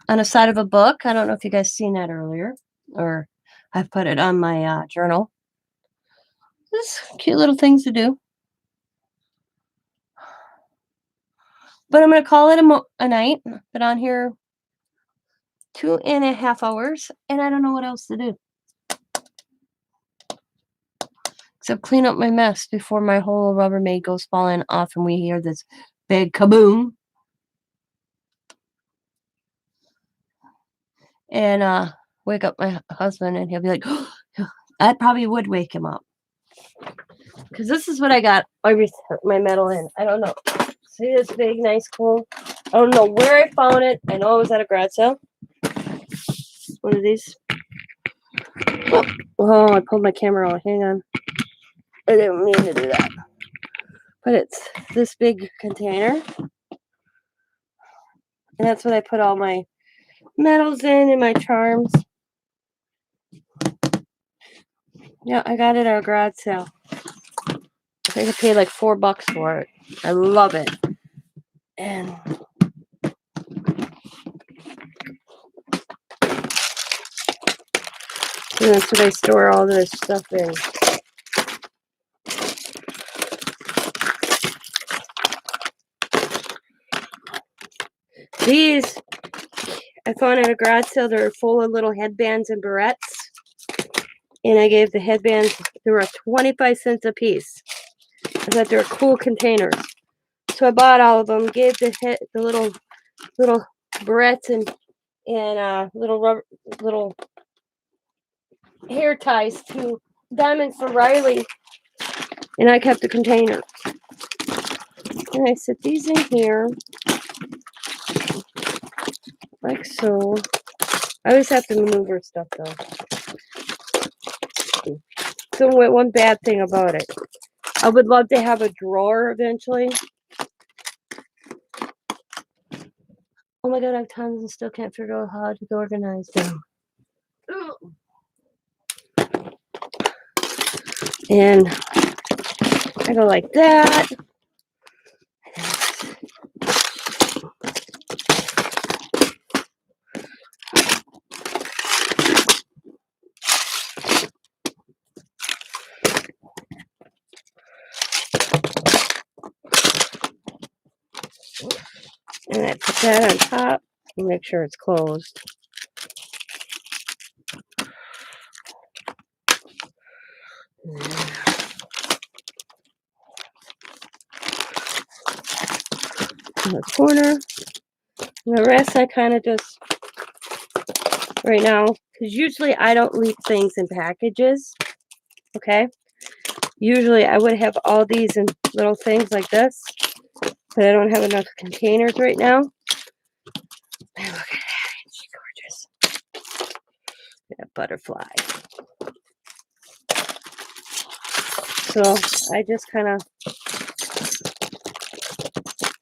On the side of a book. I don't know if you guys seen that earlier, or I've put it on my journal. Just cute little things to do. But I'm going to call it a night. Been on here 2.5 hours, and I don't know what else to do. Except clean up my mess before my whole Rubbermaid goes falling off and we hear this big kaboom. And wake up my husband, and he'll be like, oh, I probably would wake him up. Because this is what I got my metal in. I don't know. See this big, nice, cool? I don't know where I found it. I know it was at a garage sale. One of these. Oh, I pulled my camera out. Hang on. I didn't mean to do that. But it's this big container. And that's what I put all my metals in and my charms. Yeah, I got it at a garage sale. I think I paid like $4 for it. I love it. And that's what I store all this stuff in. These I found at a garage sale. They're full of little headbands and barrettes. And I gave the headbands, they were 25 cents a piece. I thought they were cool containers. So I bought all of them, gave the little barrettes and little hair ties to Diamond for Riley. And I kept the container. And I set these in here. Like so. I always have to maneuver stuff though. So one bad thing about it. I would love to have a drawer eventually. Oh my god, I have tons and still can't figure out how to organize them. And I go like that. And I put that on top and make sure it's closed. In the corner. And the rest I kind of just, right now, because usually I don't leave things in packages. Okay? Usually I would have all these in little things like this. But I don't have enough containers right now. And look at that. She's gorgeous. A butterfly. So I just kind of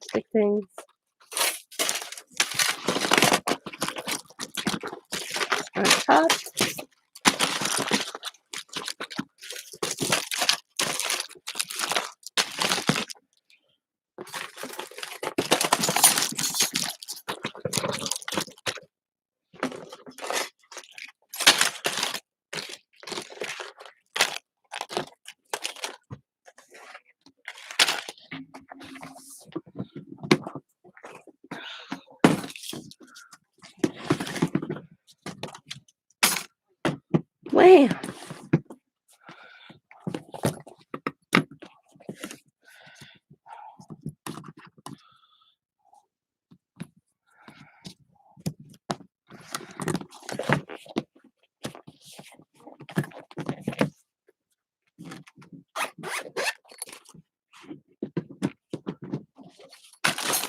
stick things on top. Wham!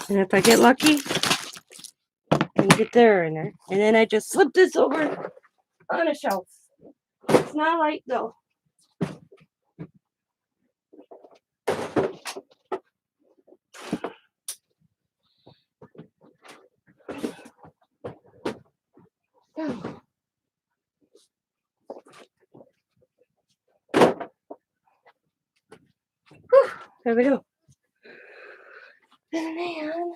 And if I get lucky, I can get there in there. And then I just slip this over on a shelf. It's not light though. Whew, there we go. And then,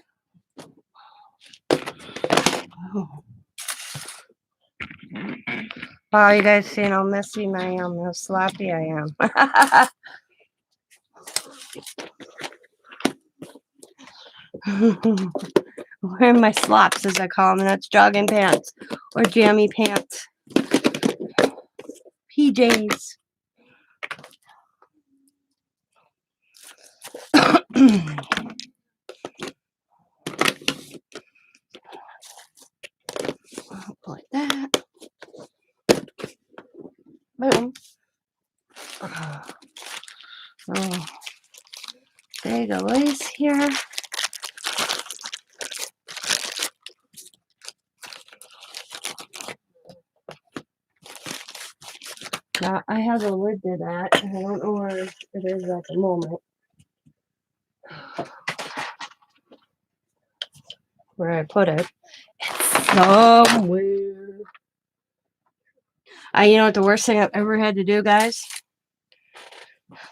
oh. Wow, you guys seeing how messy I am, how sloppy I am. Wearing my slops, as I call them, and that's jogging pants or jammy pants. PJs. Like that. Boom. Oh, bag of lace here. Now, I have a lid to that, and I don't know where it is at the moment. where I put it. It's somewhere. You know what the worst thing I've ever had to do, guys?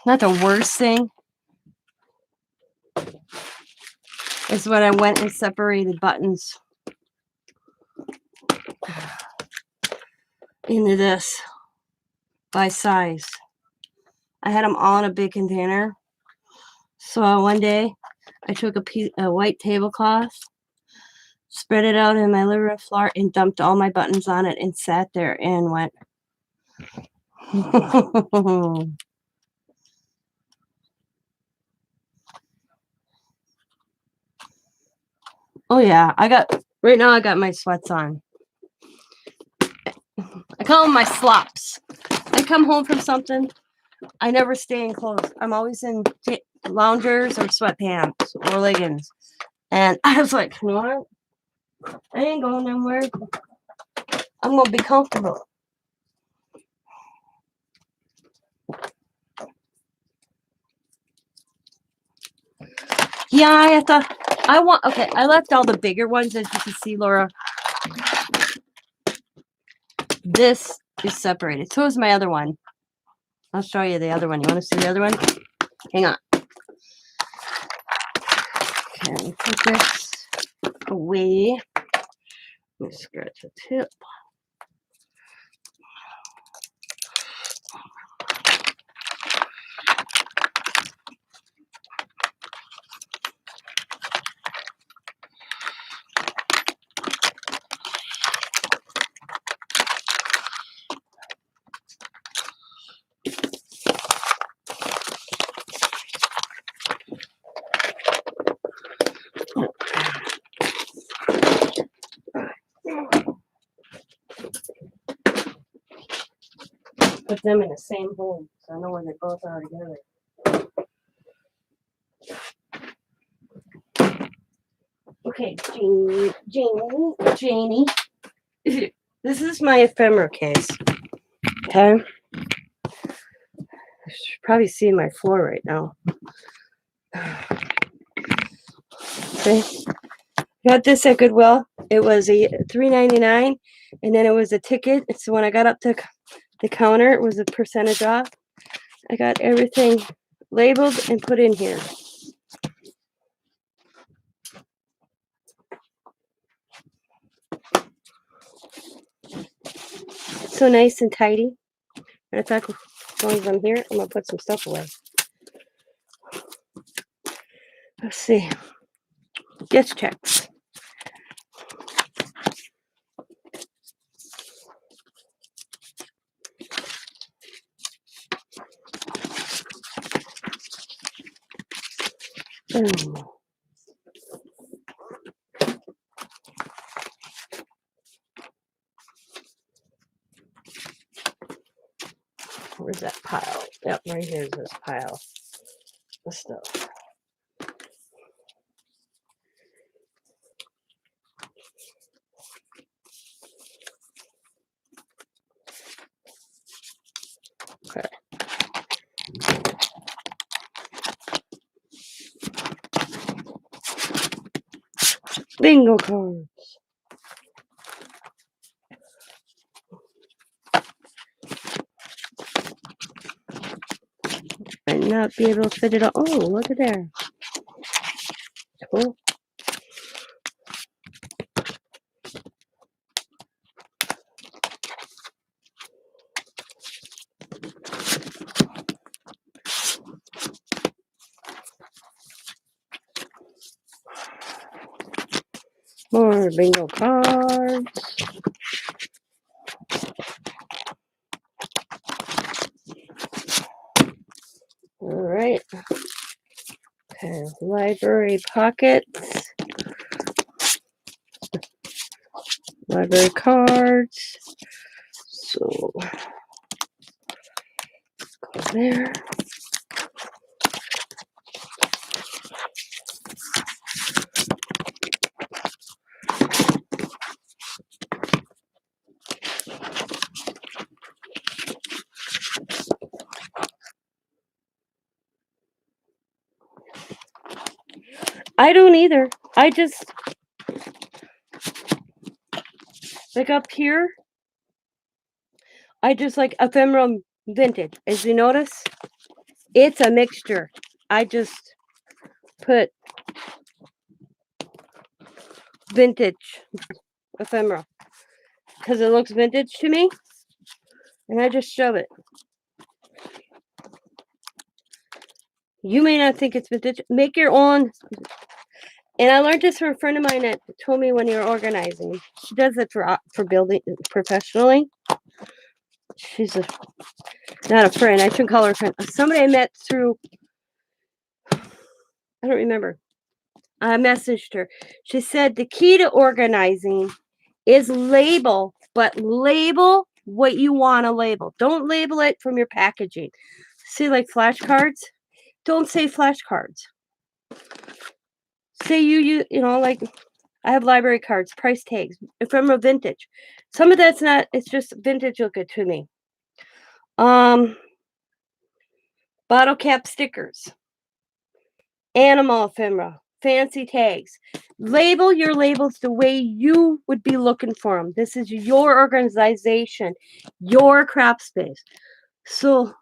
Not the worst thing. Is when I went and separated buttons into this by size. I had them all in a big container. So one day I took a white tablecloth, spread it out in my living room floor, and dumped all my buttons on it and sat there and went. Oh yeah, right now I got my sweats on. I call them my slops. I come home from something, I never stay in clothes. I'm always in loungers or sweatpants or leggings. And I was like, you know what? I ain't going nowhere. I'm going to be comfortable. Yeah, I thought, I left all the bigger ones, as you can see, Laura. This is separated. So is my other one. I'll show you the other one. You want to see the other one? Hang on. Okay, let me put this away. Let me scratch the tip. Put them in the same hole, so I know where they both are together. Okay, Janie. This is my ephemera case. Okay. You should probably see my floor right now. Okay. Got this at Goodwill. It was a $3.99, and then it was a ticket. So when I got up to the counter, it was a percentage off. I got everything labeled and put in here. So nice and tidy. And I thought, as long as I'm here, I'm going to put some stuff away. Let's see. Gift checks. Where's that pile? Yep, right here's this pile of stuff. Okay. Bingo cards. Might not be able to fit it all. Oh, look at there. Cool. More bingo cards. All right. Okay, library pockets. Library cards. So, go there. I don't either. I just Like up here, I just like ephemeral vintage. As you notice, it's a mixture. I just put vintage ephemera because it looks vintage to me, and I just shove it. You may not think it's vintage. Make your own. And I learned this from a friend of mine that told me when you're organizing. She does it for building professionally. She's not a friend. I shouldn't call her a friend. Somebody I met through, I don't remember. I messaged her. She said the key to organizing is label, but label what you want to label. Don't label it from your packaging. See, like flashcards? Don't say flashcards. Say you know, like I have library cards, price tags from a vintage. Some of that's not, it's just vintage look good to me. Bottle cap stickers, animal ephemera, fancy tags. Label your labels the way you would be looking for them. This is your organization, your craft space. So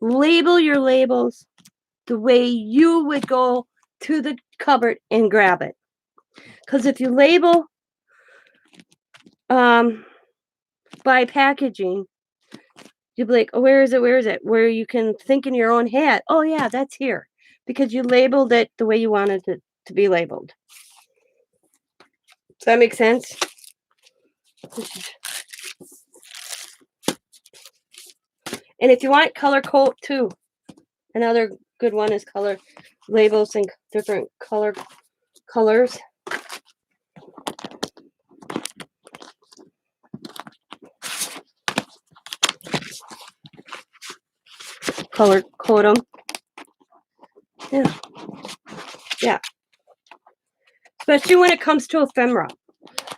label your labels the way you would go to the cupboard and grab it. Because if you label by packaging, you'll be like, oh, where is it? Where is it? Where you can think in your own head, oh, yeah, that's here. Because you labeled it the way you wanted it to be labeled. Does that make sense? And if you want color code too, another good one is color labels and different colors. Color code them. Yeah. Yeah. Especially when it comes to ephemera.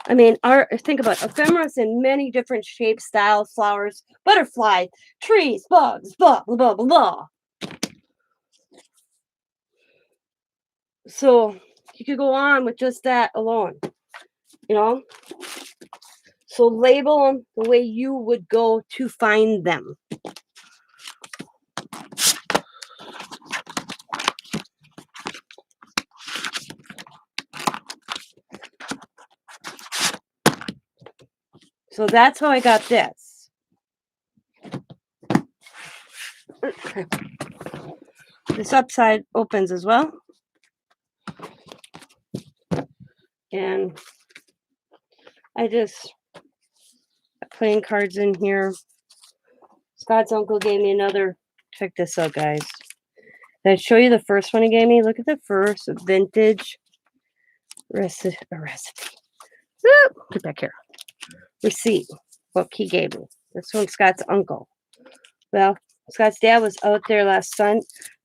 I mean, think about it. Ephemeras in many different shapes, styles, flowers, butterflies, trees, bugs, blah, blah, blah, blah, blah. So you could go on with just that alone, you know? So label them the way you would go to find them. So that's how I got this. This upside opens as well. And I just playing cards in here. Scott's uncle gave me another. Check this out, guys. Did I show you the first one he gave me? Look at the first vintage recipe. Woo! Get back here. Receipt. What he gave me. This one's Scott's uncle. Well, Scott's dad was out there last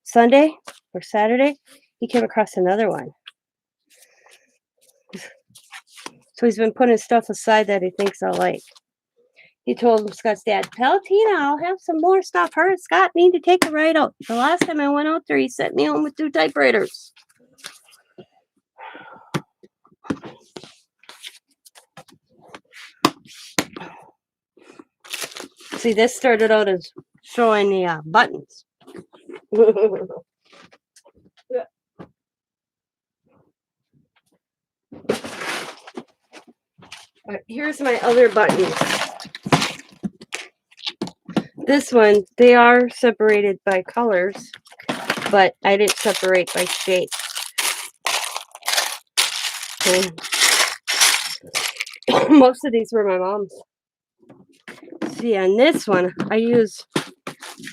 Sunday or Saturday. He came across another one. So he's been putting stuff aside that he thinks I'll like. He told Scott's dad, Palatina, I'll have some more stuff. Her and Scott need to take a ride out. The last time I went out there, he sent me home with 2 typewriters. See, this started out as showing the buttons. Here's my other buttons. This one, they are separated by colors, but I didn't separate by shape. Most of these were my mom's. See, on this one, I use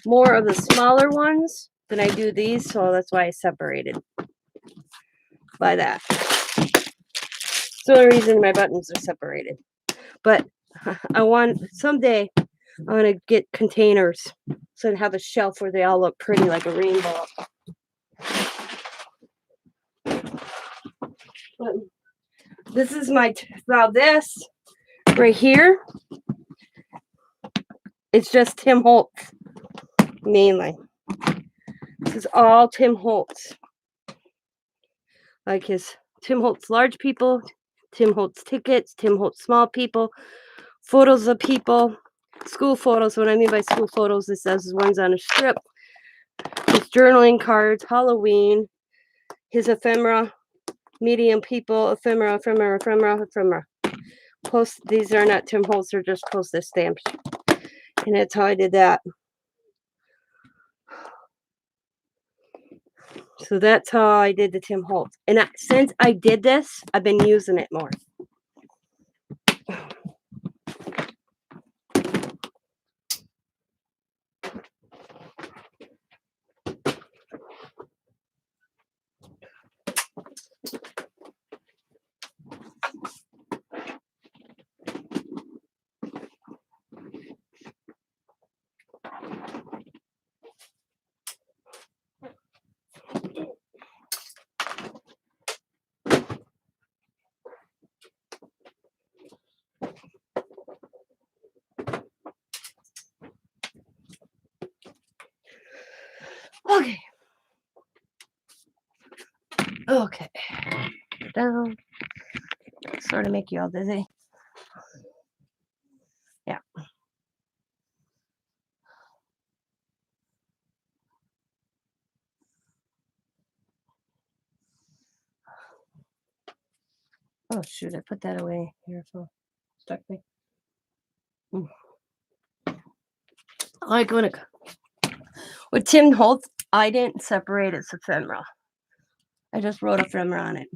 more of the smaller ones than I do these, so that's why I separated by that. It's the only reason my buttons are separated. But I want, someday, I want to get containers so I have a shelf where they all look pretty like a rainbow. But this is my, now this right here, it's just Tim Holtz, mainly. This is all Tim Holtz. Like his Tim Holtz Large People, Tim Holtz tickets, Tim Holtz small people, photos of people, school photos. What I mean by school photos, it says one's on a strip, his journaling cards, Halloween, his ephemera, medium people, ephemera. Post, these are not Tim Holtz, they're just postage stamps. And that's how I did that. So that's how I did the Tim Holtz. And since I did this, I've been using it more. Okay. Okay. Down. Sort of make you all dizzy. Yeah. Oh shoot, I put that away here, so stuck me. Like when it with Tim Holtz, I didn't separate its ephemera. I just wrote ephemera on it.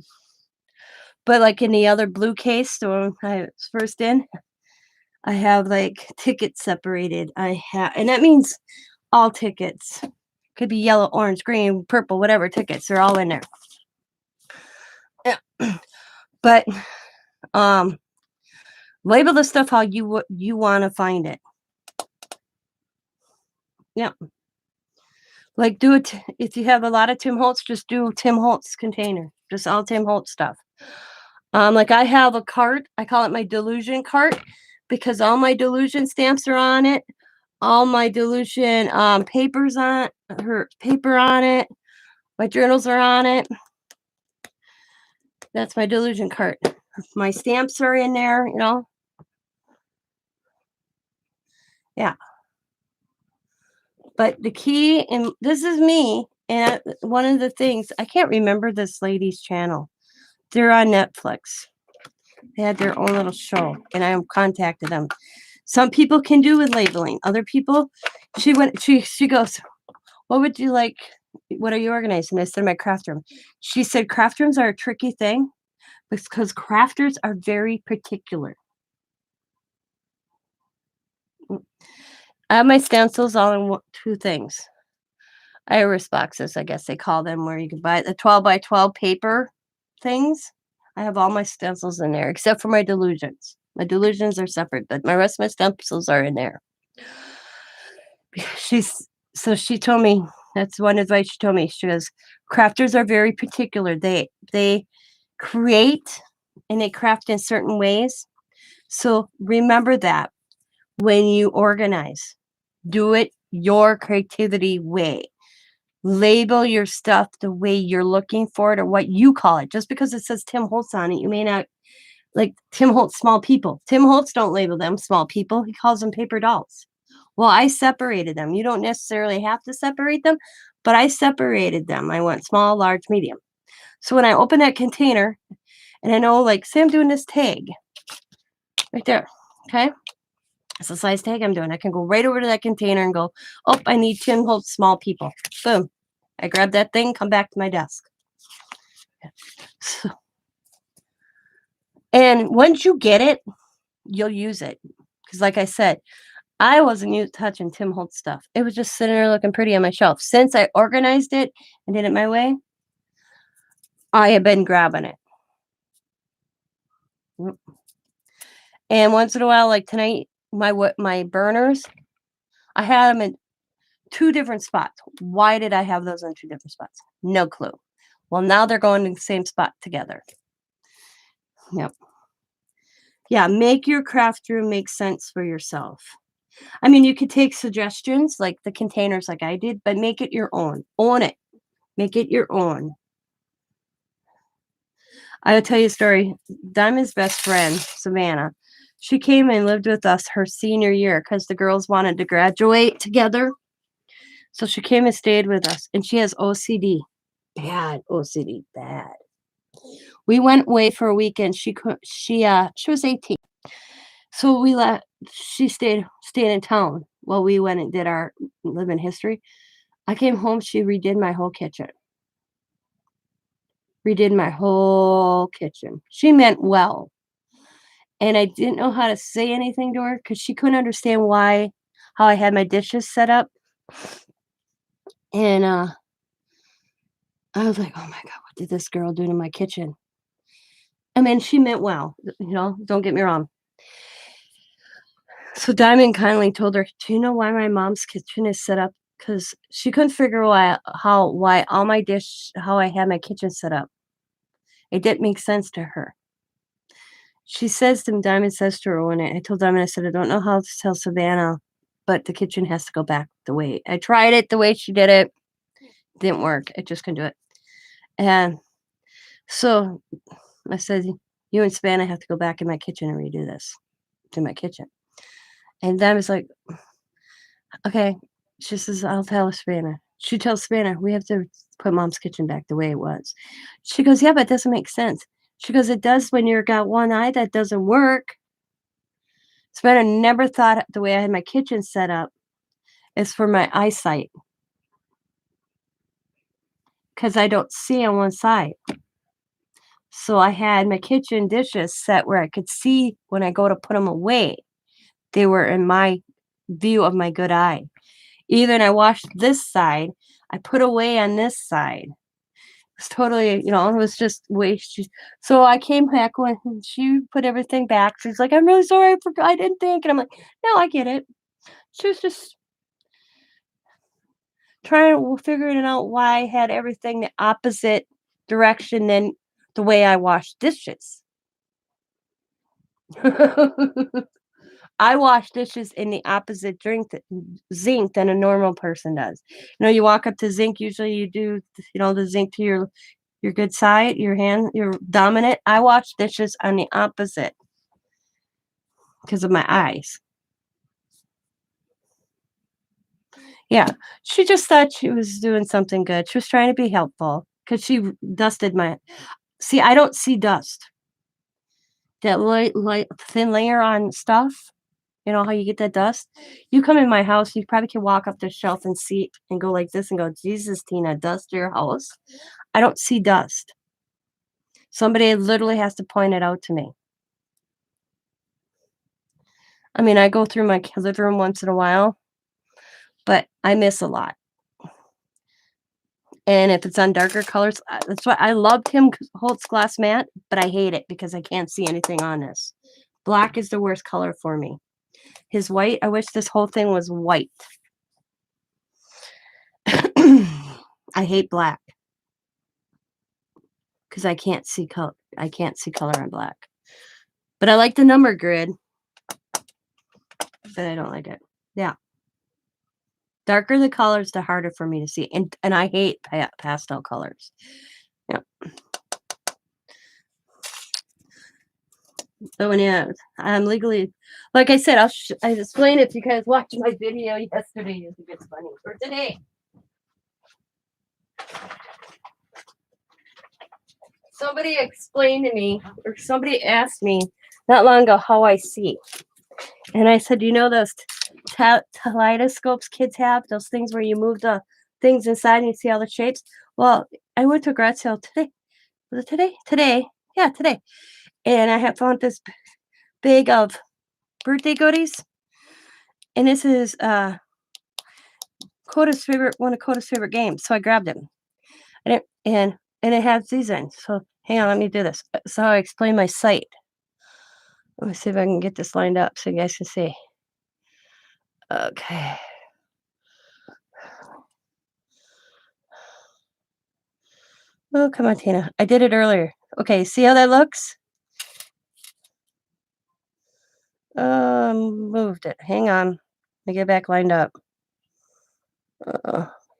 But like in the other blue case, the one I was first in, I have like tickets separated. And that means all tickets. Could be yellow, orange, green, purple, whatever tickets. They're all in there. Yeah. But label the stuff how you want to find it. Yeah. Like do it if you have a lot of Tim Holtz, just do Tim Holtz container. Just all Tim Holtz stuff. Like I have a cart. I call it my delusion cart because all my delusion stamps are on it. All my delusion papers on her paper on it. My journals are on it. That's my delusion cart. My stamps are in there, you know. Yeah. But the key, and this is me, and one of the things, I can't remember this lady's channel. They're on Netflix. They had their own little show, and I contacted them. Some people can do with labeling. Other people, she goes, what would you like? What are you organizing? I said, my craft room. She said, craft rooms are a tricky thing because crafters are very particular. I have my stencils all in two things. Iris boxes, I guess they call them, where you can buy the 12 by 12 paper things. I have all my stencils in there, except for my delusions. My delusions are separate, but my rest of my stencils are in there. So she told me, that's one advice she told me. She goes, crafters are very particular. They create and they craft in certain ways. So remember that when you organize, do it your creativity way. Label your stuff the way you're looking for it or what you call it. Just because it says Tim Holtz on it, you may not like Tim Holtz small people. Tim Holtz don't label them small people. He calls them paper dolls. Well, I separated them. You don't necessarily have to separate them, but I separated them. I went small, large, medium. So when I open that container and I know, like, say I'm doing this tag right there, okay? It's the size tag I'm doing. I can go right over to that container and go, oh, I need Tim Holtz small people. Boom. I grab that thing, come back to my desk. So, and once you get it, you'll use it. Because like I said, I wasn't touching Tim Holtz stuff. It was just sitting there looking pretty on my shelf. Since I organized it and did it my way, I have been grabbing it. And once in a while, like tonight, my burners, I had them in 2 different spots. Why did I have those in 2 different spots? No clue. Well, now they're going in the same spot together. Yep. Yeah, make your craft room make sense for yourself. I mean, you could take suggestions like the containers like I did, but make it your own. Own it. Make it your own. I'll tell you a story. Diamond's best friend, Savannah, she came and lived with us her senior year because the girls wanted to graduate together. So she came and stayed with us, and she has OCD. Bad OCD, bad. We went away for a weekend. She was 18. So we let she stayed in town while we went and did our living history. I came home, she redid my whole kitchen. Redid my whole kitchen. She meant well. And I didn't know how to say anything to her because she couldn't understand how I had my dishes set up. And I was like, oh my God, what did this girl do to my kitchen? I mean, she meant well, don't get me wrong. So Diamond kindly told her, do you know why my mom's kitchen is set up? Because she couldn't figure why how I had my kitchen set up. It didn't make sense to her. Diamond says to her I told Diamond, I said, I don't know how to tell Savannah, but the kitchen has to go back the way. I tried it the way she did it. Didn't work. I just couldn't do it. And so I said, you and Savannah have to go back in my kitchen and redo this to my kitchen. And Diamond's like, okay. She says, I'll tell Savannah. She tells Savannah, we have to put mom's kitchen back the way it was. She goes, yeah, but it doesn't make sense. She goes, it does when you've got one eye that doesn't work. Savannah never thought the way I had my kitchen set up is for my eyesight because I don't see on one side. So I had my kitchen dishes set where I could see when I go to put them away. They were in my view of my good eye. Even I washed this side, I put away on this side. It's totally, it was just waste. So I came back when she put everything back. She's like, I'm really sorry. I forgot. I didn't think. And I'm like, no, I get it. She was just trying to figure it out why I had everything the opposite direction than the way I wash dishes. I wash dishes in the opposite zinc than a normal person does. You walk up to zinc, usually you do, the zinc to your good side, your dominant. I wash dishes on the opposite because of my eyes. Yeah, she just thought she was doing something good. She was trying to be helpful because she dusted my. See, I don't see dust. That light thin layer on stuff. You know how you get that dust? You come in my house, you probably can walk up the shelf and see and go like this and go, Jesus, Tina, dust your house. I don't see dust. Somebody literally has to point it out to me. I mean, I go through my living room once in a while, but I miss a lot. And if it's on darker colors, that's why I love Tim Holt's glass mat, but I hate it because I can't see anything on this. Black is the worst color for me. His white, I wish this whole thing was white. I hate black because I can't see color. I can't see color on black. But I like the number grid. But I don't like it. Yeah. Darker the colors, the harder for me to see. And I hate pastel colors. Yeah. So yeah, I'm legally, like I said, I explained it to you guys watching my video yesterday. If it's funny or today. Somebody explained to me, or somebody asked me not long ago how I see, and I said, those kaleidoscopes kids have, those things where you move the things inside and you see all the shapes. Well, I went to a garage sale today. Was it today? Today, yeah, today, and I have found this bag of birthday goodies, and this is one of Coda's favorite games. So I grabbed it, and it has these in. So hang on, let me do this. So I explain my site. Let me see if I can get this lined up so you guys can see. Okay. Oh, come on, Tina. I did it earlier. Okay, see how that looks? Moved it. Hang on. Let me get back lined up. You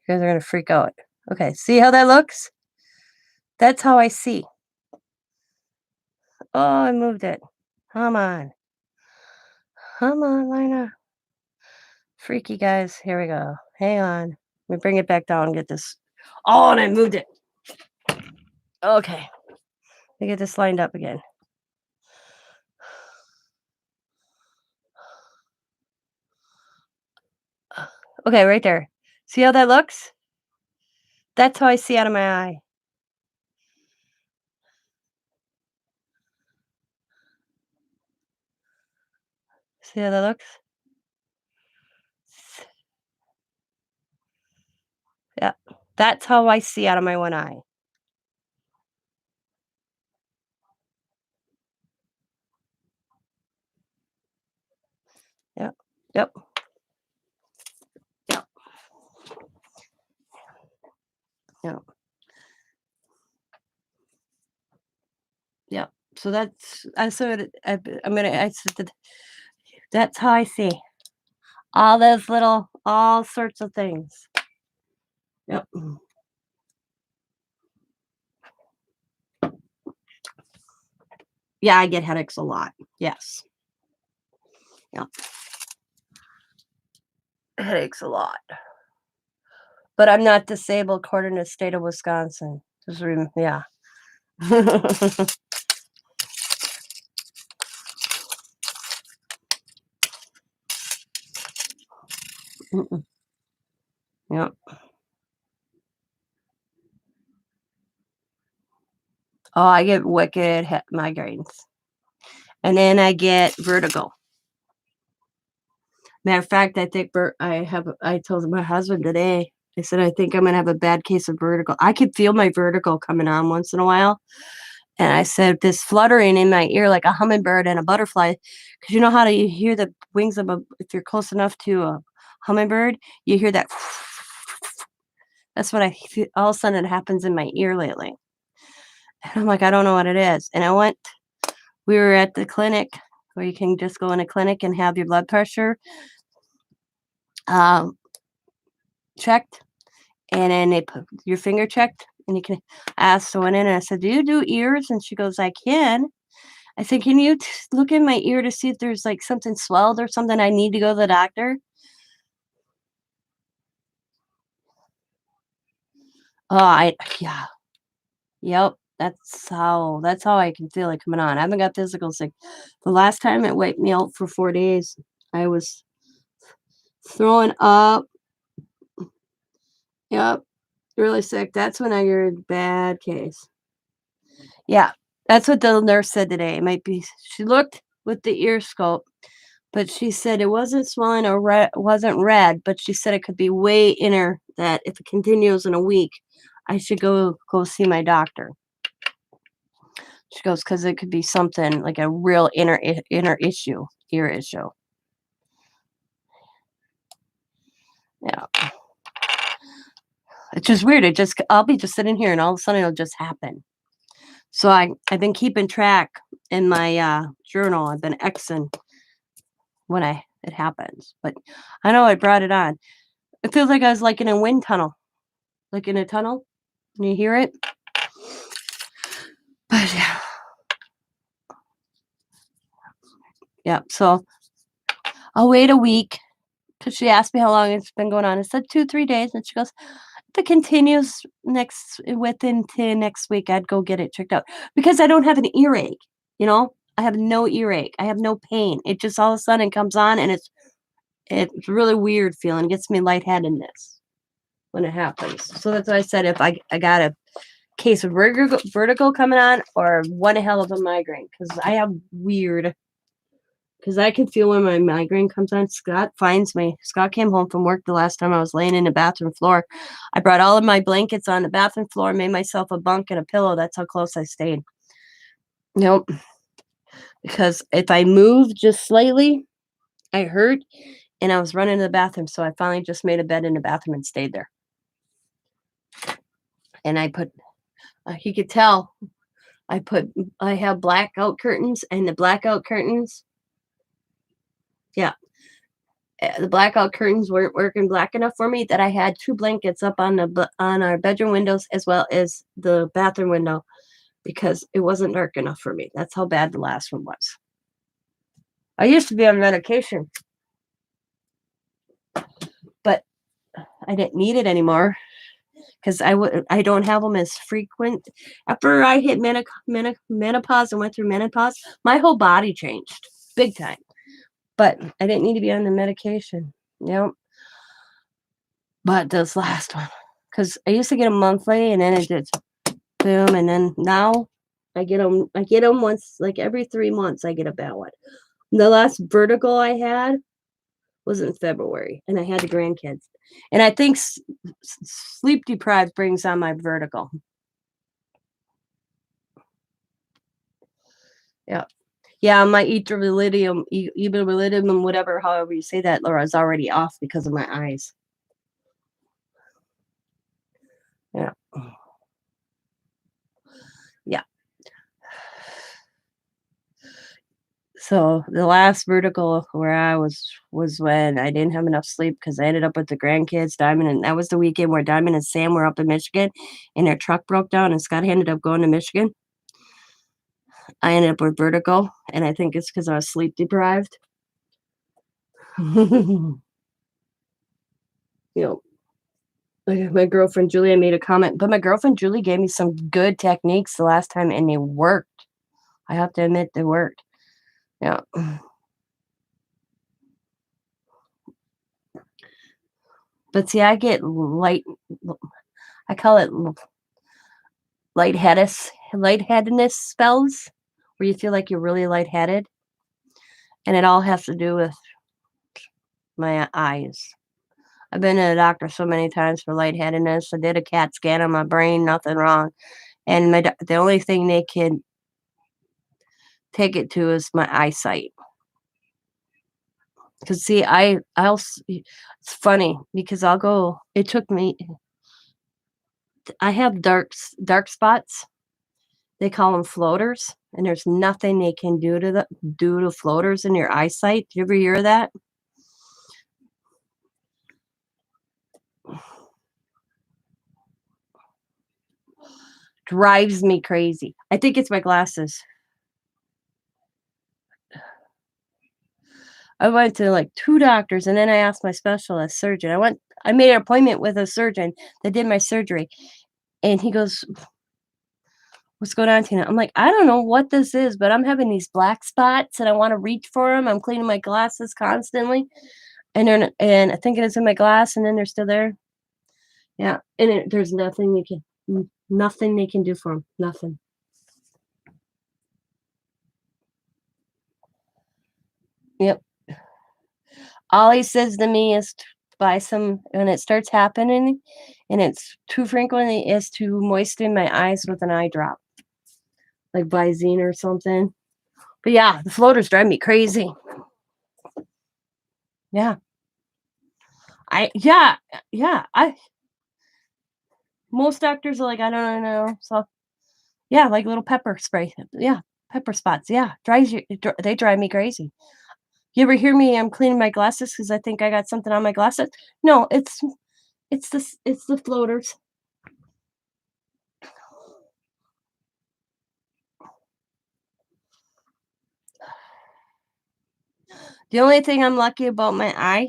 guys are gonna freak out. Okay, see how that looks? That's how I see. Oh, I moved it. Come on. Come on, Lina. Freaky guys. Here we go. Hang on. Let me bring it back down and get this. Oh, and I moved it. Okay. Let me get this lined up again. Okay, right there. See how that looks? That's how I see out of my eye. See how that looks? Yeah. That's how I see out of my one eye. Yep. Yep. Yep. Yep. Yep. So that's I said I'm gonna I said that's how I see all those little all sorts of things. Yep. Yeah, I get headaches a lot. Yes. Yep. Headaches a lot. But I'm not disabled according to the state of Wisconsin. Yeah. Mm-mm. Yep. Oh, I get wicked migraines. And then I get vertigo. Matter of fact, I think I told my husband today, I said, I think I'm gonna have a bad case of vertigo. I could feel my vertigo coming on once in a while. And I said, this fluttering in my ear like a hummingbird and a butterfly. Because you know how you hear the wings of if you're close enough to a hummingbird, you hear that. That's what I feel. All of a sudden it happens in my ear lately. And I'm like, I don't know what it is. And we were at the clinic where you can just go in a clinic and have your blood pressure um, checked. And then they put your finger checked. And you can ask, so I went in and I said, do you do ears? And she goes, I can. I said, can you look in my ear to see if there's like something swelled or something I need to go to the doctor? Yeah. Yep. That's how I can feel it coming on. I haven't got physical sick. The last time it wiped me out for 4 days, I was throwing up. Yep. Really sick. That's when I got bad case. Yeah. That's what the nurse said today. It might be, she looked with the ear scope, but she said it wasn't swelling or wasn't red, but she said it could be way inner that if it continues in a week, I should go see my doctor. She goes, because it could be something like a real inner issue, ear issue. Yeah. It's just weird. I'll be just sitting here and all of a sudden it'll just happen. So I've been keeping track in my journal. I've been Xing when it happens. But I know I brought it on. It feels like I was like in a wind tunnel. Like in a tunnel. Can you hear it? But yeah. Yeah. So I'll wait a week because she asked me how long it's been going on. I said 2-3 days. And she goes, if it continues within to next week, I'd go get it checked out because I don't have an earache. You know, I have no earache. I have no pain. It just all of a sudden comes on and it's really weird feeling. It gets me lightheadedness when it happens. So that's why I said if I got a case of vertigo coming on or one hell of a migraine because I have weird. Because I can feel when my migraine comes on. Scott finds me. Scott came home from work the last time I was laying in the bathroom floor. I brought all of my blankets on the bathroom floor, made myself a bunk and a pillow. That's how close I stayed. Nope. Because if I moved just slightly, I hurt and I was running to the bathroom. So I finally just made a bed in the bathroom and stayed there. And I put, he could tell, I have blackout curtains and the blackout curtains. Yeah. The blackout curtains weren't working black enough for me that I had 2 blankets up on our bedroom windows as well as the bathroom window. because it wasn't dark enough for me. That's how bad the last one was. I used to be on medication, but I didn't need it anymore because I don't have them as frequent. After I hit menopause and went through menopause, my whole body changed big time. But I didn't need to be on the medication. Yep. But this last one, because I used to get them monthly, and then it did boom, and then now I get them. I get them once, like every 3 months. I get a bad one. The last vertigo I had was in February, and I had the grandkids, and I think sleep deprived brings on my vertigo. Yeah, yeah. My equilibrium, whatever, however you say that, Laura, is already off because of my eyes. Yeah. Yeah. So the last vertical where I was when I didn't have enough sleep because I ended up with the grandkids, Diamond, and that was the weekend where Diamond and Sam were up in Michigan, and their truck broke down, and Scott ended up going to Michigan. I ended up with vertigo, and I think it's because I was sleep deprived. You know, like my girlfriend Julie, I made a comment, but my girlfriend Julie gave me some good techniques the last time, and they worked. I have to admit, they worked. Yeah. But see, I get I call it lightheadedness spells where you feel like you're really lightheaded, and it all has to do with my eyes. I've been to the doctor so many times for lightheadedness. I did a CAT scan on my brain, nothing wrong, and the only thing they can take it to is my eyesight. Because see, it's funny because I'll go. It took me. I have dark spots. They call them floaters, and there's nothing they can do to floaters in your eyesight. Do you ever hear that? Drives me crazy. I think it's my glasses. I went to like 2 doctors, and then I asked my specialist surgeon. I made an appointment with a surgeon that did my surgery, and he goes, "What's going on, Tina?" I'm like, "I don't know what this is, but I'm having these black spots, and I wanna reach for them. I'm cleaning my glasses constantly, and I thinking it's in my glass, and then they're still there." Yeah, and there's nothing they can do for them. Nothing. Yep. All he says to me is to buy some when it starts happening and it's too frequently, is to moisten my eyes with an eye drop, like Visine or something. But yeah, the floaters drive me crazy. Yeah. Yeah, yeah. I Most doctors are like, I don't know. So yeah, like little pepper spray. Yeah, pepper spots. Yeah, they drive me crazy. You ever hear me? I'm cleaning my glasses because I think I got something on my glasses. No, it's the floaters. The only thing I'm lucky about my eye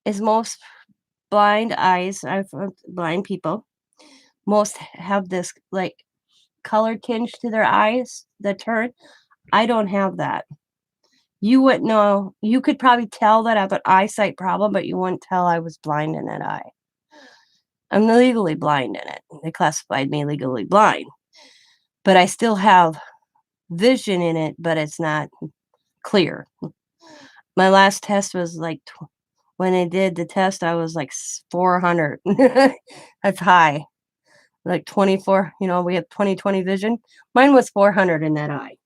is most blind people, most have this, like, color tinge to their eyes that turn. I don't have that. You wouldn't know. You could probably tell that I have an eyesight problem, but you wouldn't tell I was blind in that eye. I'm legally blind in it. They classified me legally blind, but I still have vision in it, but it's not clear. My last test was like when I did the test, I was like 400. That's high. Like 24, we have 20/20 vision. Mine was 400 in that eye.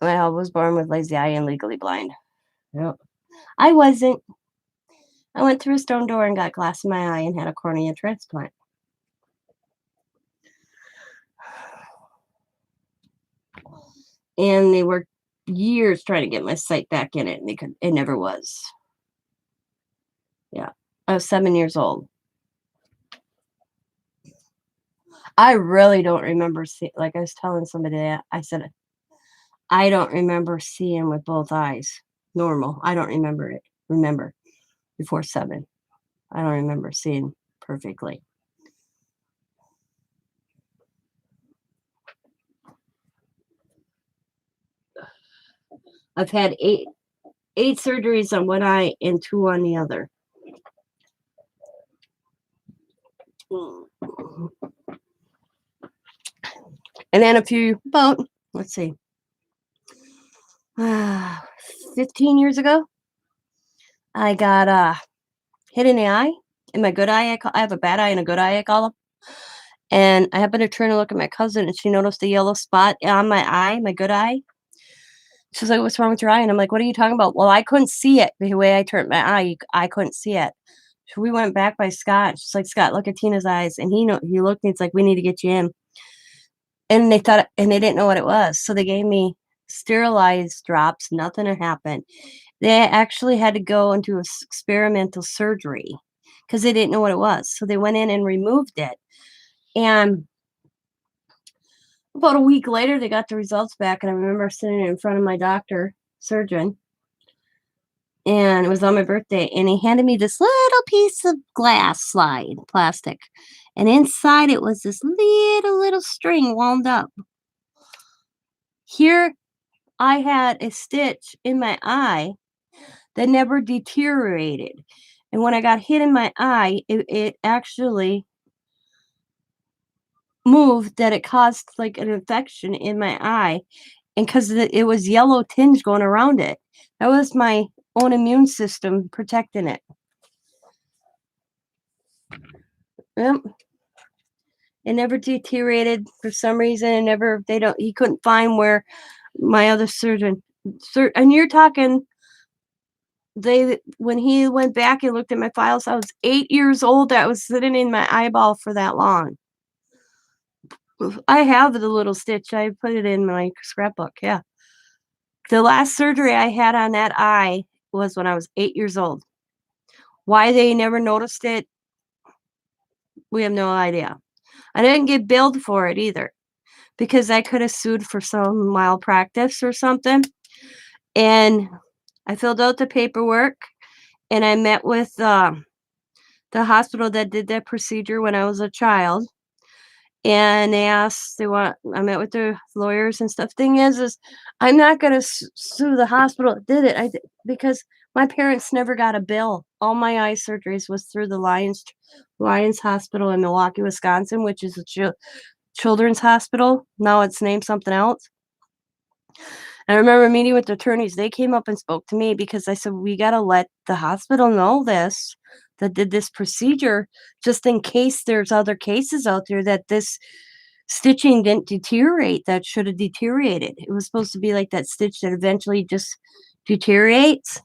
I was born with lazy eye and legally blind. Yep. I wasn't. I went through a stone door and got glass in my eye and had a cornea transplant. And they worked years trying to get my sight back in it, and it never was. Yeah. I was 7 years old. I really don't remember like I was telling somebody that, I said, "I don't remember seeing with both eyes normal. I don't remember before 7. I don't remember seeing perfectly." I've had 8 surgeries on one eye and 2 on the other. And then let's see, 15 years ago, I got hit in the eye. In my good eye, I have a bad eye and a good eye, I call them. And I happened to turn and look at my cousin, and she noticed a yellow spot on my eye, my good eye. She's like, "What's wrong with your eye?" And I'm like, "What are you talking about?" "Well, I couldn't see it the way I turned my eye. I couldn't see it." So we went back by Scott. She's like, "Scott, look at Tina's eyes." And he looked and he's like, "We need to get you in." And they didn't know what it was. So they gave me sterilized drops. Nothing had happened. They actually had to go into experimental surgery because they didn't know what it was. So they went in and removed it. And about a week later, they got the results back. And I remember sitting in front of my surgeon, and it was on my birthday. And he handed me this little piece of plastic. And inside it was this little string wound up. Here I had a stitch in my eye that never deteriorated. And when I got hit in my eye, it actually moved that it caused like an infection in my eye. And because it was yellow tinge going around it, that was my own immune system protecting it. Yep. It never deteriorated for some reason. He couldn't find where my other and you're talking, when he went back and looked at my files, I was 8 years old. That was sitting in my eyeball for that long. I have the little stitch. I put it in my scrapbook. Yeah. The last surgery I had on that eye was when I was 8 years old. Why they never noticed it, we have no idea. I didn't get billed for it either because I could have sued for some malpractice or something. And I filled out the paperwork and I met with the hospital that did that procedure when I was a child. And I met with the lawyers and stuff. Thing is I'm not going to sue the hospital that did it because my parents never got a bill. All my eye surgeries was through the Lions Hospital in Milwaukee, Wisconsin, which is a children's hospital. Now it's named something else. I remember meeting with the attorneys. They came up and spoke to me because I said, "We got to let the hospital know that did this procedure, just in case there's other cases out there that this stitching didn't deteriorate, that should have deteriorated. It was supposed to be like that stitch that eventually just deteriorates."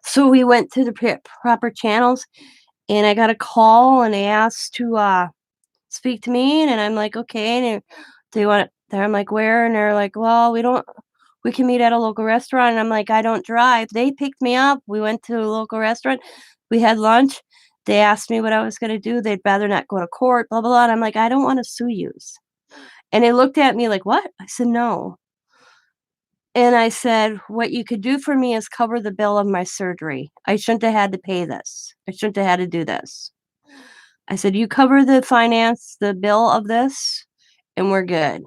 So we went to the proper channels, and I got a call, and they asked to speak to me, and I'm like, "Okay." And I'm like, "Where?" And they're like, "Well, we can meet at a local restaurant." And I'm like, "I don't drive." They picked me up. We went to a local restaurant. We had lunch. They asked me what I was going to do. They'd rather not go to court, blah, blah, blah. And I'm like, "I don't want to sue you." And they looked at me like, "What?" I said, "No." And I said, "What you could do for me is cover the bill of my surgery. I shouldn't have had to pay this. I shouldn't have had to do this." I said, "You cover the bill of this, and we're good."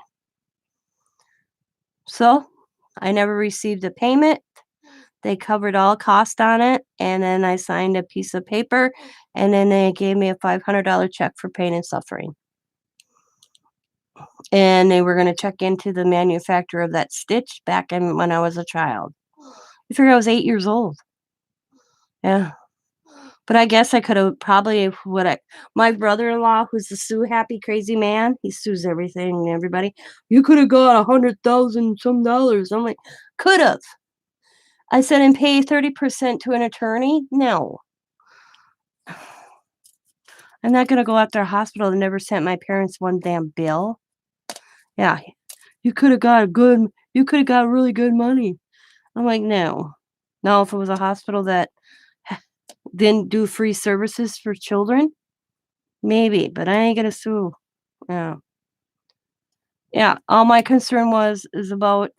So I never received a payment. They covered all cost on it, and then I signed a piece of paper, and then they gave me a $500 check for pain and suffering. And they were going to check into the manufacturer of that stitch back when I was a child. I figure I was 8 years old. Yeah. But I guess I could have probably my brother-in-law, who's the sue happy crazy man, he sues everything and everybody. "You could have got 100,000 some dollars." I'm like, "Could have." I said, "And pay 30% to an attorney? No. I'm not gonna go after a hospital that never sent my parents one damn bill." Yeah. You could have got really good money." I'm like, "No." Now, if it was a hospital that didn't do free services for children, maybe, but I ain't gonna sue. Yeah. Yeah, all my concern is about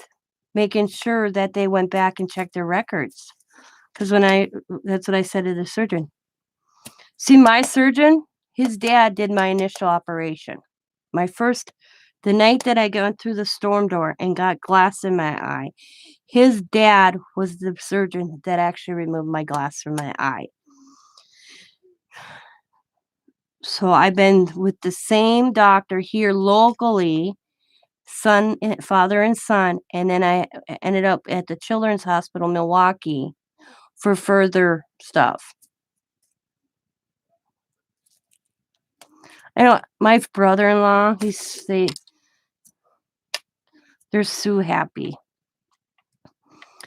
making sure that they went back and checked their records. Because that's what I said to the surgeon. See, my surgeon, his dad did my initial operation. My first, the night that I went through the storm door and got glass in my eye, his dad was the surgeon that actually removed my glass from my eye. So I've been with the same doctor here locally, father and son, and then I ended up at the Children's Hospital, Milwaukee, for further stuff. I know my brother-in-law, they're so happy.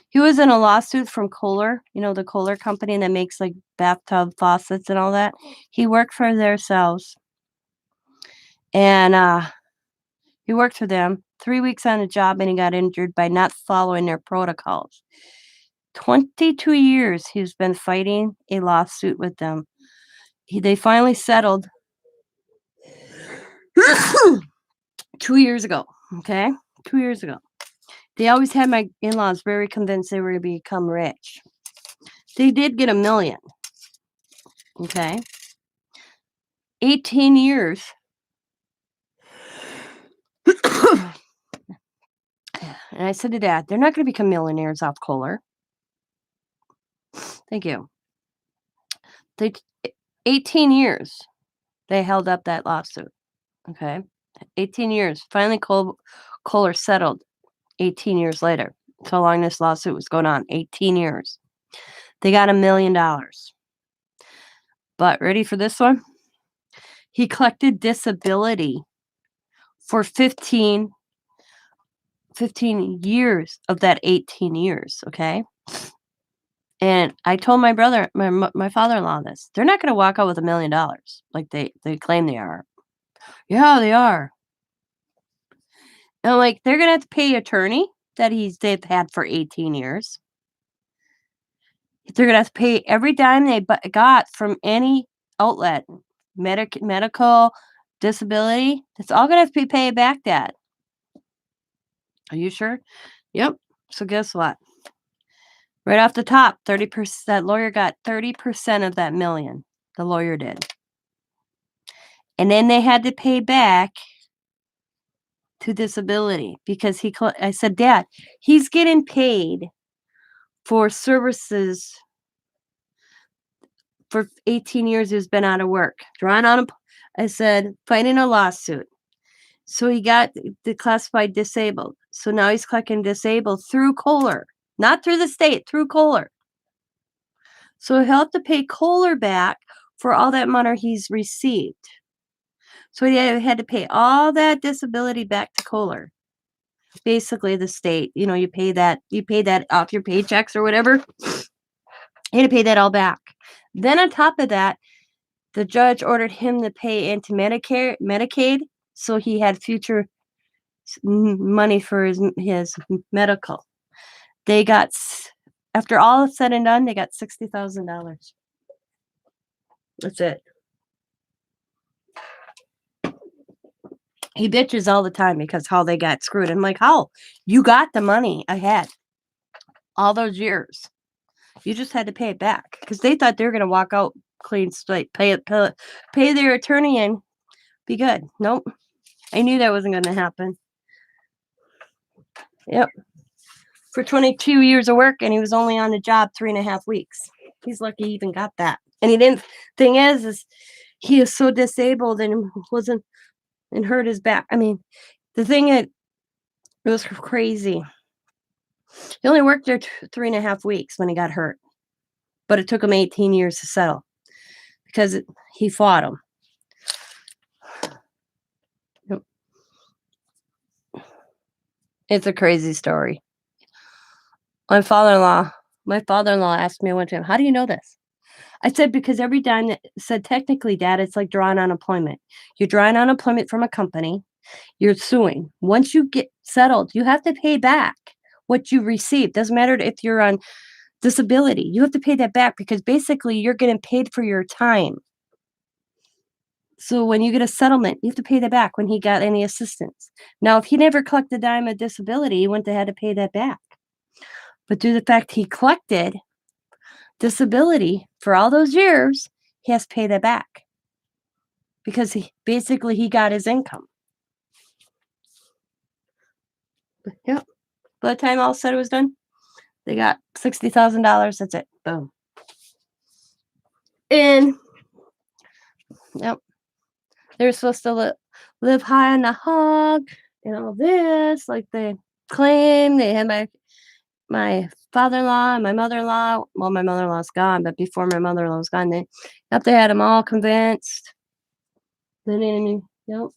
He was in a lawsuit from Kohler, the Kohler company that makes like bathtub faucets and all that. He worked for themselves, and he worked for them 3 weeks on the job, and he got injured by not following their protocols. 22 years he's been fighting a lawsuit with them. They finally settled 2 years ago. Okay, 2 years ago. They always had my in-laws very convinced they were going to become rich. They did get $1 million. Okay. 18 years. And I said to Dad, they're not going to become millionaires off Kohler. Thank you. 18 years they held up that lawsuit. Okay. 18 years. Finally, Kohler settled 18 years later. That's how long this lawsuit was going on. 18 years. They got $1 million. But ready for this one? He collected disability for 15 years of that 18 years, okay? And I told my brother, my father-in-law this. They're not going to walk out with $1 million like they claim they are. Yeah, they are. And like they're going to have to pay attorney that they've had for 18 years. They're going to have to pay every dime they got from any outlet, medical, disability. It's all going to have to be paid back, Dad. Are you sure? Yep. So guess what? Right off the top, 30%. That lawyer got 30% of that $1 million. The lawyer did. And then they had to pay back to disability because I said, Dad, he's getting paid for services for 18 years he's been out of work. Drawing on I said, fighting a lawsuit. So he got declassified disabled. So now he's collecting disabled through Kohler, not through the state, through Kohler. So he'll have to pay Kohler back for all that money he's received. So he had to pay all that disability back to Kohler. Basically, the state, you pay that off your paychecks or whatever. You had to pay that all back. Then on top of that, the judge ordered him to pay into Medicaid, so he had future money for his medical. They got, after all is said and done, they got $60,000. That's it. He bitches all the time because how they got screwed. I'm like, how? You got the money ahead all those years. You just had to pay it back because they thought they were going to walk out clean slate, pay their attorney and be good. Nope. I knew that wasn't going to happen. Yep. For 22 years of work, and he was only on the job 3.5 weeks. He's lucky he even got that. And he didn't. Thing is he is so disabled and wasn't and hurt his back. I mean, the thing it was crazy. He only worked there 3.5 weeks when he got hurt, but it took him 18 years to settle because he fought him. It's a crazy story. My father-in-law asked me one time, how do you know this? I said, because every dime that said, technically, Dad, it's like drawing unemployment. You're drawing unemployment from a company. You're suing. Once you get settled, you have to pay back what you received. Doesn't matter if you're on disability. You have to pay that back because basically you're getting paid for your time. So when you get a settlement, you have to pay that back when he got any assistance. Now, if he never collected a dime of disability, he wouldn't have had to pay that back. But due to the fact he collected disability for all those years, he has to pay that back because he got his income. Yep. By the time all said it was done, they got $60,000. That's it. Boom. And yep, they're supposed to live high on the hog and all this, like they claim. They had my father-in-law and my mother-in-law. Well, my mother-in-law's gone, but before my mother-in-law was gone, they had them all convinced. Yep.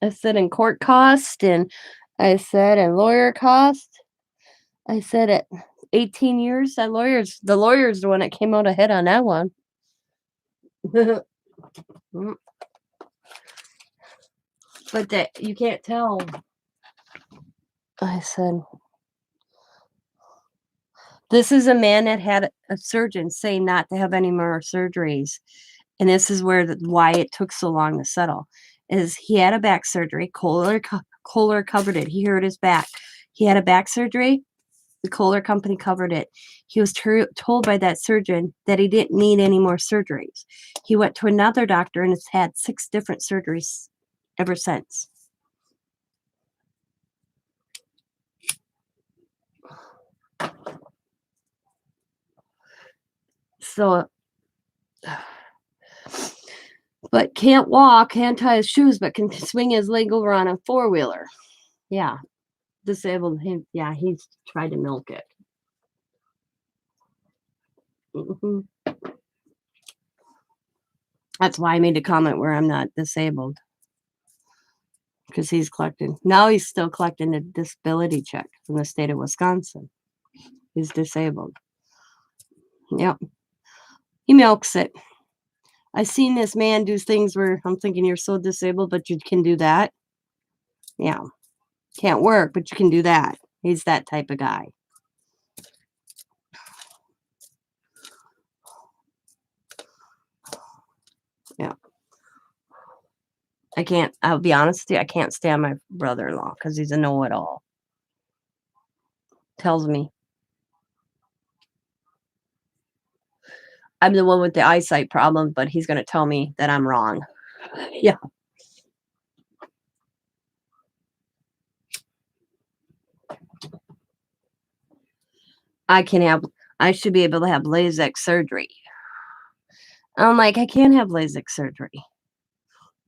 I said in court cost, and I said in lawyer cost. I said at 18 years. The lawyer's the one that came out ahead on that one. Mm. But that you can't tell. I said, this is a man that had a surgeon say not to have any more surgeries. And this is why it took so long to settle. Is he had a back surgery. Kohler covered it. He hurt his back. He had a back surgery. The Kohler company covered it. He was told by that surgeon that he didn't need any more surgeries. He went to another doctor and has had 6 different surgeries ever since. So, but can't walk, can't tie his shoes, but can swing his leg over on a 4-wheeler. Yeah, disabled. He's tried to milk it. That's why I made a comment where I'm not disabled. Because he's still collecting a disability check from the state of Wisconsin. He's disabled. Yep. He milks it. I've seen this man do things where I'm thinking you're so disabled, but you can do that. Yeah. Can't work, but you can do that. He's that type of guy. Yeah. I'll be honest with you, I can't stand my brother-in-law because he's a know-it-all. Tells me I'm the one with the eyesight problem, but he's going to tell me that I'm wrong. Yeah. I should be able to have LASIK surgery. I'm like, I can't have LASIK surgery.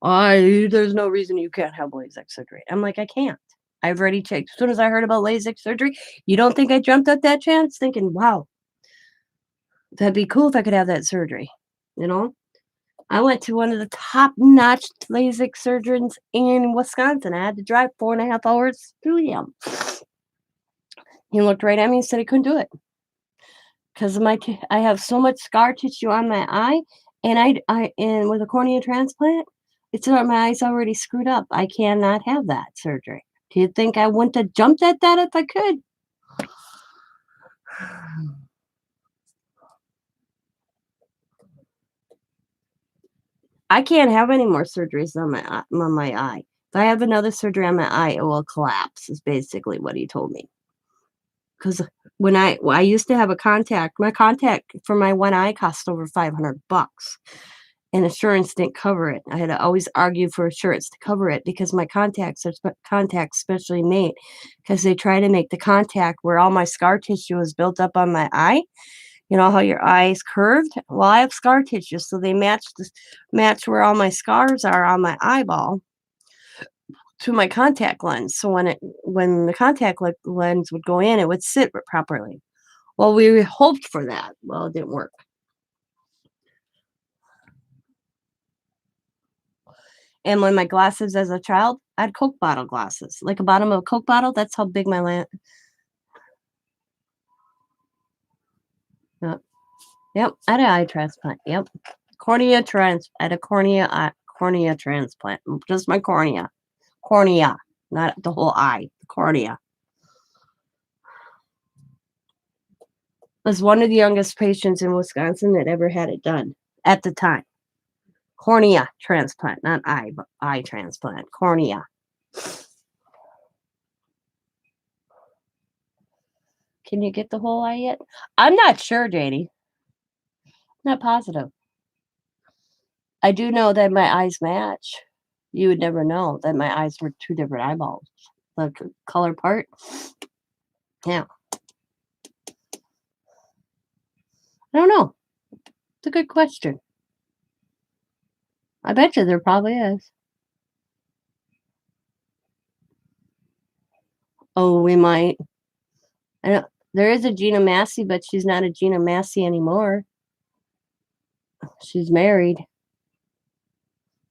There's no reason you can't have LASIK surgery. I'm like, I can't. I've already checked. As soon as I heard about LASIK surgery, you don't think I jumped at that chance thinking, wow, that'd be cool if I could have that surgery. You know, I went to one of the top-notch LASIK surgeons in Wisconsin. I had to drive 4.5 hours to him. He looked right at me and said he couldn't do it because I have so much scar tissue on my eye, and and with a cornea transplant, my eye's already screwed up. I cannot have that surgery. Do you think I wouldn't have jumped at that if I could? I can't have any more surgeries on my eye. If I have another surgery on my eye, it will collapse. Is basically what he told me. Because when I used to have my contact for my one eye cost over $500, and insurance didn't cover it. I had to always argue for insurance to cover it because my contacts are contacts specially made because they try to make the contact where all my scar tissue is built up on my eye. You know how your eye is curved? Well, I have scar tissue, so they match where all my scars are on my eyeball to my contact lens. So when the contact lens would go in, it would sit properly. Well, we hoped for that. Well, it didn't work. And when my glasses as a child, I had Coke bottle glasses, like a bottom of a Coke bottle. That's how big my Yep, I had an eye transplant. Yep, I had a cornea transplant. Just my cornea, not the whole eye. The cornea. Was one of the youngest patients in Wisconsin that ever had it done at the time. Cornea transplant, not eye, but eye transplant. Cornea. Can you get the whole eye yet? I'm not sure, JD. Not positive. I do know that my eyes match. You would never know that my eyes were two different eyeballs. The color part. Yeah. I don't know. It's a good question. I bet you there probably is. Oh, we might. I know there is a Gina Massey, but she's not a Gina Massey anymore. She's married.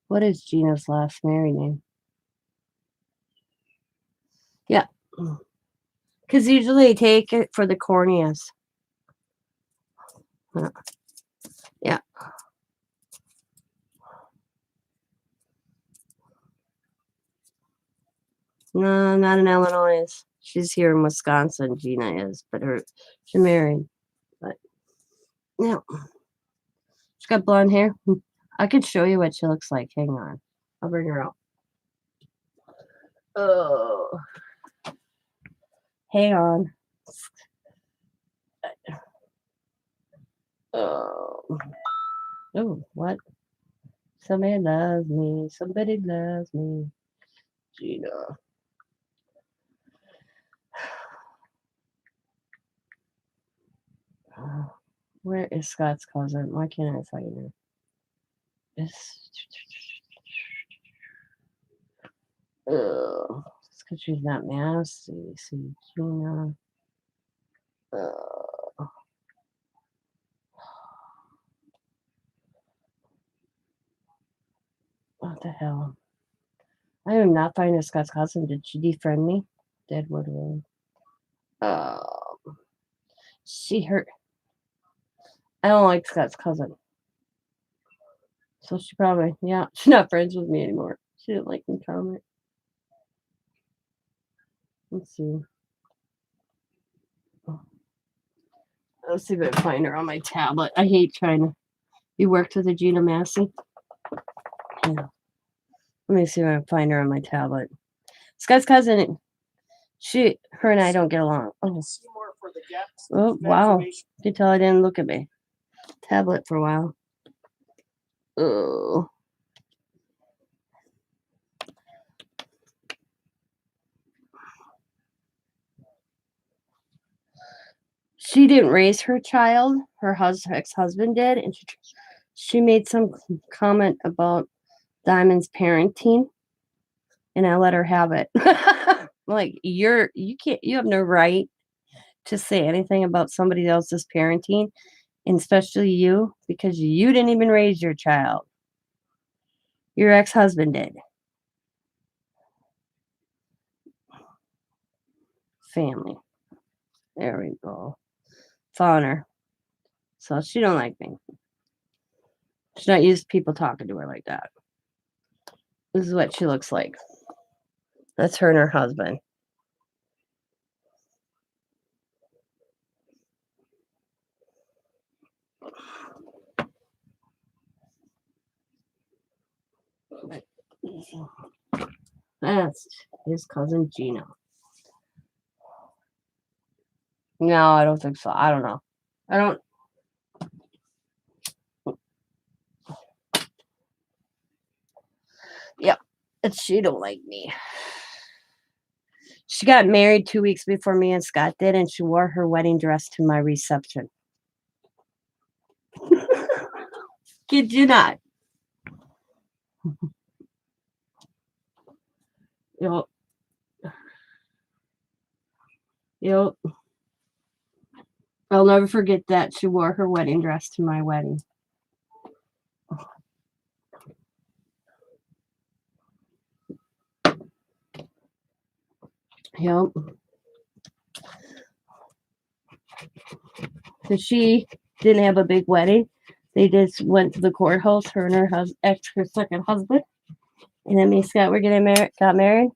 What is Gina's last married name? Yeah. Because usually they take it for the corneas. Yeah. No, not in Illinois. She's here in Wisconsin. Gina is, but she's married. But no, she's got blonde hair. I could show you what she looks like. Hang on, I'll bring her out. Oh, hang on. Oh, what? Somebody loves me. Somebody loves me. Gina. Where is Scott's cousin? Why can't I find her? It's because she's not nasty. See, Gina. What the hell? I am not finding Scott's cousin. Did she defriend me? Deadwood Road. She hurt. I don't like Scott's cousin. So she probably, yeah, she's not friends with me anymore. She didn't like me comment. Let's see. Let's see if I can find her on my tablet. I hate trying to. You worked with a Gina Massey? Yeah. Let me see if I can find her on my tablet. Scott's cousin, her and I don't get along. Oh wow. You can tell I didn't look at my tablet for a while. Oh. She didn't raise her child. Her ex-husband did, and she made some comment about Diamond's parenting, and I let her have it. Like you have no right to say anything about somebody else's parenting, and especially you, because you didn't even raise your child. Your ex-husband did. Family. There we go. Found her. So she don't like me. She's not used to people talking to her like that. This is what she looks like. That's her and her husband. That's his cousin Gina. No, I don't think so. I don't know. I don't. Yep. She don't like me. She got married 2 weeks before me and Scott did, and she wore her wedding dress to my reception. Kid you not. Yep. Yep. I'll never forget that. She wore her wedding dress to my wedding. Yep. So she didn't have a big wedding. They just went to the courthouse, her and her second husband. And then me and Scott got married.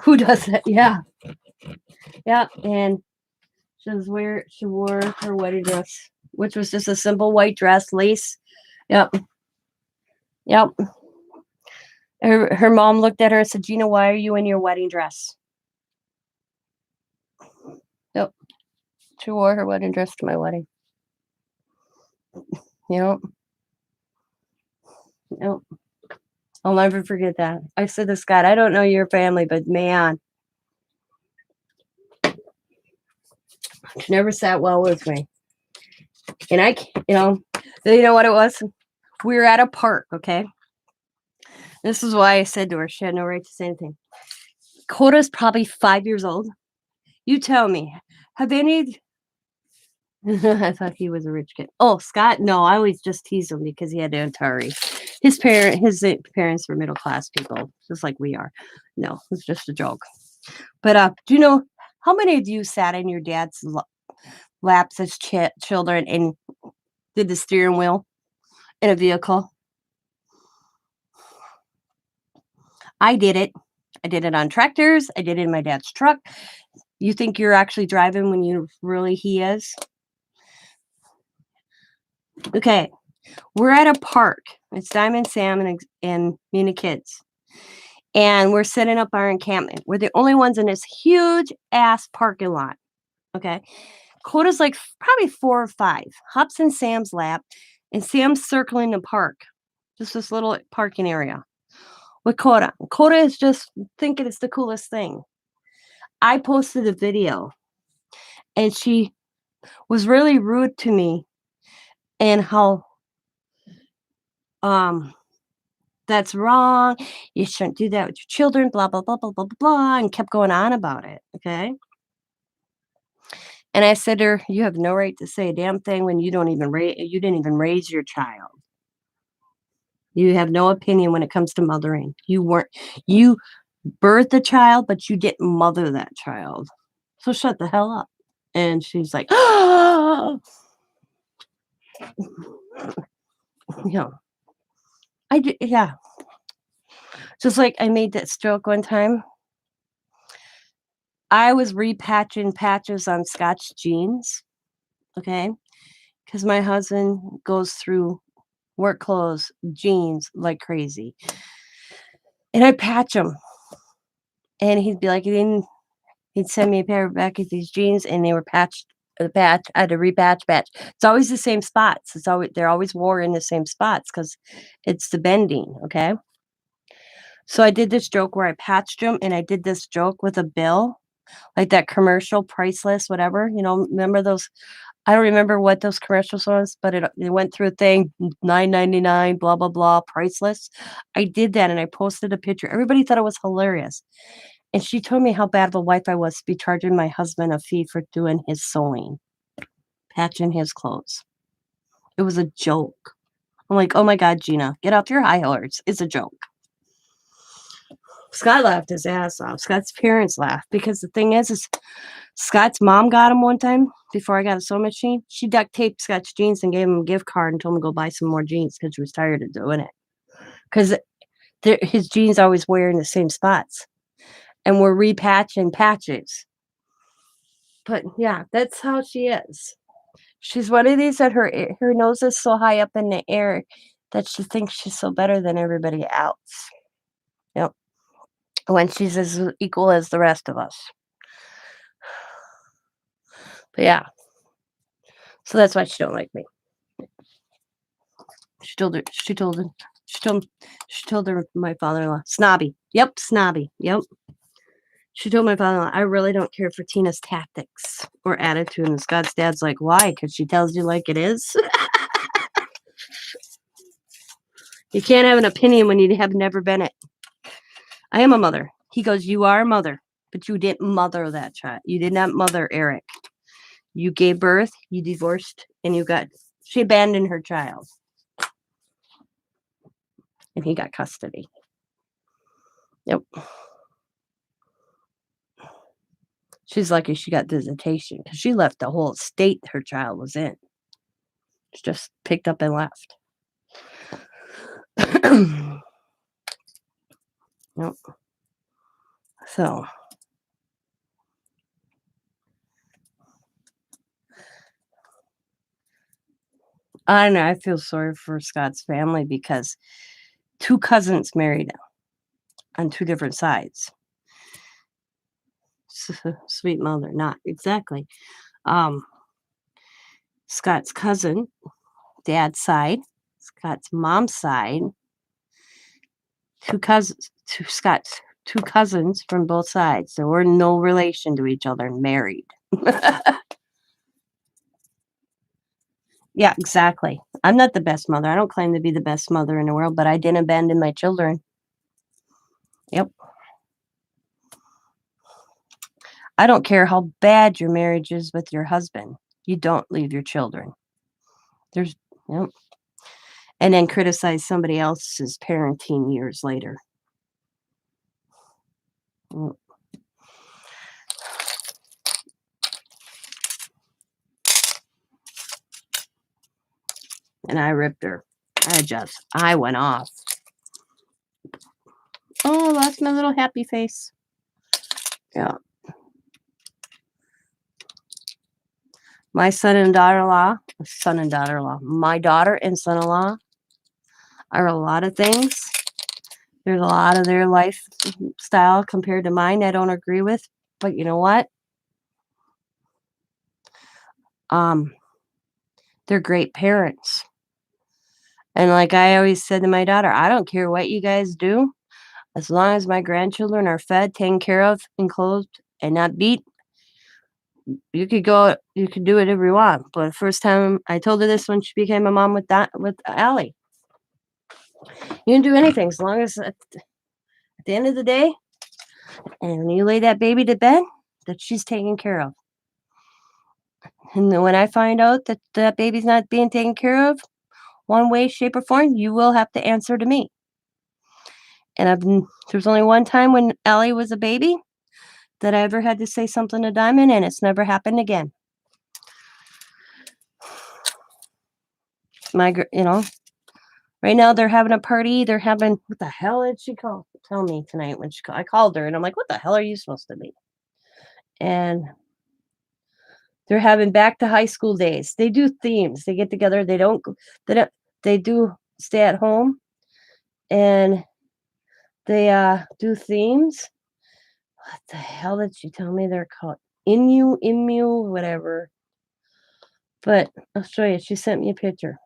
Who does that? Yeah. Yeah. And She wore her wedding dress, which was just a simple white dress, lace. Yep. Yep. Her mom looked at her and said, Gina, why are you in your wedding dress? Yep. She wore her wedding dress to my wedding. Yep. Yep. I'll never forget that. I said to Scott, I don't know your family, but man, she never sat well with me. And you know what it was? We were at a park, okay? This is why I said to her, she had no right to say anything. Coda's probably 5 years old. You tell me, have any... I thought he was a rich kid. Oh, Scott? No, I always just teased him because he had an Atari. His parents were middle class people, just like we are. No, it was just a joke. But do you know how many of you sat in your dad's laps as children and did the steering wheel in a vehicle? I did it. I did it on tractors. I did it in my dad's truck. You think you're actually driving when he is? Okay. We're at a park. It's Diamond Sam and me and the kids. And we're setting up our encampment. We're the only ones in this huge ass parking lot. Okay. Coda's like probably 4 or 5. Hops in Sam's lap, and Sam's circling the park. Just this little parking area with Coda. Coda is just thinking it's the coolest thing. I posted a video, and she was really rude to me and how that's wrong. You shouldn't do that with your children, blah, blah, blah, blah, blah, blah, blah, and kept going on about it, okay? And I said to her, you have no right to say a damn thing when you didn't even raise your child. You have no opinion when it comes to mothering. You birthed a child, but you didn't mother that child. So shut the hell up. And she's like, oh, yeah. Just like I made that joke one time. I was repatching patches on Scott's jeans, okay? Because my husband goes through work clothes, jeans like crazy. And I patch them. And he'd be like, he'd send me a pair back of these jeans, and they were patched. The patch, I had to repatch patch. It's always the same spots. They're always wore in the same spots because it's the bending, okay? So I did this joke where I patched them, and I did this joke with a bill, like that commercial, priceless, whatever. Remember those? I don't remember what those commercials was, but it went through a thing, $9.99, blah, blah, blah, priceless. I did that, and I posted a picture. Everybody thought it was hilarious. And she told me how bad of a wife I was to be charging my husband a fee for doing his sewing, patching his clothes. It was a joke. I'm like, oh my God, Gina, get off your high horse. It's a joke. Scott laughed his ass off. Scott's parents laughed because the thing is Scott's mom got him one time before I got a sewing machine. She duct taped Scott's jeans and gave him a gift card and told him to go buy some more jeans because she was tired of doing it. Because his jeans always wear in the same spots. And we're repatching patches. But yeah, that's how she is. She's one of these that her nose is so high up in the air that she thinks she's so better than everybody else. Yep. When she's as equal as the rest of us. But yeah. So that's why she don't like me. She told her my father-in-law. Snobby. Yep, snobby. Yep. She told my father-in-law, I really don't care for Tina's tactics or attitude. And Scott's dad's like, why? Because she tells you like it is. You can't have an opinion when you have never been it. I am a mother. He goes, you are a mother, but you didn't mother that child. You did not mother Eric. You gave birth, you divorced, and she abandoned her child. And he got custody. Yep. She's lucky she got visitation because she left the whole state her child was in. She just picked up and left. Yep. So I don't know. I feel sorry for Scott's family because two cousins married on two different sides. Sweet mother, not exactly. Um, Scott's cousin, dad's side, Scott's mom's side, two cousins from both sides. So we're no relation to each other, married. Yeah, exactly. I'm not the best mother. I don't claim to be the best mother in the world, but I didn't abandon my children. Yep. I don't care how bad your marriage is with your husband. You don't leave your children. There's, yep. And then criticize somebody else's parenting years later. Mm. And I ripped her. I went off. Oh, that's my little happy face. Yeah. My son and daughter-in-law, my daughter and son-in-law are a lot of things. There's a lot of their lifestyle compared to mine I don't agree with. But you know what? They're great parents. And like I always said to my daughter, I don't care what you guys do, as long as my grandchildren are fed, taken care of, and clothed, and not beat. You could do whatever you want. But the first time I told her this when she became a mom with Allie, you can do anything as long as at the end of the day, and when you lay that baby to bed, that she's taken care of. And then when I find out that that baby's not being taken care of, one way, shape, or form, you will have to answer to me. And there's only one time when Allie was a baby that I ever had to say something to Diamond, and it's never happened again. Right now they're having a party. They're having, what the hell did she tell me tonight when I called her, and I'm like, what the hell are you supposed to be? And they're having back to high school days. They do themes. They get together. They do stay at home, and they do themes. What the hell did she tell me they're called? Imu, whatever. But I'll show you. She sent me a picture.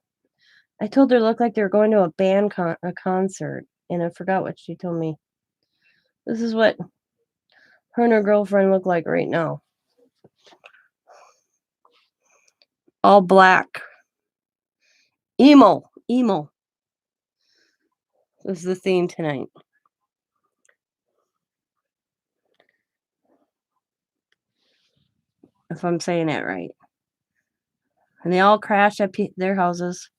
I told her it looked like they were going to a concert, and I forgot what she told me. This is what her and her girlfriend look like right now. All black. Emo. This is the theme tonight. If I'm saying it right. And they all crash at their houses.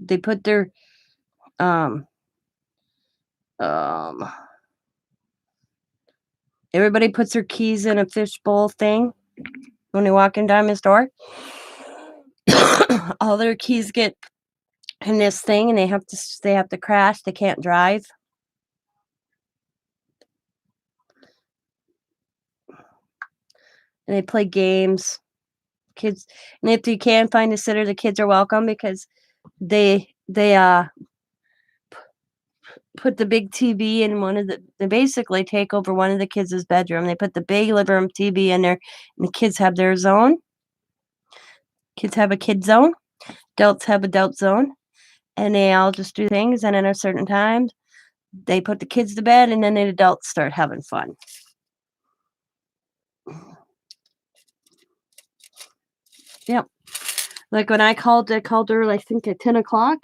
They put their everybody puts their keys in a fishbowl thing when they walk in Diamond's door. All their keys get in this thing, and they have to crash. They can't drive. And they play games. Kids, and if you can find a sitter, the kids are welcome because they put the big TV in they basically take over one of the kids' bedroom. They put the big living room TV in there, and the kids have their zone. Kids have a kid zone. Adults have adult zone. And they all just do things, and at a certain time, they put the kids to bed, and then the adults start having fun. Yep. Like when I called her, I think at 10 o'clock.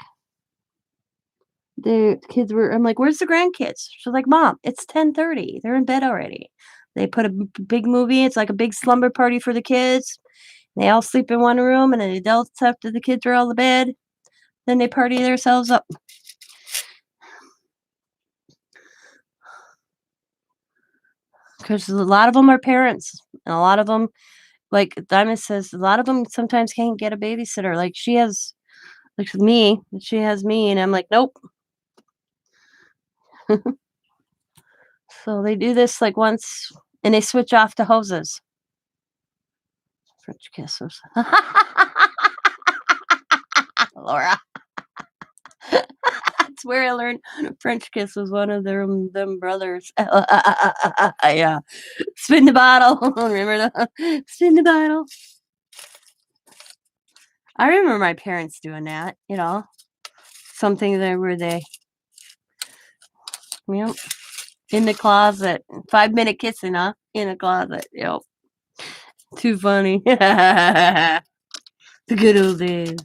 The kids I'm like, where's the grandkids? She's like, Mom, it's 10:30. They're in bed already. They put a big movie. It's like a big slumber party for the kids. They all sleep in one room, and the adults, after the kids are all to bed, then they party themselves up. Because a lot of them are parents. And a lot of them, like Diamond says, a lot of them sometimes can't get a babysitter. Like she has, like me, she has me, and I'm like, nope. So they do this like once, and they switch off the hoses. French kisses. Laura. That's where I learned French kiss was one of them brothers. Yeah. Spin the bottle. Remember that? Spin the bottle. I remember my parents doing that, something there where they, you know, in the closet. 5-minute kissing, huh? In the closet. Yep. Too funny. The good old days.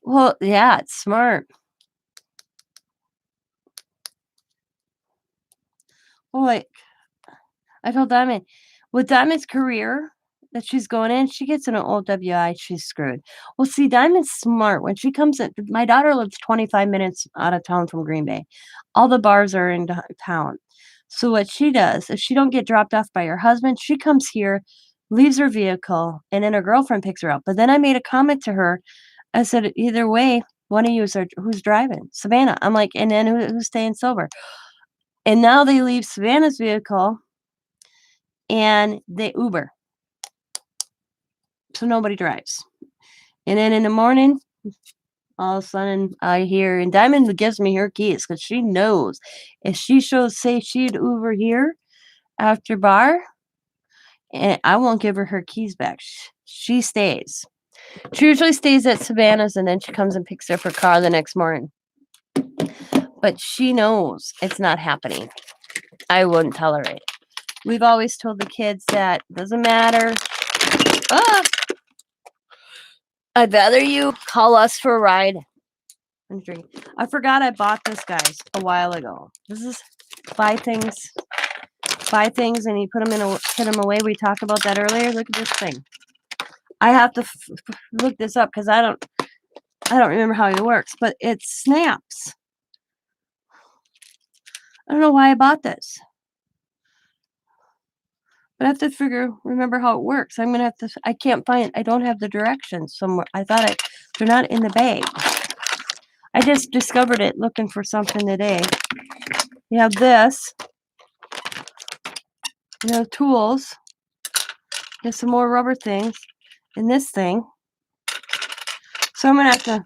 Well, yeah, it's smart. Well, like I told Diamond, with Diamond's career that she's going in, she gets in an OWI, she's screwed. Well, see, Diamond's smart. When she comes in, my daughter lives 25 minutes out of town from Green Bay. All the bars are in town. So what she does, if she don't get dropped off by her husband, she comes here, leaves her vehicle, and then her girlfriend picks her up. But then I made a comment to her. I said, either way, one of you is who's driving? Savannah. I'm like, and then who's staying sober? And now they leave Savannah's vehicle and they Uber. So nobody drives. And then in the morning, all of a sudden I hear, and Diamond gives me her keys because she knows if she shows, say she'd Uber here after bar, and I won't give her keys back. She stays. She usually stays at Savannah's and then she comes and picks up her car the next morning. But she knows it's not happening. I wouldn't tolerate it. We've always told the kids that doesn't matter. I'd rather you call us for a ride and drink. I forgot I bought this, guys, a while ago. This is buy things, and you put them away. We talked about that earlier. Look at this thing. I have to look this up because I don't remember how it works, but it snaps. I don't know why I bought this. But I have to remember how it works. I'm going to have to, I can't find, I don't have the directions somewhere. I thought they're not in the bag. I just discovered it looking for something today. You have this. You have tools. There's some more rubber things. And this thing. So I'm going to have to.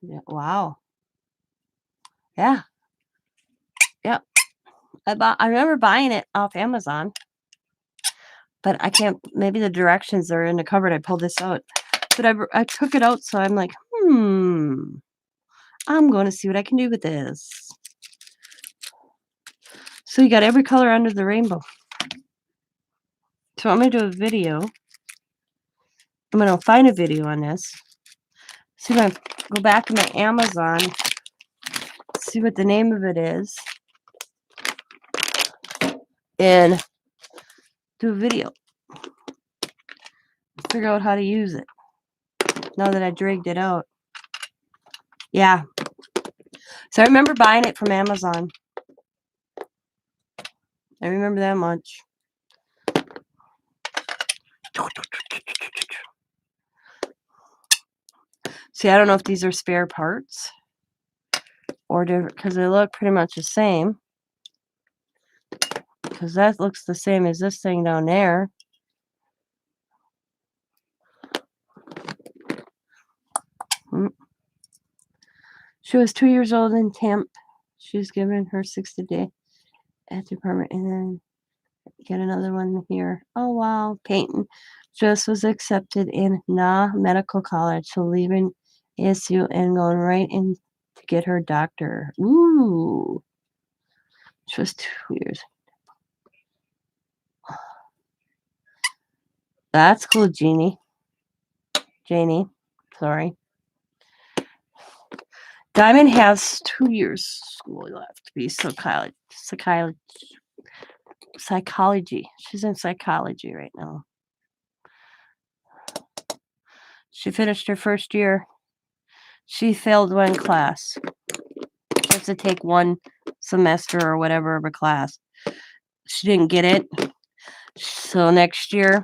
Yeah, wow. Yeah. Yep. I remember buying it off Amazon. But I can't, maybe the directions are in the cupboard. I pulled this out. But I took it out, so I'm like, I'm going to see what I can do with this. So you got every color under the rainbow. So I'm going to do a video. I'm going to find a video on this. So I'm going to go back to my Amazon, see what the name of it is, and do a video. Figure out how to use it. Now that I dragged it out. Yeah. So I remember buying it from Amazon. I remember that much. See, I don't know if these are spare parts or different, because they look pretty much the same. Because that looks the same as this thing down there. She was 2 years old in camp. She was given her 60 day at the apartment, and then get another one here. Oh wow, Peyton just was accepted in Medical College, so leaving ASU and going right in to get her doctor. Ooh, she was 2 years. That's cool, Janie. Sorry. Diamond has 2 years school left to be psychology. She's in psychology right now. She finished her first year. She failed one class. She has to take one semester or whatever of a class. She didn't get it. So next year,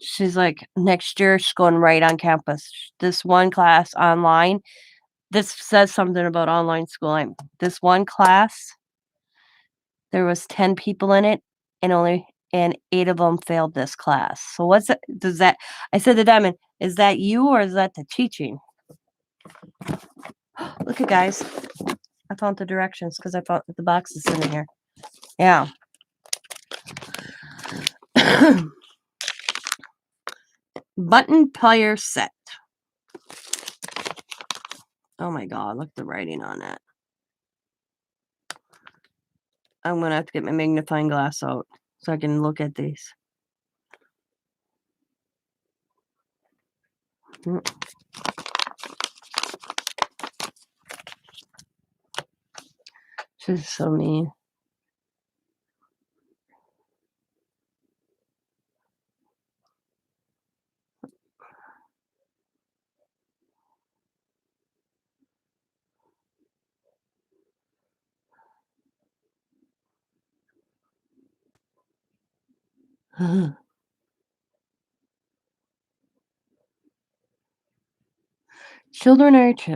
she's like, next year she's going right on campus. This one class online, this says something about online schooling. This one class, there was 10 people in it, and 8 of them failed this class. So what's that? Does that? I said to Diamond, is that you or is that the teaching? Look at guys. I found the directions because I found the box is in here. Yeah. Button player set. Oh my god, look at the writing on that. I'm gonna have to get my magnifying glass out so I can look at these. She's so mean.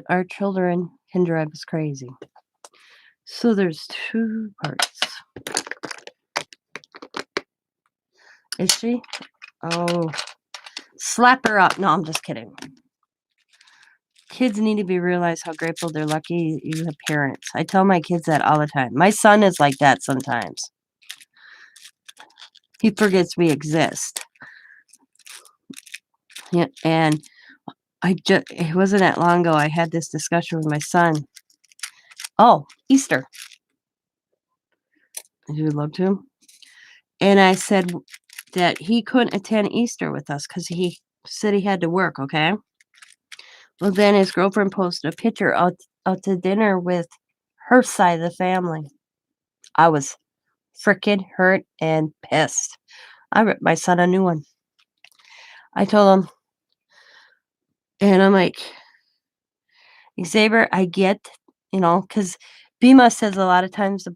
Our children can drive us crazy. So there's 2 parts. Is she? Oh, slap her up. No, I'm just kidding. Kids need to be realized how grateful they're lucky you have parents. I tell my kids that all the time. My son is like that sometimes. He forgets we exist. Yeah, and it wasn't that long ago I had this discussion with my son. Oh, Easter. You would love to. And I said that he couldn't attend Easter with us because he said he had to work, okay? Well, then his girlfriend posted a picture out to dinner with her side of the family. I was freaking hurt and pissed. I ripped my son a new one. I told him, and I'm like, Xavier, I get, because Bima says a lot of times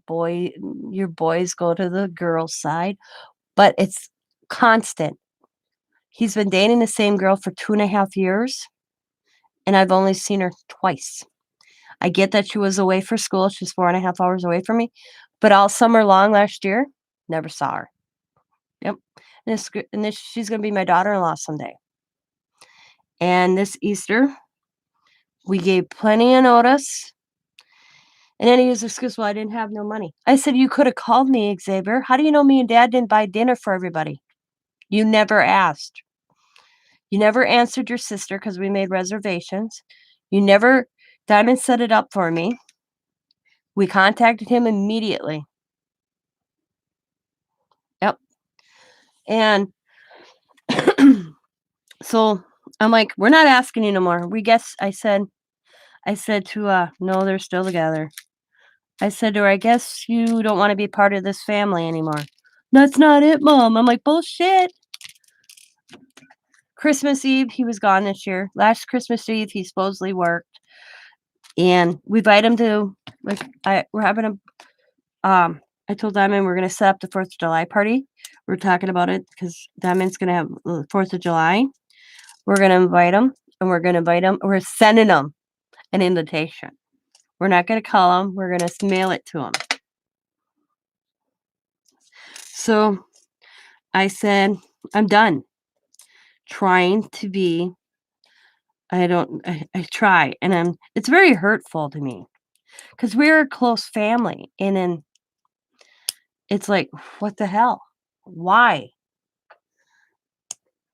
your boys go to the girl's side, but it's constant. He's been dating the same girl for 2.5 years, and I've only seen her twice. I get that she was away for school. She's 4.5 hours away from me, but all summer long last year, never saw her. Yep. And she's going to be my daughter-in-law someday. And this Easter, we gave plenty of notice. And then he used the excuse, well, I didn't have no money. I said, you could have called me, Xavier. How do you know me and Dad didn't buy dinner for everybody? You never asked. You never answered your sister because we made reservations. Diamond set it up for me. We contacted him immediately. Yep. And so I'm like, we're not asking you no more. I said to no, they're still together. I said to her, I guess you don't want to be part of this family anymore. That's not it, Mom. I'm like, bullshit. Christmas Eve, he was gone this year. Last Christmas Eve, he supposedly worked. And we invite him to, we're having I told Diamond we're going to set up the 4th of July party. We're talking about it because Diamond's going to have the 4th of July. We're going to invite him, and we're sending him an invitation. We're not going to call him. We're going to mail it to him. So I said, I'm done trying to be, I try, and it's very hurtful to me because we're a close family. And then it's like, what the hell? Why?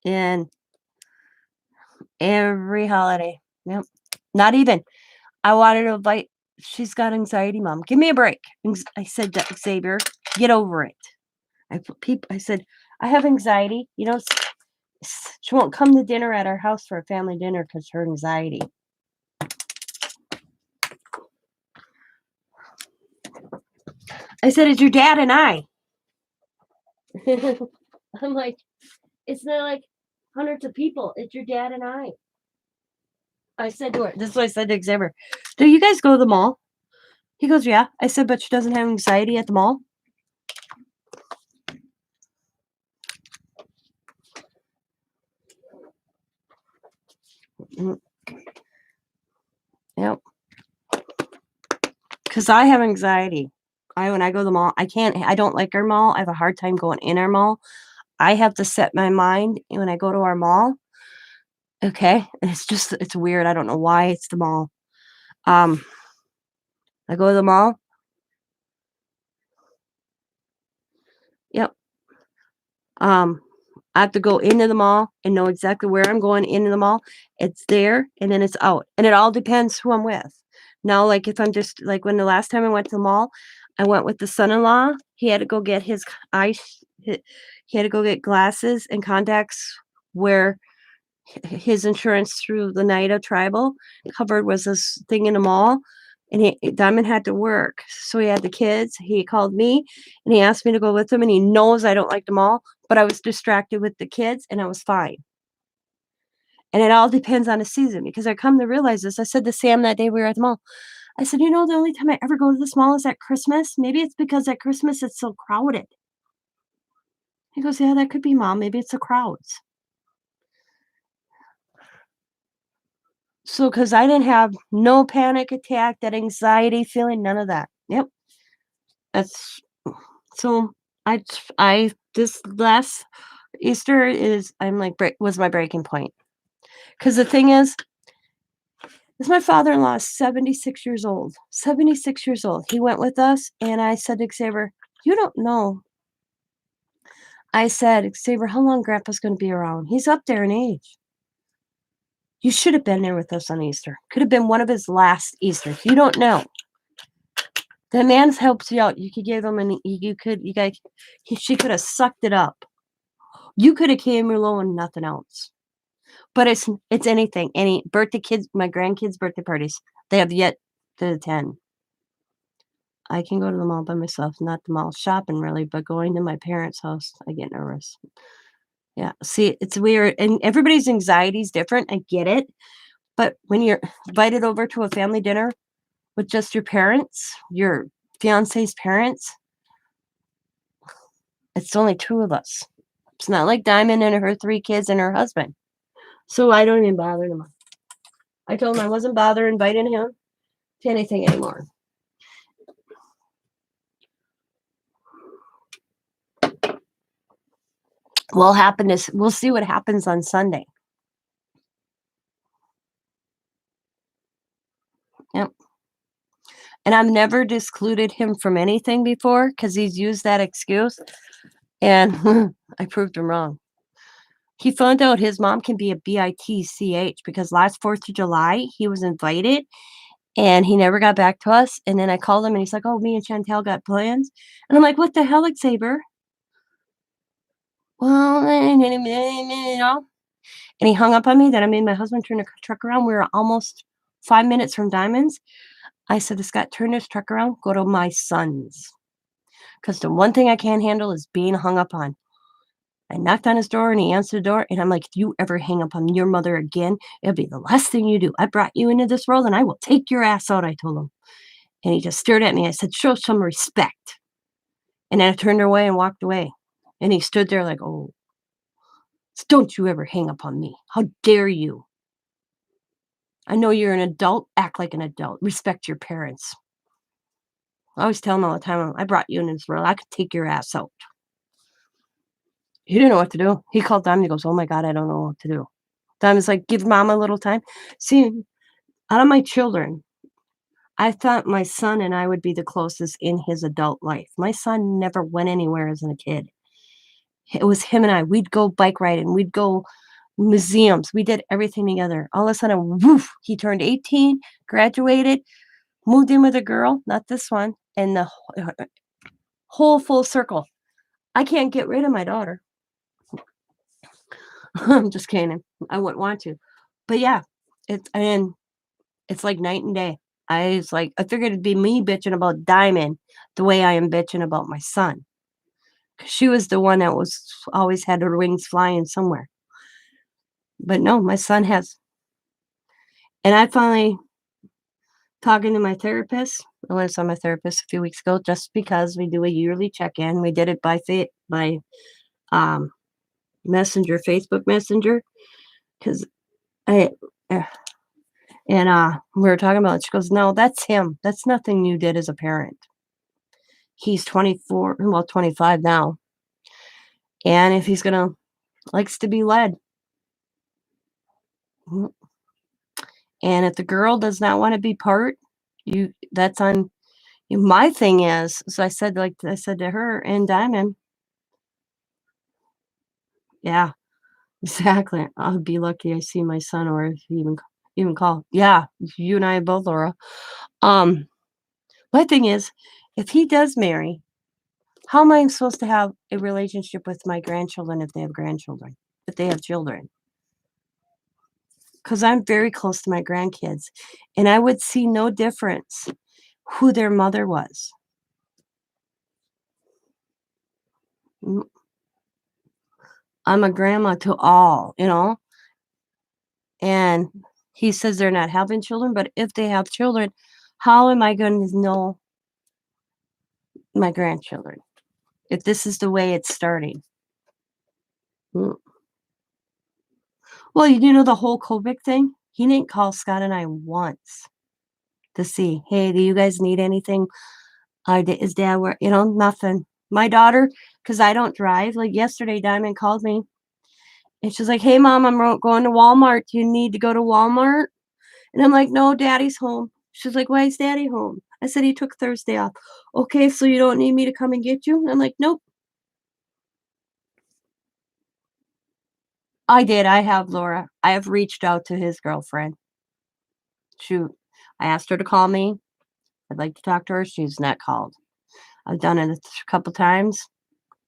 And every holiday, yep. Not even. I wanted to invite. She's got anxiety, Mom. Give me a break. I said, Xavier, get over it. I said, I have anxiety. She won't come to dinner at our house for a family dinner because her anxiety. I said, it's your dad and I. I'm like, it's not like hundreds of people. It's your dad and I said to her, this is what I said to Xavier. Do you guys go to the mall? He goes, yeah. I said, but she doesn't have anxiety at the mall? Yep. Because I have anxiety. When I go to the mall, I don't like our mall. I have a hard time going in our mall. I have to set my mind when I go to our mall. Okay. It's weird. I don't know why it's the mall. I go to the mall. Yep. I have to go into the mall and know exactly where I'm going into the mall. It's there and then it's out. And it all depends who I'm with. Now, like if I'm just like when the last time I went to the mall, I went with the son-in-law. He had to go get his eyes. He had to go get glasses and contacts where his insurance through the NIDA tribal covered was this thing in the mall. And Diamond had to work. So he had the kids. He called me and he asked me to go with him. And he knows I don't like the mall, but I was distracted with the kids and I was fine. And it all depends on the season because I come to realize this. I said to Sam that day we were at the mall. I said, the only time I ever go to this mall is at Christmas. Maybe it's because at Christmas it's so crowded. He goes, yeah, that could be, Mom. Maybe it's the crowds. So, because I didn't have no panic attack, that anxiety feeling, none of that. Yep. That's so this last Easter I'm like, was my breaking point. Because the thing is my father-in-law is 76 years old. 76 years old. He went with us, and I said to Xavier, you don't know. I said, Xavier, how long Grandpa's going to be around? He's up there in age. You should have been there with us on Easter. Could have been one of his last Easters. You don't know. The man's helps you out. You could give him she could have sucked it up. You could have came alone and nothing else. But it's anything. Any birthday kids, my grandkids' birthday parties, they have yet to attend. I can go to the mall by myself, not the mall shopping really, but going to my parents' house, I get nervous. Yeah. See, it's weird. And everybody's anxiety is different. I get it. But when you're invited over to a family dinner with just your parents, your fiance's parents, it's only two of us. It's not like Diamond and her 3 kids and her husband. So I don't even bother him. I told him I wasn't bothering inviting him to anything anymore. We'll see what happens on Sunday. Yep. And I've never discluded him from anything before because he's used that excuse. And I proved him wrong. He found out his mom can be a bitch because last 4th of July, he was invited and he never got back to us. And then I called him and he's like, oh, me and Chantel got plans. And I'm like, what the hell, Xavier? Well, you know. And he hung up on me. Then I made my husband turn the truck around. We were almost 5 minutes from Diamonds. I said to Scott, turn this truck around, go to my son's. Because the one thing I can't handle is being hung up on. I knocked on his door and he answered the door. And I'm like, if you ever hang up on your mother again, it'll be the last thing you do. I brought you into this world and I will take your ass out, I told him. And he just stared at me. I said, show some respect. And then I turned away and walked away. And he stood there like, oh, don't you ever hang up on me. How dare you? I know you're an adult. Act like an adult. Respect your parents. I always tell him all the time, I brought you into this world. I could take your ass out. He didn't know what to do. He called Diamond. He goes, oh my God, I don't know what to do. Diamond's like, give mom a little time. See, out of my children, I thought my son and I would be the closest in his adult life. My son never went anywhere as a kid. It was him and I. We'd go bike riding. We'd go museums. We did everything together. All of a sudden, woof, he turned 18, graduated, moved in with a girl, not this one, and the whole full circle. I can't get rid of my daughter. I'm just kidding. I wouldn't want to. But yeah, it's like night and day. I figured it'd be me bitching about Diamond the way I am bitching about my son. 'Cause she was the one that was always had her wings flying somewhere. But no, my son has. And I finally talking to my therapist. I went and saw my therapist a few weeks ago just because we do a yearly check-in. We did it by um Messenger, Facebook Messenger, because I uh, and we were talking about it. She goes, "No, that's him. That's nothing you did as a parent. He's 24, well, 25 now, and if he's gonna likes to be led. Mhm. And if the girl does not want to be part, you that's on you." My thing is, so I said to her and Diamond, yeah, exactly. I'll be lucky I see my son or if he even call. Yeah, you and I both, Laura. Um, my thing is, if he does marry, how am I supposed to have a relationship with my grandchildren if they have grandchildren? If they have children? Because I'm very close to my grandkids, and I would see no difference who their mother was. Mm, I'm a grandma to all, and he says they're not having children, but if they have children, how am I going to know my grandchildren if this is the way it's starting? Mm. Well, you know the whole COVID thing? He didn't call Scott and I once to see, "Hey, do you guys need anything? Is dad where," nothing. My daughter, because I don't drive, like yesterday, Diamond called me and she's like, "Hey, mom, I'm going to Walmart. Do you need to go to Walmart?" And I'm like, "No, daddy's home." She's like, "Why is daddy home?" I said, "He took Thursday off." "Okay, so you don't need me to come and get you?" I'm like, "Nope." I did. I have, Laura. I have reached out to his girlfriend. Shoot. I asked her to call me. I'd like to talk to her. She's not called. I've done it a couple times.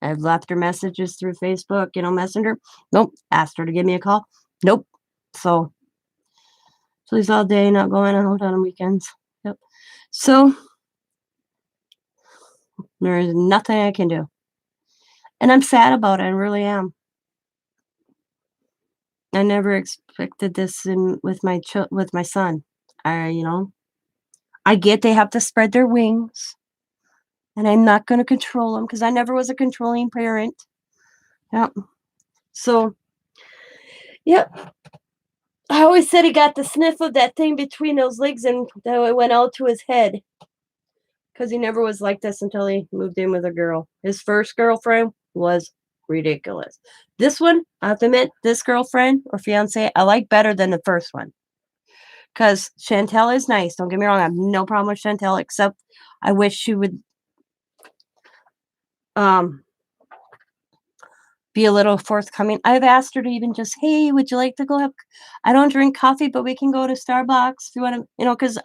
I've left her messages through Facebook, Messenger. Nope. Asked her to give me a call. Nope. So he's all day, not going out on weekends. Yep. So there's nothing I can do. And I'm sad about it. I really am. I never expected this with my son. I get they have to spread their wings, and I'm not going to control them because I never was a controlling parent. Yep. So, yep. I always said he got the sniff of that thing between those legs, and that it went out to his head because he never was like this until he moved in with a girl. His first girlfriend was ridiculous. This one, I have to admit, this girlfriend or fiance, I like better than the first one. Because Chantel is nice. Don't get me wrong. I have no problem with Chantel, except I wish she would um be a little forthcoming. I've asked her to even just, "Hey, would you like to go have I don't drink coffee, but we can go to Starbucks if you wanna," because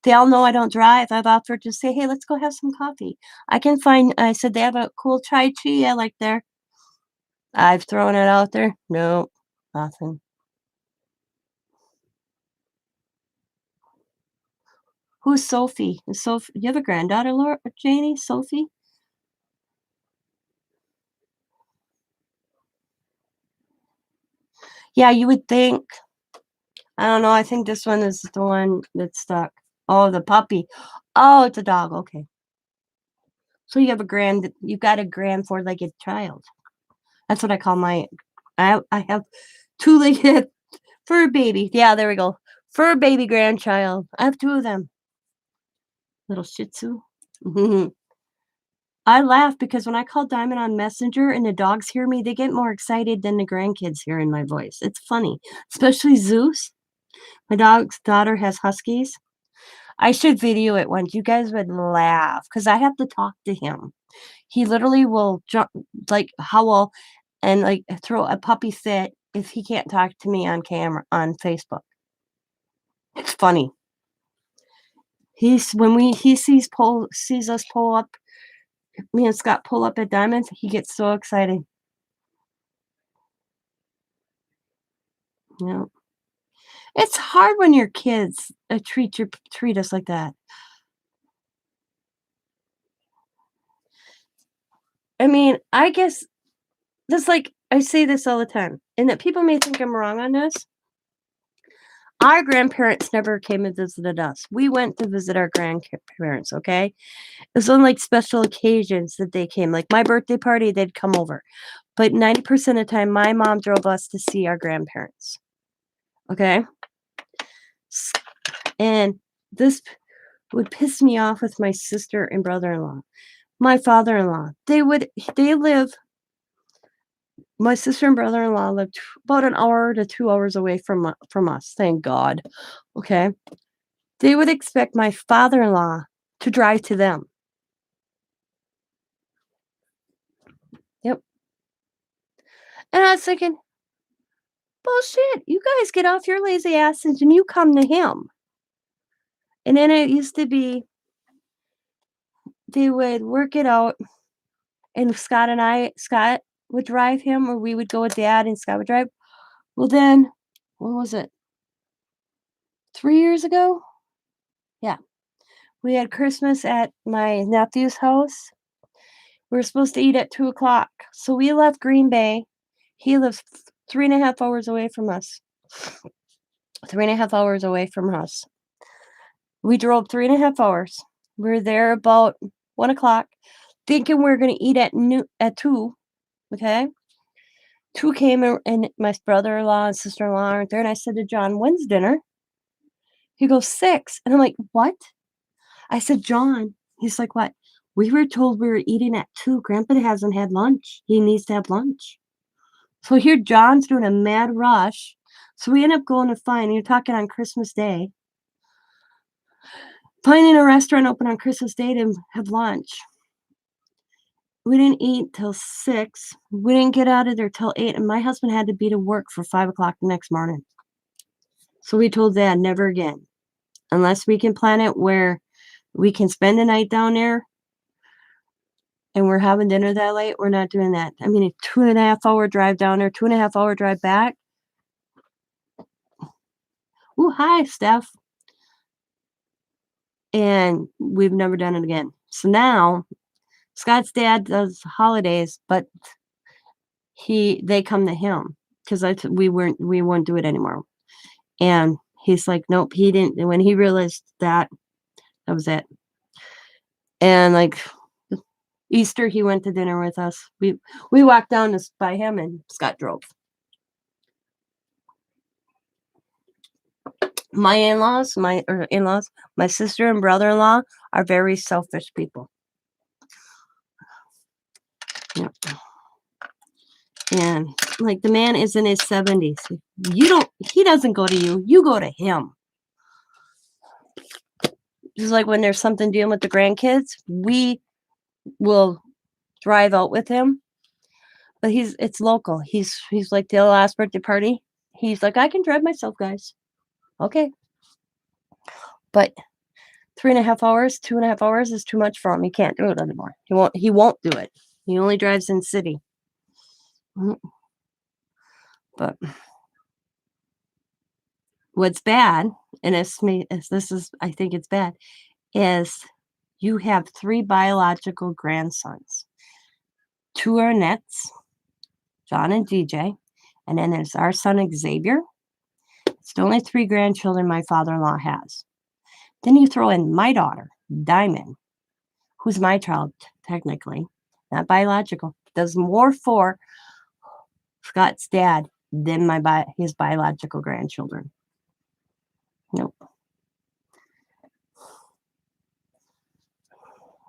they all know I don't drive. I've offered to say, "Hey, let's go have some coffee." I said they have a cool chai tea I like there. I've thrown it out there. No, nothing. Who's Sophie? You have a granddaughter, Laura Janie? Sophie? Yeah, you would think. I don't know. I think this one is the one that's stuck. Oh, the puppy. Oh, it's a dog. Okay. So you've got a grand four-legged child. That's what I call I have two-legged fur baby. Yeah, there we go. Fur baby grandchild. I have two of them. Little Shih Tzu. I laugh because when I call Diamond on Messenger and the dogs hear me, they get more excited than the grandkids hearing my voice. It's funny, especially Zeus. My dog's daughter has huskies. I should video it once. You guys would laugh because I have to talk to him. He literally will jump, like howl, and like throw a puppy fit if he can't talk to me on camera on Facebook. It's funny. He's when we he sees us pull up, me and Scott pull up at Diamonds, he gets so excited. Yeah. It's hard when your kids, treat us like that. I mean, I guess that's like I say this all the time, and that people may think I'm wrong on this. Our grandparents never came and visited us. We went to visit our grandparents, okay? It was on, like, special occasions that they came, like, my birthday party, they'd come over, but 90% of the time, my mom drove us to see our grandparents, okay? S and this would piss me off with my sister and brother-in-law. My father-in-law, they live my sister and brother-in-law lived about an hour to 2 hours away from us, thank God, okay? They would expect my father-in-law to drive to them. Yep, and I was thinking, "Bullshit, you guys get off your lazy asses and you come to him." And then it used to be they would work it out, and Scott would drive him, or we would go with dad and Scott would drive. Well, then, what was it, 3 years ago? Yeah, we had Christmas at my nephew's house. We were supposed to eat at 2 o'clock, so we left Green Bay. He lives 3.5 hours away from us. 3.5 hours away from us. We drove 3.5 hours. We were there about 1 o'clock, thinking we are gonna eat at 2, okay? 2 came and my brother-in-law and sister-in-law aren't there, and I said to John, "When's dinner?" He goes, "6." And I'm like, "What?" I said, "John." He's like, "What?" "We were told we were eating at 2. Grandpa hasn't had lunch. He needs to have lunch." So here John's doing a mad rush. So we end up going to you're talking on Christmas Day, finding a restaurant open on Christmas Day to have lunch. We didn't eat till 6. We didn't get out of there till 8, and my husband had to be to work for 5 o'clock the next morning. So we told Dad, "Never again. Unless we can plan it where we can spend the night down there and we're having dinner that late, we're not doing that." I mean, a 2.5-hour drive down there, 2.5-hour drive back. Ooh, hi, Steph. And we've never done it again. So now Scott's dad does holidays, but they come to him because we won't do it anymore. And he's like, "Nope," he didn't, and when he realized that, that was it. And, like, Easter, he went to dinner with us. We walked down to by him, and Scott drove. My in-laws, my sister and brother-in-law are very selfish people. Yep. And, like, the man is in his 70s. He doesn't go to you, you go to him. Just like when there's something dealing with the grandkids, we will drive out with him, but it's local. He's like the last birthday party. He's like, "I can drive myself, guys." Okay. But 3.5 hours, 2.5 hours is too much for him. He can't do it anymore. He won't do it. He only drives in city. Mhm. But what's bad, and I think it's bad, is you have 3 biological grandsons. 2 are Nets, John and DJ, and then there's our son Xavier. It's the only 3 grandchildren my father-in-law has. Then you throw in my daughter, Diamond, who's my child technically, not biological, does more for Scott's dad than his biological grandchildren. Nope.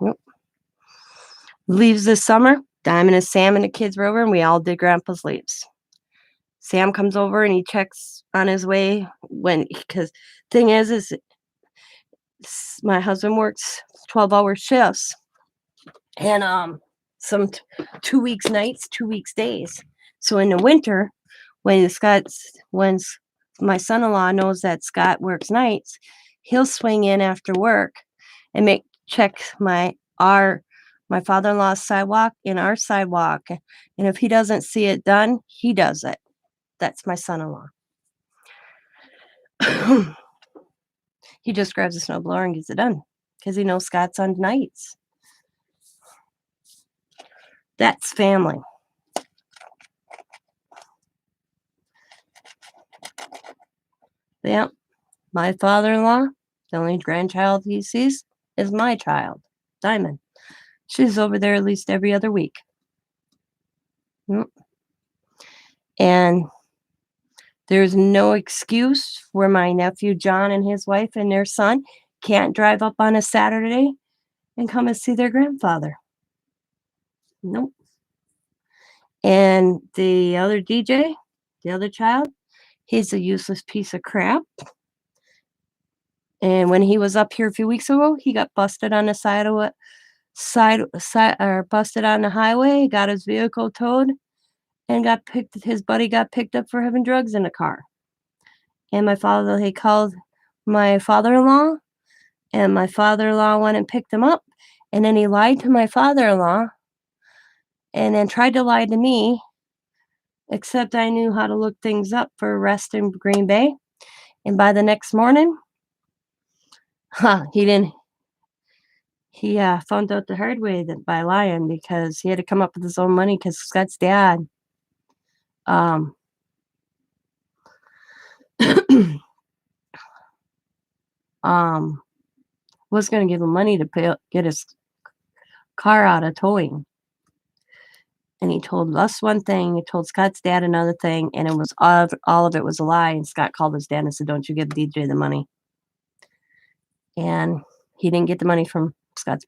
Nope. Leaves this summer. Diamond and Sam and the kids were over, and we all did Grandpa's leaves. Sam comes over and he checks on his way because thing is my husband works 12-hour shifts, and some 2 weeks nights, 2 weeks days. So in the winter, when my son-in-law knows that Scott works nights, he'll swing in after work and check my father-in-law's sidewalk and our sidewalk, and if he doesn't see it done, he does it. That's my son-in-law. He just grabs a snowblower and gets it done because he knows Scott's on nights. That's family. Yep. My father-in-law, the only grandchild he sees, is my child, Diamond. She's over there at least every other week. Yep. And there's no excuse where my nephew John and his wife and their son can't drive up on a Saturday and come and see their grandfather. Nope. And the other DJ, the other child, he's a useless piece of crap. And when he was up here a few weeks ago, he got busted on the side or busted on the highway, got his vehicle towed, and his buddy got picked up for having drugs in the car. And he called my father-in-law, and my father-in-law went and picked him up, and then he lied to my father-in-law, and then tried to lie to me, except I knew how to look things up for arrest in Green Bay. And by the next morning, he didn't. He found out the hard way that by lying because he had to come up with his own money because Scott's dad um, was going to give him money to get his car out of towing. And he told us one thing, he told Scott's dad another thing, and it was all of it was a lie. And Scott called his dad and said, "Don't you give DJ the money." And he didn't get the money from Scott's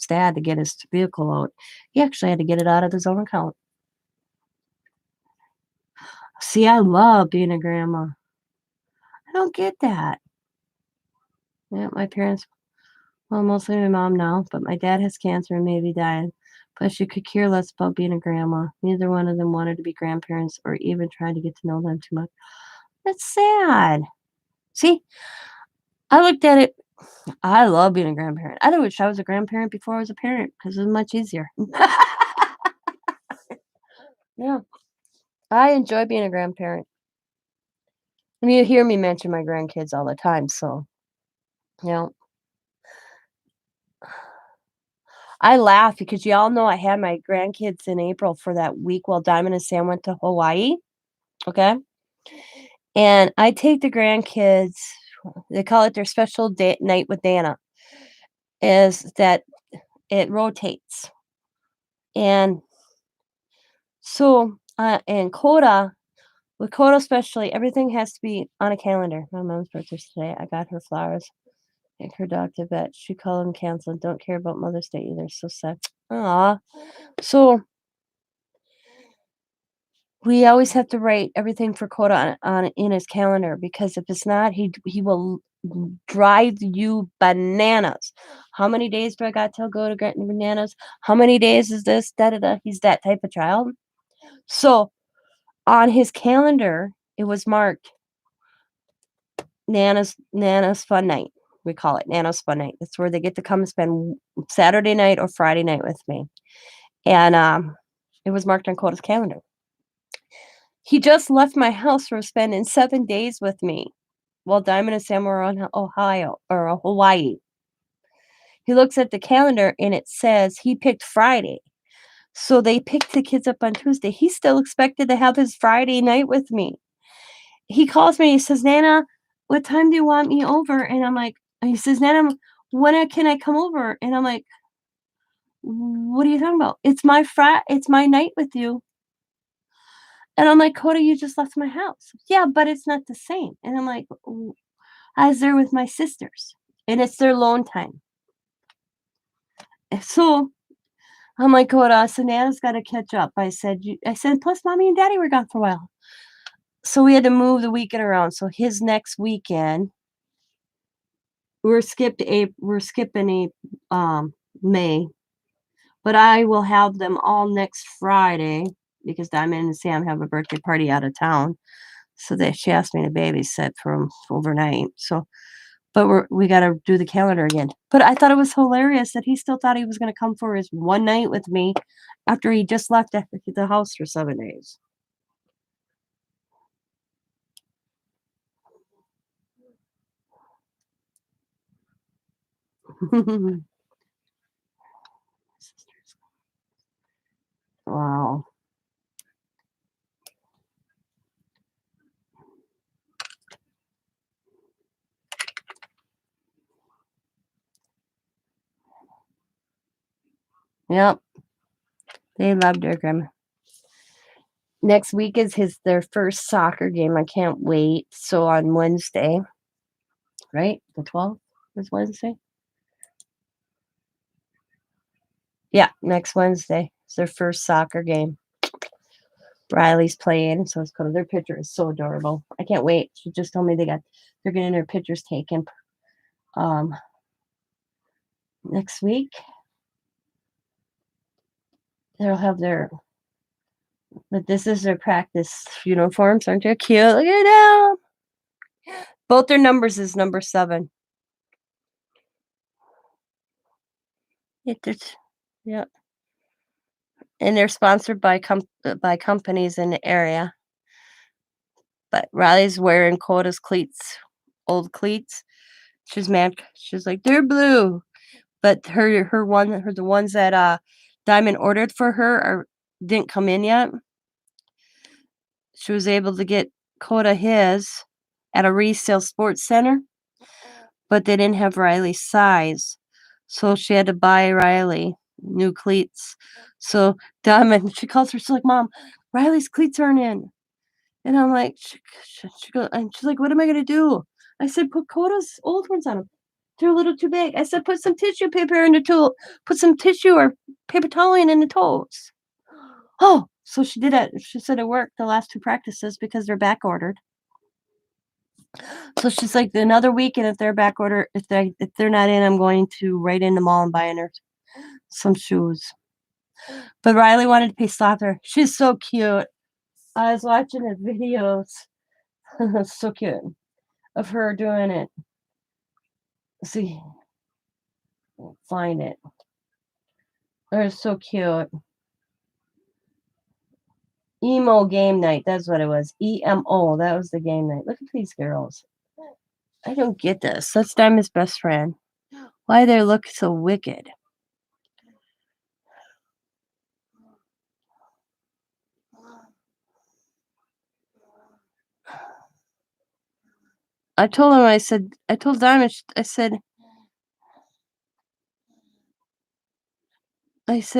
dad to get his vehicle out. He actually had to get it out of his own account. See, I love being a grandma. I don't get that. Yeah, my parents, well, mostly my mom now, but my dad has cancer and may be dying. But she could care less about being a grandma. Neither one of them wanted to be grandparents or even tried to get to know them too much. That's sad. See, I looked at it. I love being a grandparent. I wish I was a grandparent before I was a parent because it was much easier. Yeah, I enjoy being a grandparent. And you hear me mention my grandkids all the time, so, you know, I laugh because y'all know I had my grandkids in April for that week while Diamond and Sam went to Hawaii, okay? And I take the grandkids, they call it their special night with Nana, is that it rotates. And so, and Coda, with Coda especially, everything has to be on a calendar. My mom's birthday's today. I got her flowers. Take her dog to vet. She called and canceled. Don't care about Mother's Day either. So sad. Aw. So we always have to write everything for Coda on in his calendar because if it's not, he will drive you bananas. How many days do I got till go to get bananas? How many days is this? Da da da. He's that type of child. So on his calendar, it was marked Nana's fun night. We call it Nana's fun night. It's where they get to come and spend Saturday night or Friday night with me. And it was marked on Coda's calendar. He just left my house for spending 7 days with me while Diamond and Sam were on Hawaii. He looks at the calendar and it says he picked Friday. So they picked the kids up on Tuesday. He still expected to have his Friday night with me. He calls me and he says, "Nana, what time do you want me over?" And I'm like, he says, "Nana, when can I come over?" And I'm like, "What are you talking about? It's my night with you." And I'm like, "Coda, you just left my house." "Yeah, but it's not the same." And I'm like, "I was there with my sisters, and it's their alone time." So I'm like, "Coda, so Nana's got to catch up." I said, "Plus, mommy and daddy were gone for a while." So we had to move the weekend around. So his next weekend, we're skipping May, but I will have them all next Friday because Diamond and Sam have a birthday party out of town. So she asked me to babysit for 'em overnight. So, but we got to do the calendar again. But I thought it was hilarious that he still thought he was going to come for his one night with me after he just left the house for 7 days. Wow. Yep. They loved their grandma. Next week is their first soccer game. I can't wait. So on Wednesday, right? The 12th is Wednesday? Yeah, next Wednesday. It's their first soccer game. Riley's playing, so it's cool. Their picture is so adorable. I can't wait. She just told me they're getting their pictures taken next week. They'll have but this is their practice uniforms. Aren't they cute? Look at them. Both their numbers is number 7. Yeah. And they're sponsored by companies in the area. But Riley's wearing Coda's cleats, old cleats. She's mad. She's like, they're blue. But the ones that Diamond ordered for her didn't come in yet. She was able to get Coda his at a resale sports center, but they didn't have Riley's size. So she had to buy Riley new cleats. So Diamond, she calls her, she's like, Mom, Riley's cleats aren't in. And I'm like, she goes, and she's like, what am I gonna do? I said, put Coda's old ones on them. They're a little too big. I said, put some tissue paper in the tool. Put some tissue or paper toweling in the toes. Oh, so she did it. She said it worked the last 2 practices because they're back ordered. So she's like, another week, and if they're back ordered, if they're not in, I'm going to right in the mall and buying her some shoes. But Riley wanted to play soccer. She's so cute. I was watching the videos. So cute of her doing it. See, find it. They're so cute. Emo game night. That's what it was. EMO. That was the game night. Look at these girls. I don't get this. That's Diamond's best friend. Why they look so wicked? I told him, I told Diamond, I said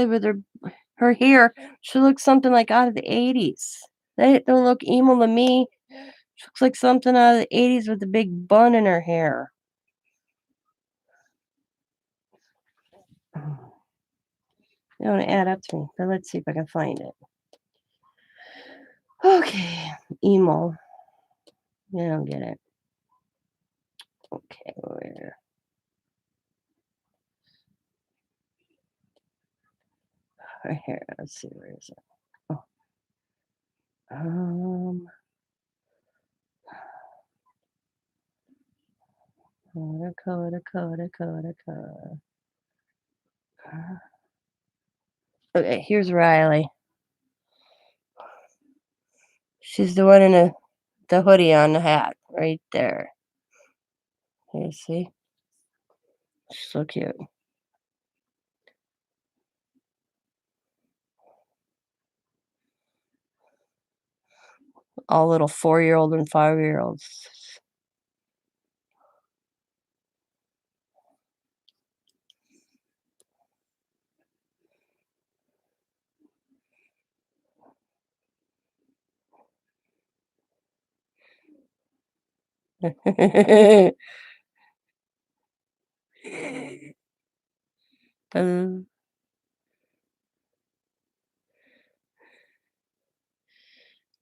with her hair, she looks something like out of the 80s. They don't look emo to me. She looks like something out of the 80s with a big bun in her hair. They don't add up to me, but let's see if I can find it. Okay, emo. I don't get it. Okay, where? Her hair. Let's see, where is it? Oh. Coda. Okay, here's Riley. She's the one in the hoodie on the hat right there. You see? So cute. All little 4-year-old and 5-year-olds. um,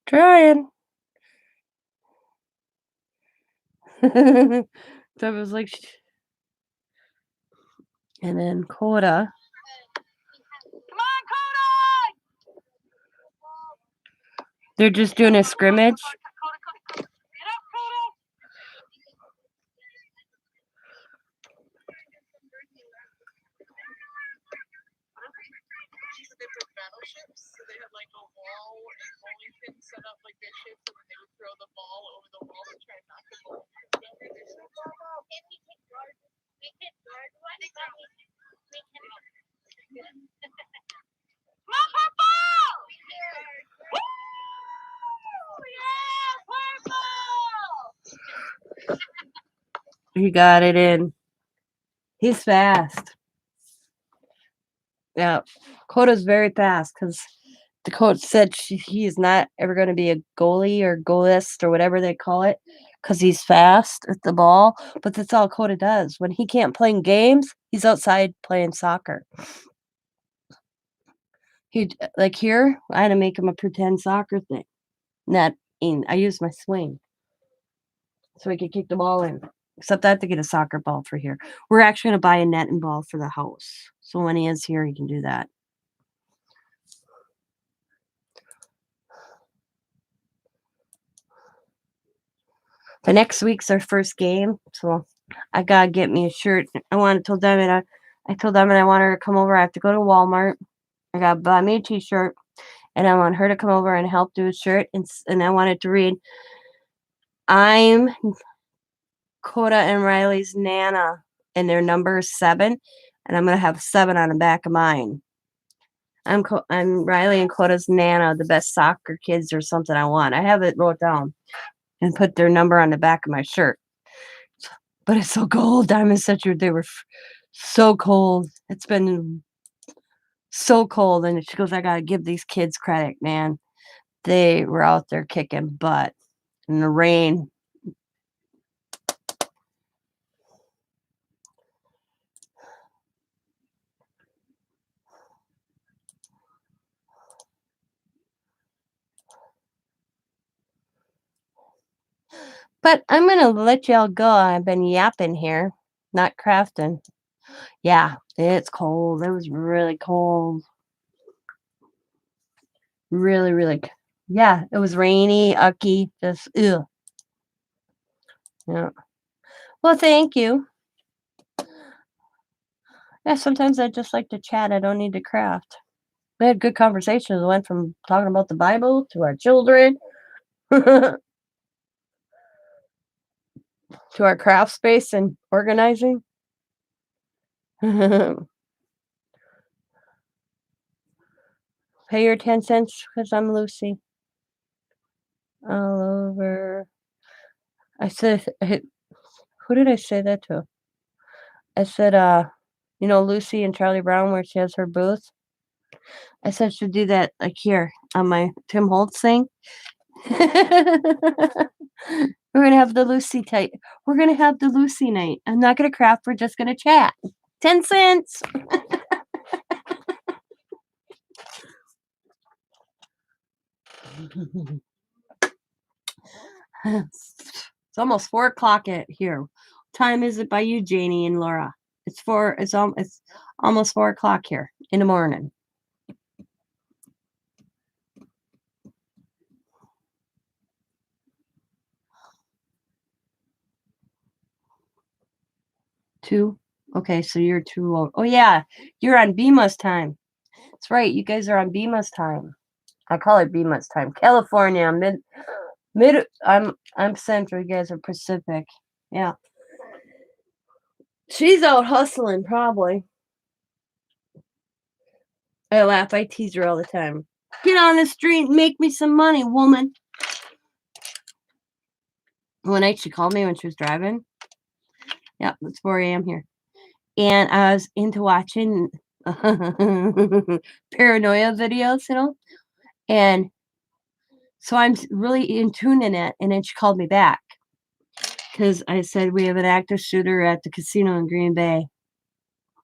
trying. That was like, and then Coda. They're just doing a scrimmage. Battleships, so they had like a wall and bowling pins set up like their ships, and then they would throw the ball over the wall and try and knock the ball. Can we take guard? Come on, purple! Woo! Yeah, purple! He got it in. He's fast. Yeah. Coda's very fast because the coach said he is not ever going to be a goalie or goalist or whatever they call it because he's fast at the ball. But that's all Coda does. When he can't play in games, he's outside playing soccer. He like here, I had to make him a pretend soccer thing. Not in. I used my swing so he could kick the ball in. Except I have to get a soccer ball for here. We're actually going to buy a net and ball for the house. So when he is here, he can do that. The next week's our first game, so I gotta get me a shirt. I told them and I told them and I want her to come over. I have to go to Walmart. I gotta buy me a T-shirt, and I want her to come over and help do a shirt. And I wanted to read, "I'm Coda and Riley's Nana," and their number is 7, and I'm gonna have 7 on the back of mine. I'm Riley and Coda's Nana, the best soccer kids or something I want. I have it wrote down and put their number on the back of my shirt. But it's so cold. Diamond said they were so cold. It's been so cold. And she goes, I got to give these kids credit, man. They were out there kicking butt in the rain. But I'm going to let y'all go. I've been yapping here, not crafting. Yeah, it's cold. It was really cold. Really, really. Yeah, it was rainy, ucky, just, ugh. Yeah. Well, thank you. Yeah, sometimes I just like to chat. I don't need to craft. We had good conversations. We went from talking about the Bible to our children to our craft space and organizing. Pay your 10 cents because I'm Lucy. All over. I said, who did I say that to? I said, Lucy and Charlie Brown, where she has her booth. I said, she'd do that like here on my Tim Holtz thing. We're gonna have the Lucy type. We're gonna have the Lucy night. I'm not gonna craft. We're just gonna chat. 10 cents. It's almost 4 o'clock at here. What time is it by you, Janie and Laura? It's almost 4 o'clock here in the morning. Two. Okay, so you're too old. Oh yeah, you're on Bima's time. That's right. You guys are on Bima's time. I call it Bima's time. California, mid. I'm Central. You guys are Pacific. Yeah. She's out hustling, probably. I laugh. I tease her all the time. Get on the street and make me some money, woman. One night she called me when she was driving. Yeah, it's 4 a.m. here. And I was into watching paranoia videos, And so I'm really in tune in it. And then she called me back because I said, we have an active shooter at the casino in Green Bay.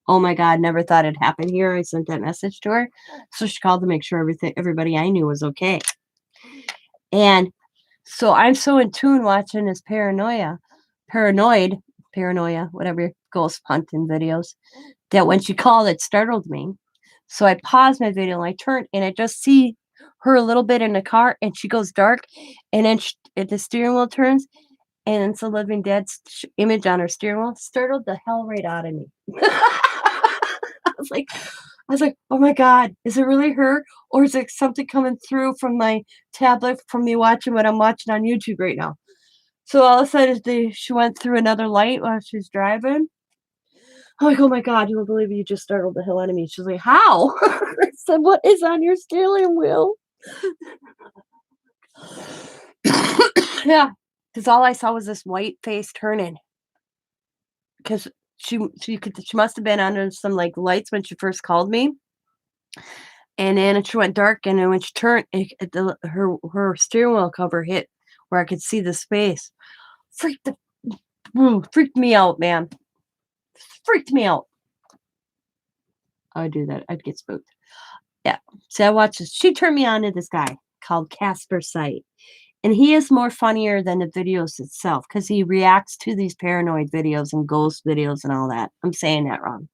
Oh my God, never thought it'd happen here. I sent that message to her. So she called to make sure everybody I knew was okay. And so I'm so in tune watching this paranoia, whatever, ghost hunting videos, that when she called, it startled me. So I paused my video and I turned and I just see her a little bit in the car and she goes dark. And then the steering wheel turns and it's a living dead image on her steering wheel. Startled the hell right out of me. I was like, oh my God, is it really her? Or is it something coming through from my tablet from me watching what I'm watching on YouTube right now? So all of a sudden she went through another light while she was driving. I'm like, oh my God, you won't believe you just startled the hell out of me. She's like, how? I said, what is on your steering wheel? Yeah, because all I saw was this white face turning. Because she must have been under some like lights when she first called me, and then she went dark, and then when she turned, her steering wheel cover hit where I could see the space. Freaked the freaked me out, man. Freaked me out. I'd do that. I'd get spooked. Yeah. So I watched this. She turned me on to this guy called Casper Sight. And he is more funnier than the videos itself because he reacts to these paranoid videos and ghost videos and all that. I'm saying that wrong.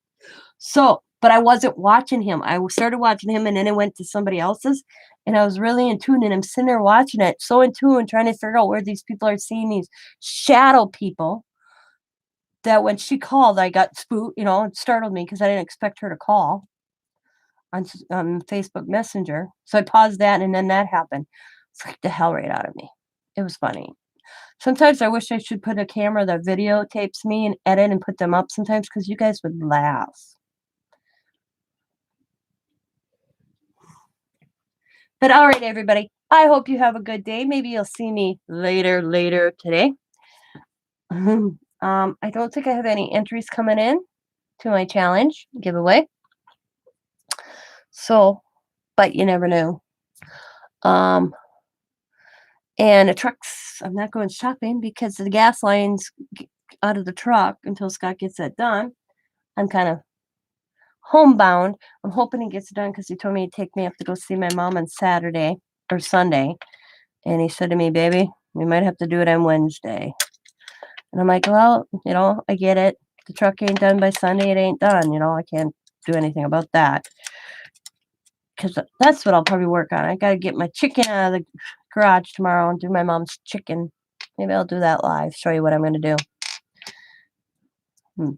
So, but I wasn't watching him. I started watching him and then it went to somebody else's. And I was really in tune and I'm sitting there watching it, so in tune, trying to figure out where these people are seeing these shadow people that when she called, I got spooked, it startled me because I didn't expect her to call on Facebook Messenger. So I paused that and then that happened. Freaked the hell right out of me. It was funny. Sometimes I wish I should put a camera that videotapes me and edit and put them up sometimes because you guys would laugh. But all right, everybody. I hope you have a good day. Maybe you'll see me later today. I don't think I have any entries coming in to my challenge giveaway. So, but you never know. And the trucks, I'm not going shopping because the gas line's out of the truck until Scott gets that done. I'm kind of homebound. I'm hoping he gets it done because he told me he'd take me up to go see my mom on Saturday or Sunday. And he said to me, baby, we might have to do it on Wednesday. And I'm like, well, I get it. The truck ain't done by Sunday. It ain't done. I can't do anything about that. Because that's what I'll probably work on. I got to get my chicken out of the garage tomorrow and do my mom's chicken. Maybe I'll do that live, show you what I'm going to do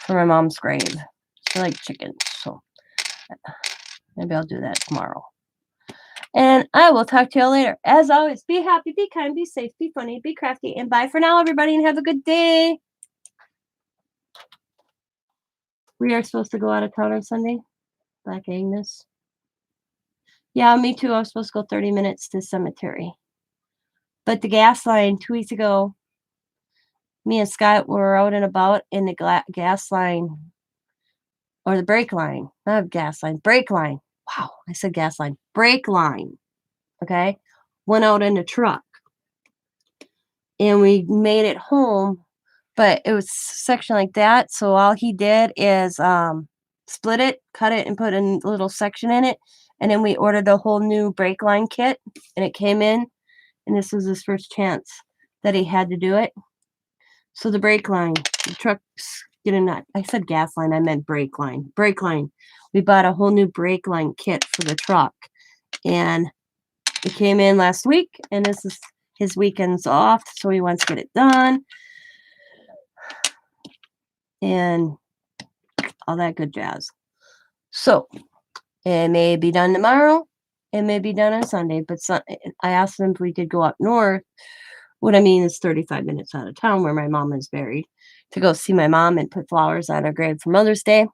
for my mom's grave. She likes chicken, so maybe I'll do that tomorrow. And I will talk to you all later. As always, be happy, be kind, be safe, be funny, be crafty, and bye for now, everybody, and have a good day. We are supposed to go out of town on Sunday. Black Agnes. Yeah, me too. I was supposed to go 30 minutes to the cemetery. But the gas line 2 weeks ago, me and Scott were out and about in the gas line or the brake line, not gas line, brake line. Wow, I said gas line, brake line. Okay, went out in the truck and we made it home, but it was section like that. So all he did is split it, cut it, and put a little section in it. And then we ordered a whole new brake line kit, and it came in. And this was his first chance that he had to do it. So the brake line, the truck's getting that. I said gas line, I meant brake line. Brake line. We bought a whole new brake line kit for the truck. And it came in last week, and this is his weekends off, so he wants to get it done. And all that good jazz. So it may be done tomorrow. It may be done on Sunday, but I asked him if we could go up north. What I mean is 35 minutes out of town where my mom is buried to go see my mom and put flowers on her grave for Mother's Day.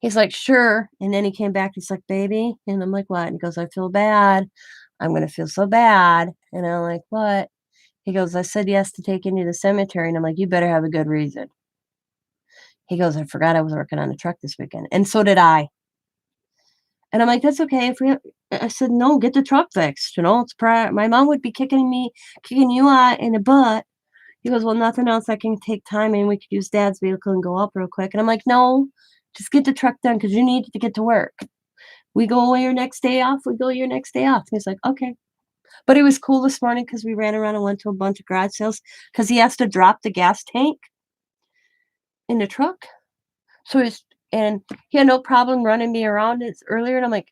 He's like, sure. And then he came back. He's like, baby. And I'm like, what? And he goes, I feel bad. I'm going to feel so bad. And I'm like, what? He goes, I said yes to take you to the cemetery. And I'm like, you better have a good reason. He goes, I forgot I was working on a truck this weekend. And so did I. And I'm like, that's okay. I said, no, get the truck fixed. It's my mom would be kicking you out in the butt. He goes, well, nothing else. I can take time and we could use Dad's vehicle and go up real quick. And I'm like, no, just get the truck done because you need to get to work. We go away your next day off. We go your next day off. And he's like, okay. But it was cool this morning because we ran around and went to a bunch of garage sales because he has to drop the gas tank in the truck. So and he had no problem running me around earlier. And I'm like,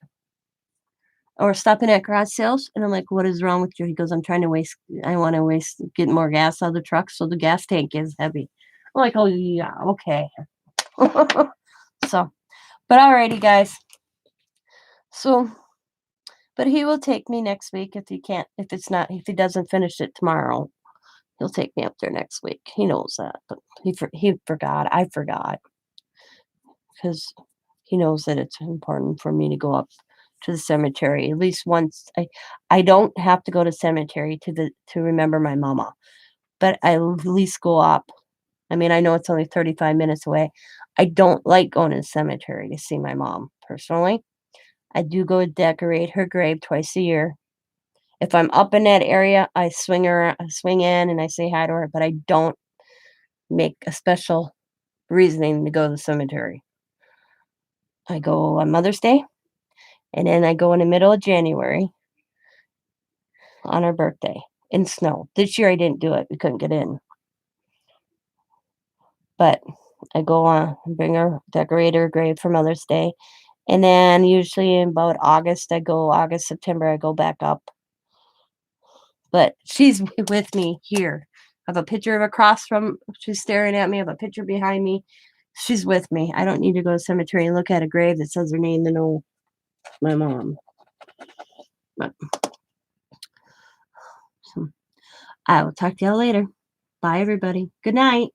or stopping at garage sales. And I'm like, what is wrong with you? He goes, I want to get more gas out of the truck. So the gas tank is heavy. I'm like, oh yeah, okay. So, but alrighty guys. So, but he will take me next week if he doesn't finish it tomorrow. He'll take me up there next week. He knows that, but he forgot. I forgot because he knows that it's important for me to go up to the cemetery at least once. I don't have to go to cemetery to remember my mama, but I at least go up. I mean, I know it's only 35 minutes away. I don't like going to the cemetery to see my mom personally. I do go decorate her grave twice a year. If I'm up in that area, I swing in and I say hi to her, but I don't make a special reasoning to go to the cemetery. I go on Mother's Day, and then I go in the middle of January on her birthday in snow. This year I didn't do it. We couldn't get in. But I go on and bring her, decorate her grave for Mother's Day. And then usually in about August, September, I go back up. But she's with me here. I have a picture of across from, she's staring at me. I have a picture behind me. She's with me. I don't need to go to the cemetery and look at a grave that says her name to know my mom. But, so I will talk to y'all later. Bye, everybody. Good night.